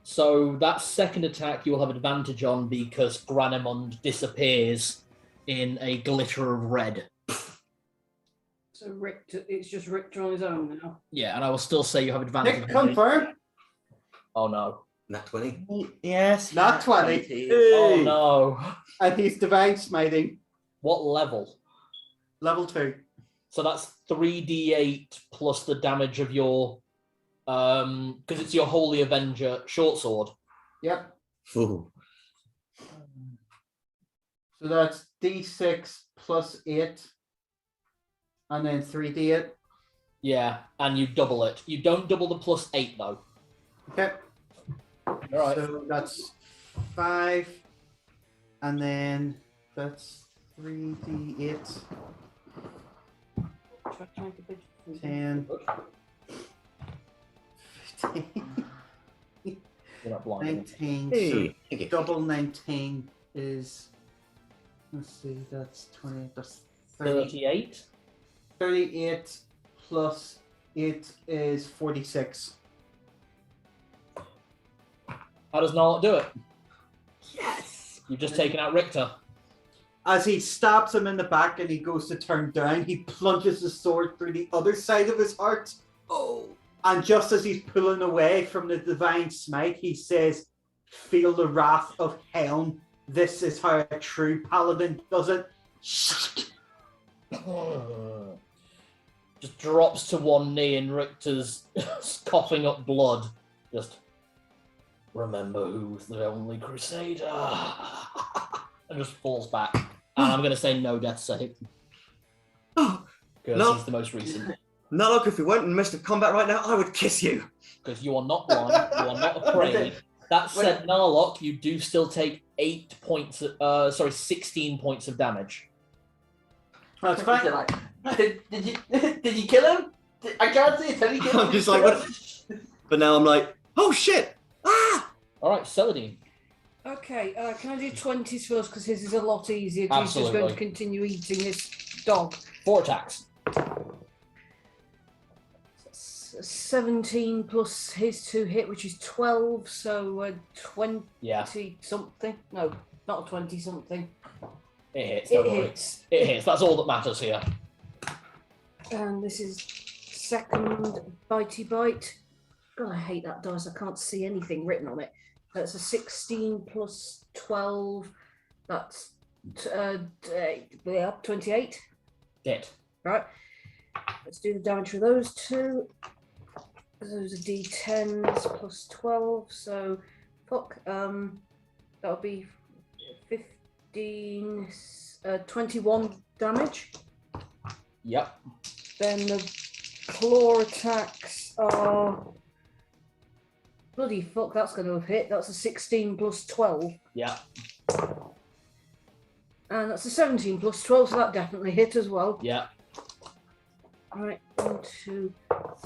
So that second attack you will have advantage on because Granamond disappears in a glitter of red. So Richter, it's just Richter on his own now. Yeah, and I will still say you have advantage. Nick, confirm. Oh no. Nat 20. Yes. Not 20. Hey. Oh no. And he's divine smiting, What level? level 2. So that's 3d8 plus the damage of your Because it's your Holy Avenger short sword. Yep. Ooh. So that's D6 plus 8. And then 3D8. Yeah, and you double it. You don't double the +8 though. Okay. All right. So that's 5. And then that's 3D8. 10. 15. You're not blind. 19. Hey, So thank you. double 19 is, let's see, that's 20, that's 30, 38. 38 plus 8 is 46. How does Narlock do it? Yes. You've just taken out Richter. As he stabs him in the back and he goes to turn down, he plunges the sword through the other side of his heart. Oh. And just as he's pulling away from the divine smite, he says, "Feel the wrath of Helm. This is how a true paladin does it." Just drops to one knee and Richter's coughing up blood. Just remember who's the only crusader. And just falls back. And I'm going to say no death save. Oh, Because no. he's the most recent. Narlock, if we weren't in the midst of combat right now, I would kiss you. Because you are not blind, you are not afraid. That said, Narlock, you do still take 16 points of damage. That's Is it fine. like, did you kill him? I can't see it. Did you kill him? I'm just like, what? But now I'm like, oh shit! Ah! All right, Celadine. Okay, can I do 20s first because his is a lot easier because he's just going to Absolutely. continue eating this dog. 4 attacks. 17 plus his 2 hit, which is 12, so 20 Yeah, something. No, not 20 something. it hits. It Don't worry. hits. It hits. That's all that matters here. And this is second bitey bite. God, I hate that dice. I can't see anything written on it. That's a 16 plus 12. That's 28. Hit. Right. Let's do the damage for those two. Those are D10s plus 12. So, fuck. That'll be 15, 21 damage. Yep. Then the claw attacks are. Bloody fuck, that's going to have hit. That's a 16 plus 12. Yeah. And that's a 17 plus 12, so that definitely hit as well. Yeah. Right, 1, 2,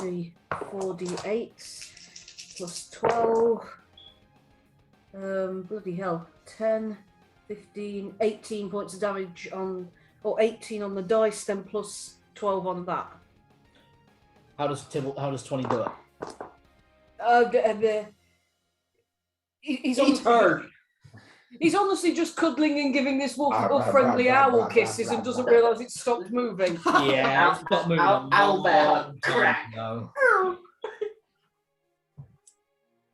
3, 4 D8s plus 12. Bloody hell. 10, 15, 18 points of damage on, or 18 on the dice, then plus 12 on that. How does 20 do it? He's Eat her. He's honestly just cuddling and giving this wolf little friendly owl kisses and doesn't realise it's stopped moving. Yeah, it's not moving. Albert. No.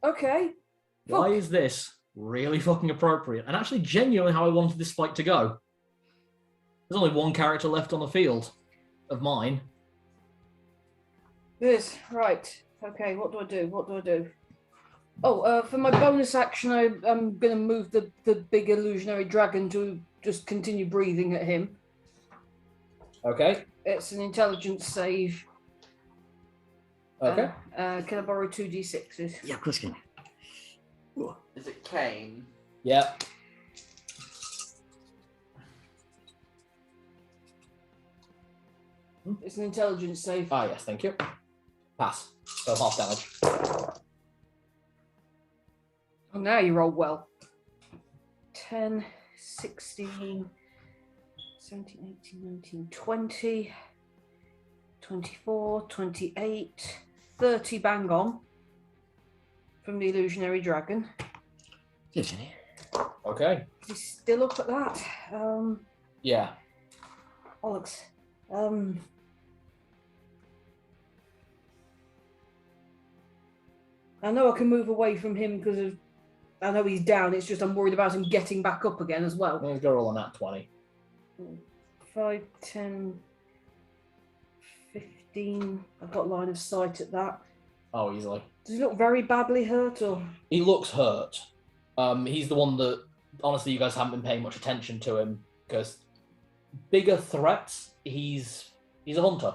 Okay. Why is this really fucking appropriate? And actually genuinely how I wanted this fight to go. There's only one character left on the field of mine. This, right. Okay, what do I do? What do I do? Oh, for my bonus action, I'm going to move the big illusionary dragon to just continue breathing at him. Okay. It's an intelligence save. Okay. Can I borrow 2d6s? Yeah, of course you can. Is it Kane? Yeah. It's an intelligence save. Ah, yes, thank you. Pass. So half damage. Oh, now you roll well. 10, 16, 17, 18, 19, 20, 24, 28, 30 bang on from the illusionary dragon. Yes, Jenny. Okay. He's still up at that. Yeah. Alex. I know I can move away from him because of. I know he's down. It's just I'm worried about him getting back up again as well. Let's go roll on that 20. 5, 10, 15. I've got line of sight at that. Oh, easily. Does he look very badly hurt, or? He looks hurt. He's the one that, honestly, you guys haven't been paying much attention to him because bigger threats, he's a hunter.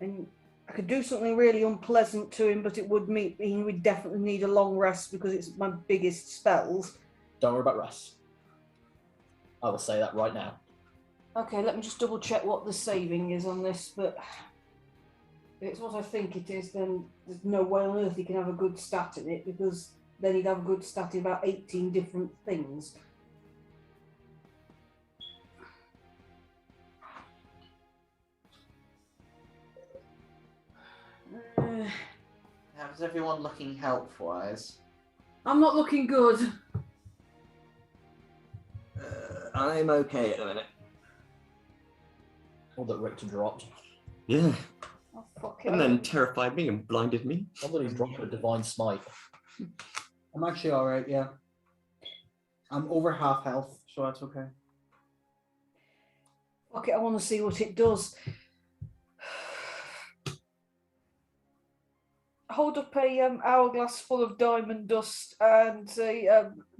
And I could do something really unpleasant to him, but it would mean he would definitely need a long rest because it's my biggest spells. Don't worry about rest. I will say that right now. Okay, let me just double check what the saving is on this, but if it's what I think it is, then there's no way on earth he can have a good stat in it, because then he'd have a good stat in about 18 different things. How's everyone looking health-wise? I'm not looking good. I'm okay at the minute. All that Richter dropped. Yeah. Oh, fuck it. And then terrified me and blinded me. Not that he's dropped a divine smite. I'm actually all right. Yeah, I'm over half health, so that's okay. Fuck it, I want to see what it does. Hold up a hourglass full of diamond dust and say,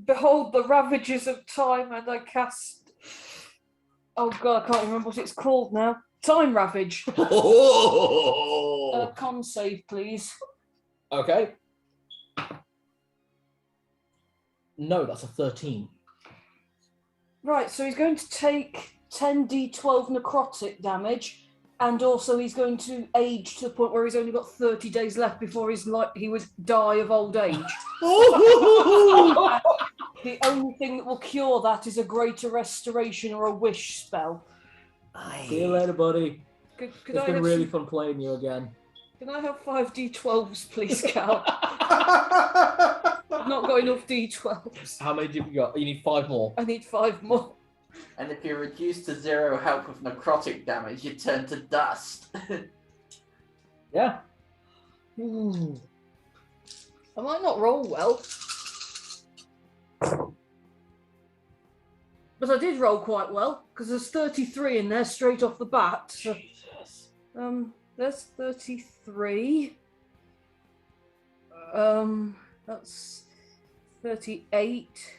behold the ravages of time, and I cast... Oh god, I can't remember what it's called now. Time Ravage. Con save, please. Okay. No, that's a 13. Right, so he's going to take 10d12 necrotic damage, and also he's going to age to the point where he's only got 30 days left before he would die of old age. The only thing that will cure that is a greater restoration or a wish spell. See you later, buddy. Could It's I been have really fun playing you again. Can I have 5d12s, please, Cal? I've not got enough d12s. How many have you got? You need 5 more. I need 5 more. And if you're reduced to 0 health with necrotic damage, you turn to dust. Yeah. I might not roll well. But I did roll quite well, because there's 33 in there straight off the bat. So, there's 33. That's 38.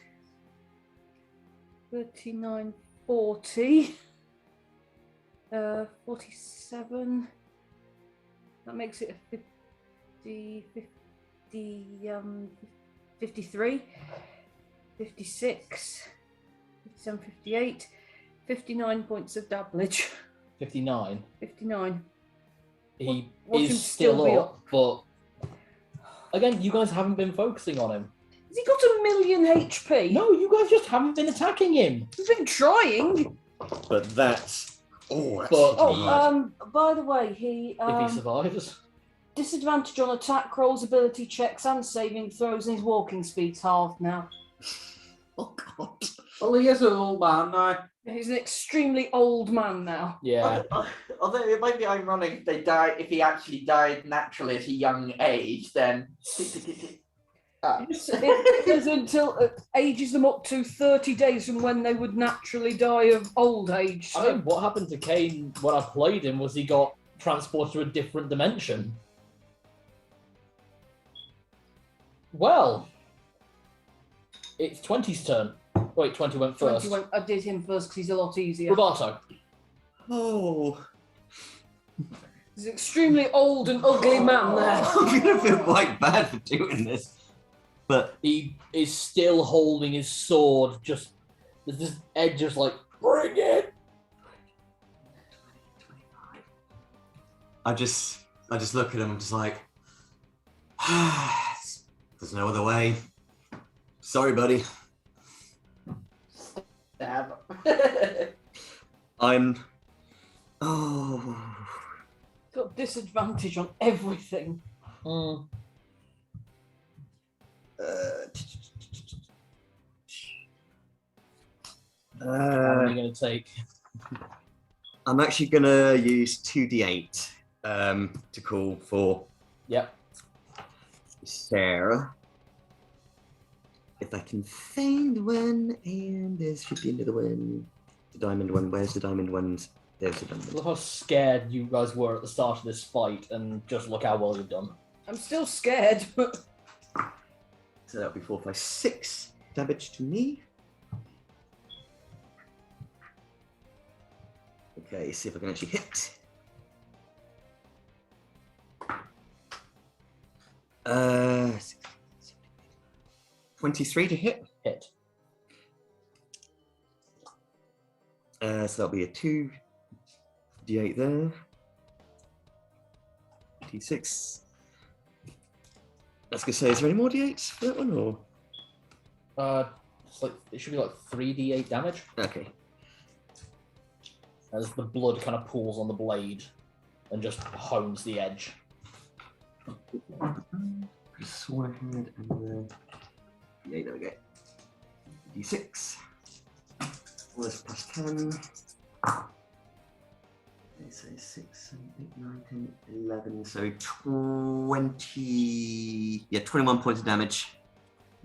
39, 40. 47. That makes it a 53. 56. 57, 58. 59 points of damage. 59. 59. He Watch him is still be still up, but again, you guys haven't been focusing on him. Has he got 1 million HP? No, you guys just haven't been attacking him. He's been trying. But that's... Oh, that's But- hard. By the way, he If he survives. disadvantage on attack rolls, ability checks, and saving throws, and his walking speed's halved now. Oh, God. Well, he is an old man now. He's an extremely old man now. Yeah. Although it might be ironic if he actually died naturally at a young age, then It is until ages them up to 30 days from when they would naturally die of old age. I mean, what happened to Kane when I played him was he got transported to a different dimension. Well, it's 20's turn. Wait, 20 went first. 20 I did him first because he's a lot easier. Roberto. Oh. He's an extremely old and ugly man there. I'm going to feel quite bad for doing this. But He is still holding his sword, just there's this edge just like, bring it! I just look at him and just like, there's no other way. Sorry, buddy. stab. Oh. Got disadvantage on everything. Mm. How many are you going to take? I'm actually gonna use 2d8 to call for Yep. Sarah. If I can find one, and this should be another one. The diamond one. Where's the diamond ones? There's the diamond. Look how scared you guys were at the start of this fight, and just look how well you've done. I'm still scared, but So that'll be 4, 5, 6 damage to me. Okay, see if I can actually hit. 23 to hit. Hit. So that'll be a 2 d8 there. D6. I was gonna say, is there any more d8s for that one, or? It's like it should be like 3d8 damage Okay. as the blood kind of pools on the blade and just hones the edge. Sword ahead and then yeah, there we go. D6. Plus 10. Okay, so 6, 7, 8, 9, 10, 11. So 20. Yeah, 21 points of damage.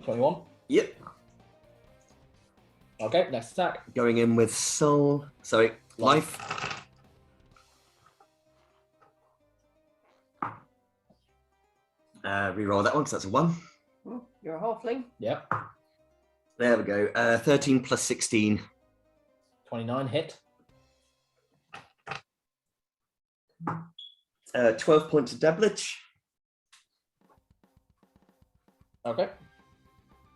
21. Yep. Okay, next attack. Going in with soul. Sorry, life. Reroll that one because that's a 1. you're a halfling. Yep. There we go. 13 plus 16. 29 hit. 12 points of damage. Okay.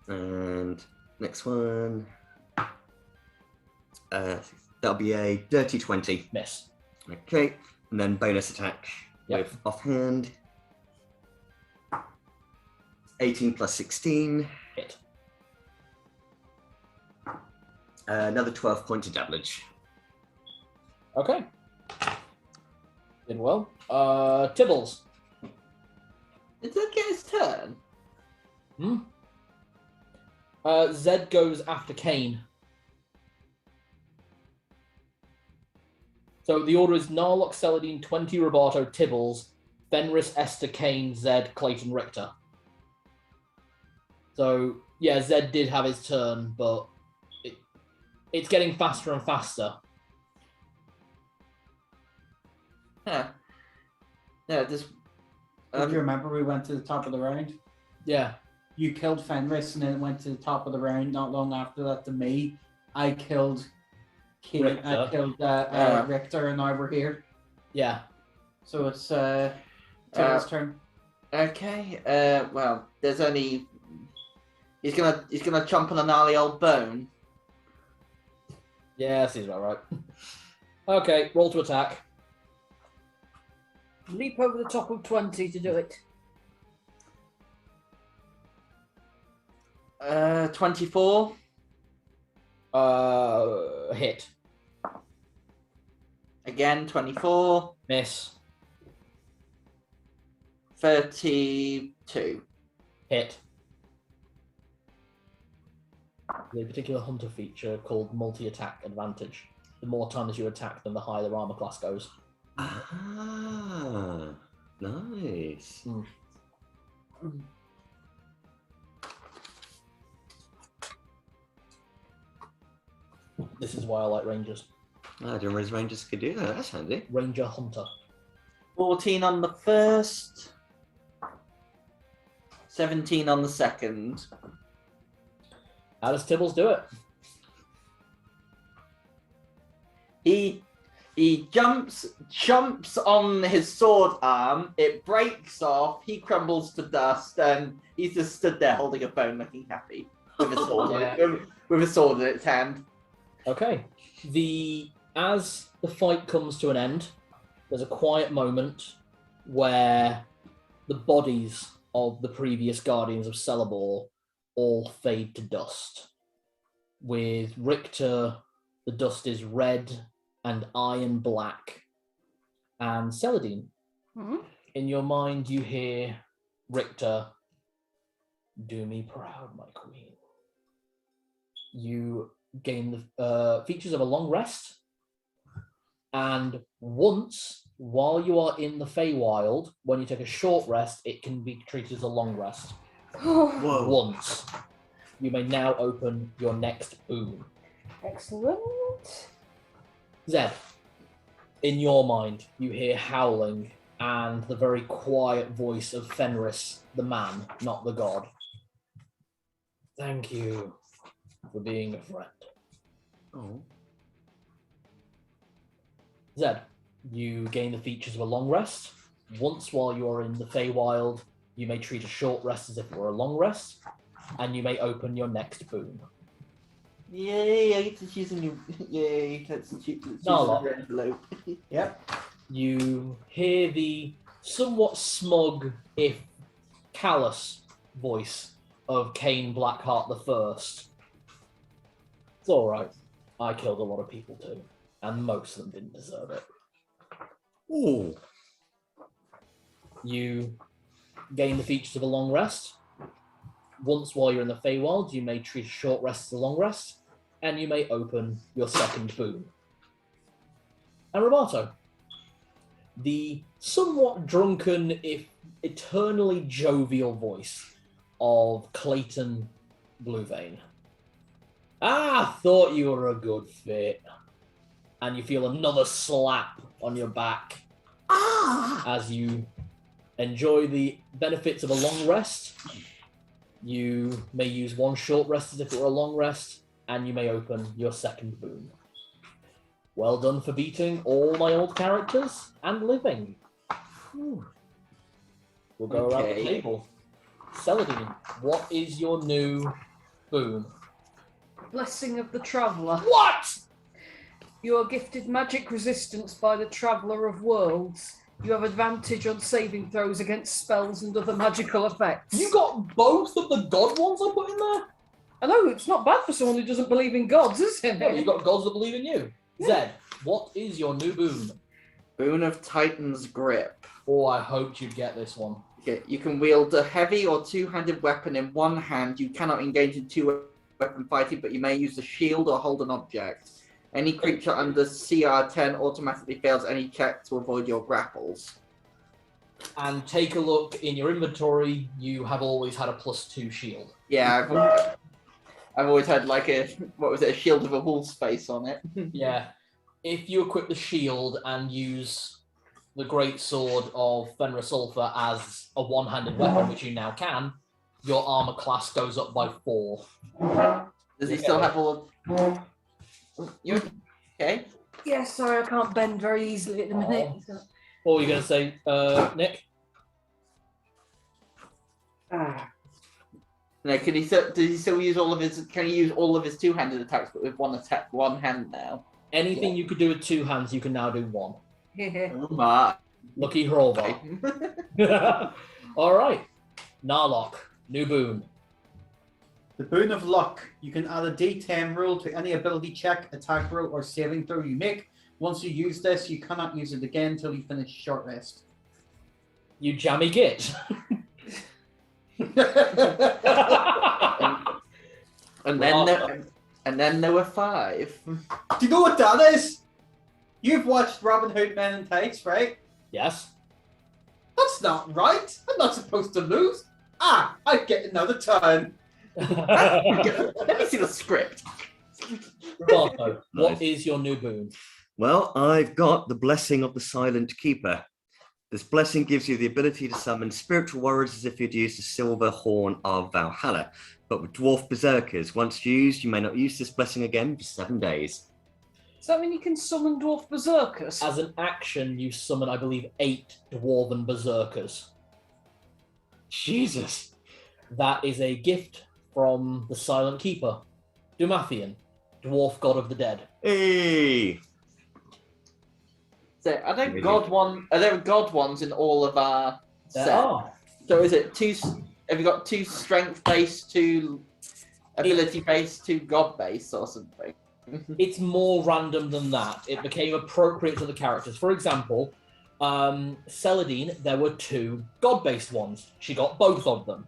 And next one. That'll be a dirty 20. Miss. Okay. And then bonus attack Yep. with offhand. 18 plus 16. Hit. Another 12 points of damage. Okay. Did well. Tibbles. Did Zed get his turn? Zed goes after Kane. So the order is Narlock, Celadine, 20, Roberto, Tibbles, Fenris, Esther, Kane, Zed, Clayton, Richter. So, yeah, Zed did have his turn, but it's getting faster and faster. Huh. Yeah, this. Do you remember we went to the top of the round? Yeah. You killed Fenris and then went to the top of the round. Not long after that, to me, I killed Richter. I killed Richter, and now we're here. Yeah. So it's Tim's turn. Okay. Well, there's only. He's gonna chomp on a gnarly old bone. Yeah, seems about right. Okay, roll to attack. Leap over the top of 20 to do it. 24. Hit. Again, 24. Miss. 32. Hit. The particular hunter feature called multi-attack advantage. The more times you attack them, the higher their armor class goes. Ah, nice. This is why I like rangers. I didn't realize rangers could do that. That's handy. Ranger hunter. 14 on the first. 17 on the second. How does Tibbles do it? He jumps on his sword arm, it breaks off, he crumbles to dust, and he's just stood there holding a bone looking happy with a sword, with a sword in its hand. Okay. As the fight comes to an end, there's a quiet moment where the bodies of the previous Guardians of Celebor all fade to dust. With Richter, the dust is red and iron black. And Celadine, in your mind you hear Richter, "Do me proud, my queen." You gain the features of a long rest, and once, while you are in the Feywild, when you take a short rest, it can be treated as a long rest. Whoa. Once. You may now open your next boon. Excellent. Zed, in your mind, you hear howling and the very quiet voice of Fenris, the man, not the god. Thank you for being a friend. Oh. Zed, you gain the features of a long rest. Once while you are in the Feywild, you may treat a short rest as if it were a long rest, and you may open your next boon. Yay, I get to choose a new. Yay, let's choose No, another envelope. Yep. You hear the somewhat smug, if callous, voice of Cain Blackheart the First. It's all right. I killed a lot of people too, and most of them didn't deserve it. Ooh. You gain the features of a long rest. Once while you're in the Feywild, you may treat a short rest as a long rest, and you may open your second boon. And Roberto, the somewhat drunken, if eternally jovial voice of Clayton Bluevein. Thought you were a good fit. And you feel another slap on your back as you enjoy the benefits of a long rest. You may use one short rest as if it were a long rest, and you may open your second boon. Well done for beating all my old characters and living. Whew. We'll go around the Okay. table. Celadine, what is your new boon? Blessing of the Traveller. What? You are gifted magic resistance by the Traveller of Worlds. You have advantage on saving throws against spells and other magical effects. You got both of the god ones I put in there? I know, it's not bad for someone who doesn't believe in gods, is it? Yeah, you got gods that believe in you. Zed, what is your new boon? Boon of Titan's Grip. Oh, I hoped you'd get this one. Okay, you can wield a heavy or two-handed weapon in one hand. You cannot engage in two-weapon fighting, but you may use a shield or hold an object. Any creature under CR 10 automatically fails any check to avoid your grapples. And take a look in your inventory. You have always had a +2 shield. Yeah, I've always had like a shield with a wolf's face on it. Yeah. If you equip the shield and use the great sword of Fenris Ulfa as a one-handed weapon, which you now can, your armor class goes up by 4. Does he still have all of... You okay? Yeah, sorry, I can't bend very easily at the minute. What were you going to say, Nick? No, can he still? Does he still use all of his? Can he use all of his two-handed attacks, but with one hand now? Anything you could do with 2 hands, you can now do 1. Oh my! Lucky Hrovar. All right. Narlock, new boon. The Boon of Luck. You can add a D10 roll to any ability check, attack roll, or saving throw you make. Once you use this, you cannot use it again until you finish short rest. You jammy git. And then there were 5. Do you know what that is? You've watched Robin Hood Men in Tights, right? Yes. That's not right. I'm not supposed to lose. I get another turn. Let me see the script. Roberto, what Nice. is your new boon? Well, I've got the Blessing of the Silent Keeper. This blessing gives you the ability to summon spiritual warriors as if you'd used the silver horn of Valhalla. But with dwarf berserkers, once used, you may not use this blessing again for 7 days. Does that mean you can summon dwarf berserkers? As an action, you summon, I believe, 8 dwarven berserkers. Jesus. That is a gift from the Silent Keeper, Dumathian, dwarf god of the dead. Hey. So are there Maybe. Are there god ones in all of our There sets? are. So is it 2? Have you got 2 strength based, 2 ability based, 2 god based, or something? It's more random than that. It became appropriate to the characters. For example, Celadine, there were 2 god-based ones. She got both of them.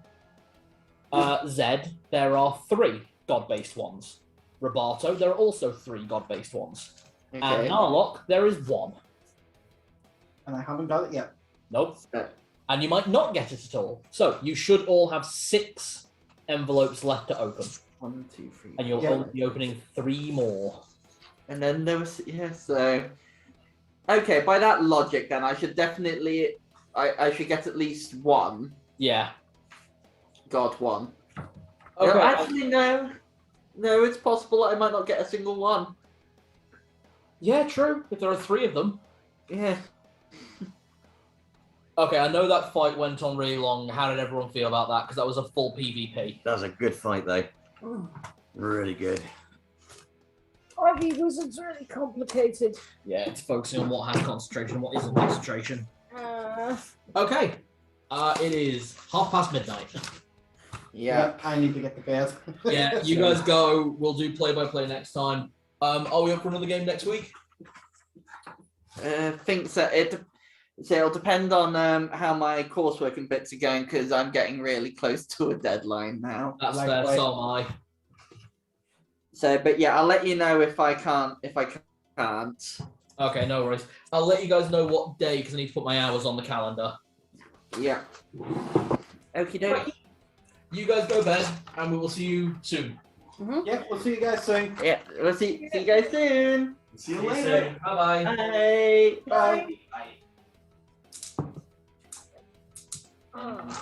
Zed, there are 3 god-based ones. Roberto, there are also 3 god-based ones. And Okay. Narlock, there is 1. And I haven't got it yet. Nope. Uh, And you might not get it at all. So you should all have 6 envelopes left to open. 1, 2, 3. And you'll Yeah. only be opening 3 more. And then there was so okay, by that logic then I should definitely I should get at least one. Yeah. God, one. Okay. No, actually no. No, it's possible I might not get a single one. Yeah, true. If there are 3 of them. Yeah. Okay, I know that fight went on really long. How did everyone feel about that? Because that was a full PvP. That was a good fight, though. Really good. IV Wizard's really complicated. Yeah, it's focusing on what has concentration and what isn't concentration. Okay. It is midnight. Yeah. I need to get to bed. Yeah, you guys go. We'll do play-by-play next time. Are we up for another game next week? Think so. It'll depend on how my coursework and bits are going because I'm getting really close to a deadline now. That's Like, fair, like- so am I. So, but yeah, I'll let you know if I can't. Okay, no worries. I'll let you guys know what day because I need to put my hours on the calendar. Yeah. Okie dokie. You guys go bed, and we will see you soon. Yeah, we'll see you guys soon. Yeah, we'll see you guys soon. See you See you later. soon. Bye-bye. Bye. Bye. Bye.